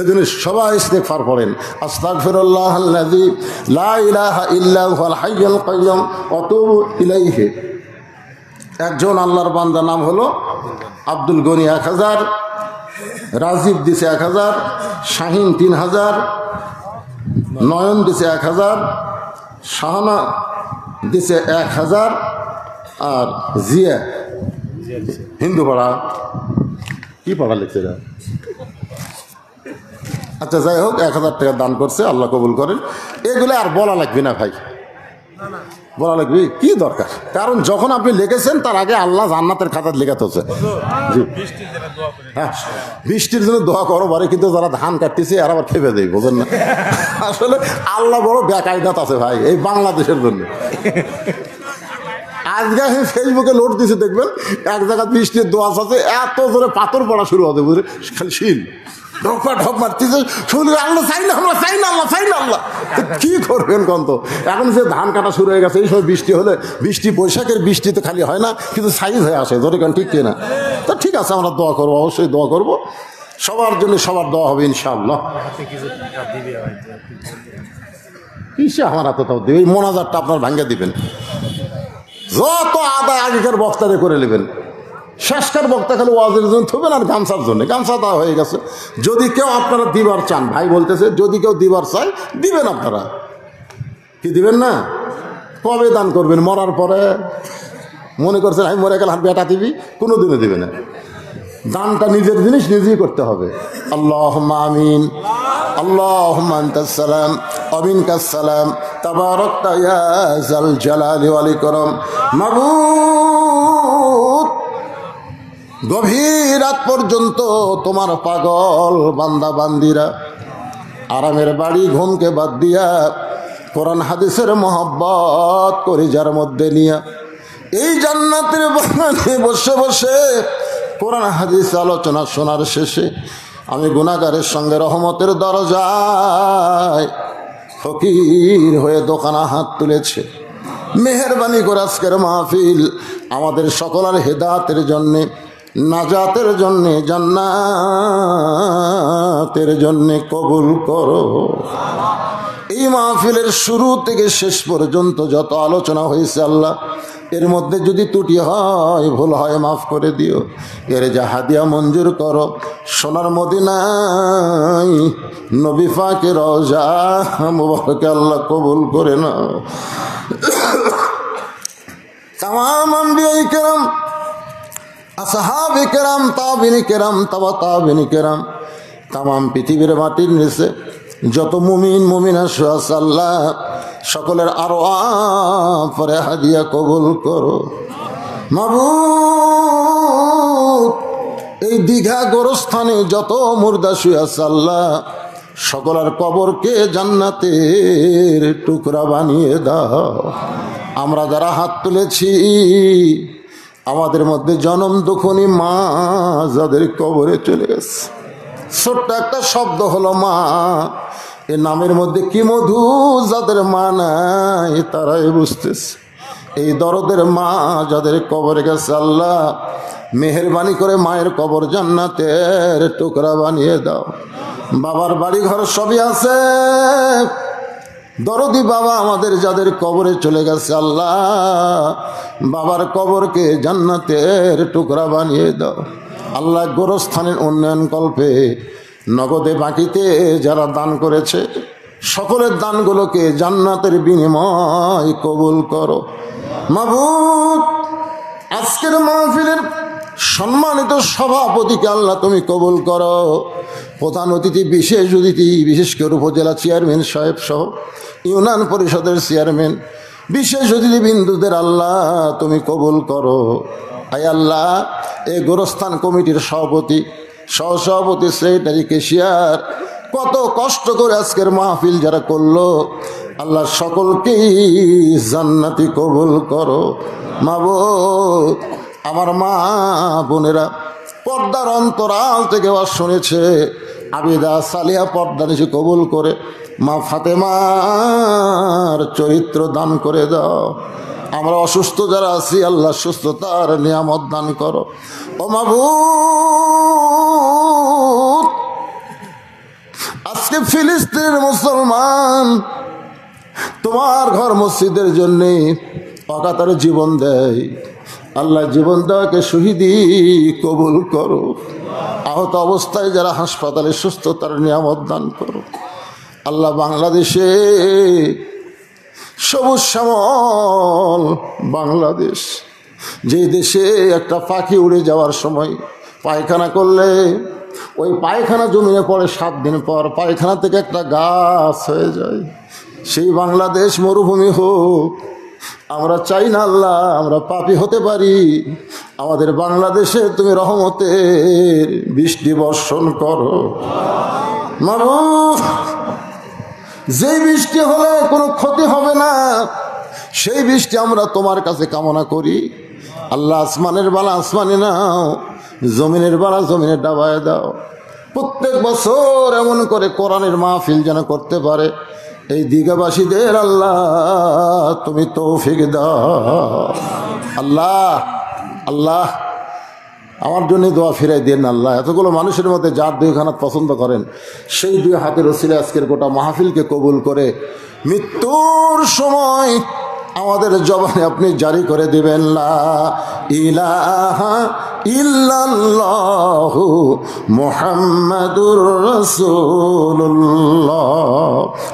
এজন্য সবাই ইস্তেগফার করেন, আস্তাগফিরুল্লাহাল্লাযী লা ইলাহা ইল্লা হুয়াল হাইয়ুল কাইয়্যুম ওয়া আতুবু ইলাইহি। একজন আল্লাহর বান্দা নাম হলো আব্দুল গনি 1000, রাজীব দিছে 1000, শাহিন 3000, নয়ন দিছে 1000, শাহানা দিছে 1000, আর জিয়া হিন্দু পাড়া কি পাড়া লিখছে এরা? আচ্ছা যাই হোক, 1000 টাকা দান করছে, আল্লাহ কবুল করেন। এগুলো আর বলা লাগবে না ভাই, বলা লাগবে কি দরকার? কারণ যখন আপনি লিখেছেন তার আগে আল্লাহ জান্নাতের খাতায় লেখাতে হচ্ছে। হ্যাঁ, বৃষ্টির জন্য দোয়া করো বারে, কিন্তু যারা ধান কাটতেছে আর আবার খেপে দেয়, বোঝেন না? আসলে আল্লাহ বড় বেকায়দাত আছে ভাই এই বাংলাদেশের জন্য। আজকে আমি ফেসবুকে লোড দিয়েছি, দেখবেন এক জায়গায় বৃষ্টির দোয়া আছে, এত জোরে পাথর পড়া শুরু হবে, বুঝলে, খালি শিল ঢোকা ঢপ মারতেছে, শুনলে আল্লাহ চাই না, আমরা চাই না, আল্লাহ চাই না, আল্লাহ। কি করবেন কন? তো এখন যে ধান কাটা শুরু হয়ে গেছে, এই সময় বৃষ্টি হলে, বৃষ্টি বৈশাখের বৃষ্টিতে খালি হয় না, কিন্তু সাইজ হয়ে আসে, ধরে কেন ঠিক কিনা? তা ঠিক আছে, আমরা দোয়া করবো, অবশ্যই দোয়া করবো, সবার জন্য সবার দোয়া হবে ইনশাআল্লাহ। কিসে আমার হাতে তাও দেবে? এই মোনাজারটা আপনার ভাঙ্গে দিবেন, যত আদায় আগেকার বক্তারে করে নেবেন। শেষকার বক্তা খালি ওয়াজের জন্য থবেন আর গামছার জন্য, গামছা দেওয়া হয়ে গেছে। যদি কেউ আপনারা দিবার চান, ভাই বলতেছে যদি কেউ দিবার চায় দিবেন, আপনারা কি দিবেন না? কবে দান করবেন? মরার পরে? মনে করছেন আমি মরে গেলে বেটা দিবি? কোনো দিনে দিবে না। দানটা নিজের জিনিস নিজেই করতে হবে। আল্লাহুম্মা আমিন, আল্লাহুম্মা আনতাস সালাম ওয়া মিনকাস সালাম, তাবারাকতা ইয়া যাল জালালি ওয়াল ইকরাম। মাবুদ, গভীর রাত পর্যন্ত তোমার পাগল বান্দা বান্দিরা আরামের বাড়ি ঘুমকে বাদ দিয়া কোরআন হাদিসের মহব্বত করে যার মধ্যে নিয়া এই জান্নাতের বাগানে বসে বসে কোরআন হাদিস আলোচনা শোনার শেষে আমি গুনাহগারের সঙ্গে রহমতের দরজায় ফকির হয়ে দোকানা হাত তুলেছে। মেহেরবানি করে আজকের মাহফিল আমাদের সকলের হেদায়েতের জন্যে, নাজাতের জন্যে, জান্নাতের জন্যে কবুল করো। এই মাহফিলের শুরু থেকে শেষ পর্যন্ত যত আলোচনা হয়েছে আল্লাহ, এর মধ্যে যদি ত্রুটি হয়, ভুল হয়, মাফ করে দিও। এর যা হাদিয়া মঞ্জুর করো, সোনার মদিনায় নবী পাকের রওজা মুবারকে আল্লাহ কবুল করে নাও। তামাম আম্বিয়ায়ে কেরাম, আসহাবে কেরাম, তাবিনী কেরাম, তাবা তাবিনী কেরাম, তামাম পৃথিবীর মাটির নিচে যত মুমিন মুমিনা আছে আল্লাহ সকলের আরো পরে হাদিয়া কবুল করো। মাবুদ, এই দীঘা গোরস্থানে যত মুর্দা শুয়ে আছে আল্লাহ সকলের কবরকে জান্নাতের টুকরা বানিয়ে দাও। আমরা যারা হাত তুলেছি আমাদের মধ্যে জনম দুঃখনী মা যাদের কবরে চলে গেছে, ছোট্ট একটা শব্দ হলো মা, এ নামের মধ্যে কি মধু, যাদের মা নাই তারাই বুঝতেছে। এই দরদের মা যাদের কবরে গেছে আল্লাহ মেহেরবানি করে মায়ের কবর জান্নাতের টুকরা বানিয়ে দাও। বাবার বাড়ি ঘর সবই আছে, দরদি বাবা আমাদের যাদের কবরে চলে গেছে আল্লাহ বাবার কবরকে জান্নাতের টুকরা বানিয়ে দাও। আল্লাহ গোরস্থানের উন্নয়ন কল্পে নগদে বাকিতে যারা দান করেছে সকলের দানগুলোকে জান্নাতের বিনিময় কবুল করো। মাবুদ, আজকের মাহফিলের সম্মানিত সভাপতিকে আল্লাহ তুমি কবুল করো। প্রধান অতিথি, বিশেষ অতিথি, বিশেষ করে উপজেলা চেয়ারম্যান সাহেব সহ ইউনিয়ন পরিষদের চেয়ারম্যান, বিশেষ অতিথি বিন্দুদের আল্লাহ তুমি কবুল করো। আয় আল্লাহ, এই গোরস্থান কমিটির সভাপতি, সহসভাপতি, সেক্রেটারি, কেশিয়ার, কত কষ্ট করে আজকের মাহফিল যারা করলো আল্লাহ সকলকেই জান্নাতি কবুল করো। মাবুদ, আমার মা বোনেরা পর্দার অন্তরাল থেকে আওয়াজ শুনেছে, আবিদা সালিহা পর্দা নিশি কবুল করে মা ফাতেমার চরিত্র দান করে দাও। আমরা অসুস্থ যারা আছি আল্লাহ সুস্থতার নিয়ামত দান করো। ও মাবুদ, আজকে ফিলিস্তিনের মুসলমান তোমার ঘর মসজিদের জন্যে অকাতরে জীবন দেয়, আল্লাহ জীবন দেওয়াকে শহীদি কবুল করো। আহত অবস্থায় যারা হাসপাতালে সুস্থতার নিয়ামত দান করো। আল্লাহ বাংলাদেশে সবুজ শ্যামল বাংলাদেশ, যে দেশে একটা পাখি উড়ে যাওয়ার সময় পায়খানা করলে ওই পায়খানা জমিনে পড়ে 7 দিন পর পায়খানা থেকে একটা গাছ হয়ে যায়। সেই বাংলাদেশ মরুভূমি হোক, আমরা চাই না আল্লাহ আমরা পাপী হতে পারি। আমাদের বাংলাদেশে তুমি রহমতের বৃষ্টি বর্ষণ করো মাবুদ। যেই বৃষ্টি হলে কোনো ক্ষতি হবে না সেই বৃষ্টি আমরা তোমার কাছে কামনা করি। আল্লাহ আসমানের বালা আসমানে নাও, জমিনের বালা জমিনে ডাবায় দাও। প্রত্যেক বছর এমন করে কোরআনের মাহফিল যেন করতে পারে এই দীঘাবাসীদের আল্লাহ তুমি তৌফিক দাও। আল্লাহ আল্লাহ আমার জন্য দোয়া ফিরাই দেন আল্লাহ। এতগুলো মানুষের মধ্যে যার 2 হাত পছন্দ করেন সেই 2 হাতের ওসিলে আজকের গোটা মাহফিলকে কবুল করে মৃত্যুর সময় আমাদের জবানে আপনি জারি করে দিবেন লা ইলাহা ইল্লাল্লাহু মুহাম্মাদুর রাসূলুল্লাহ।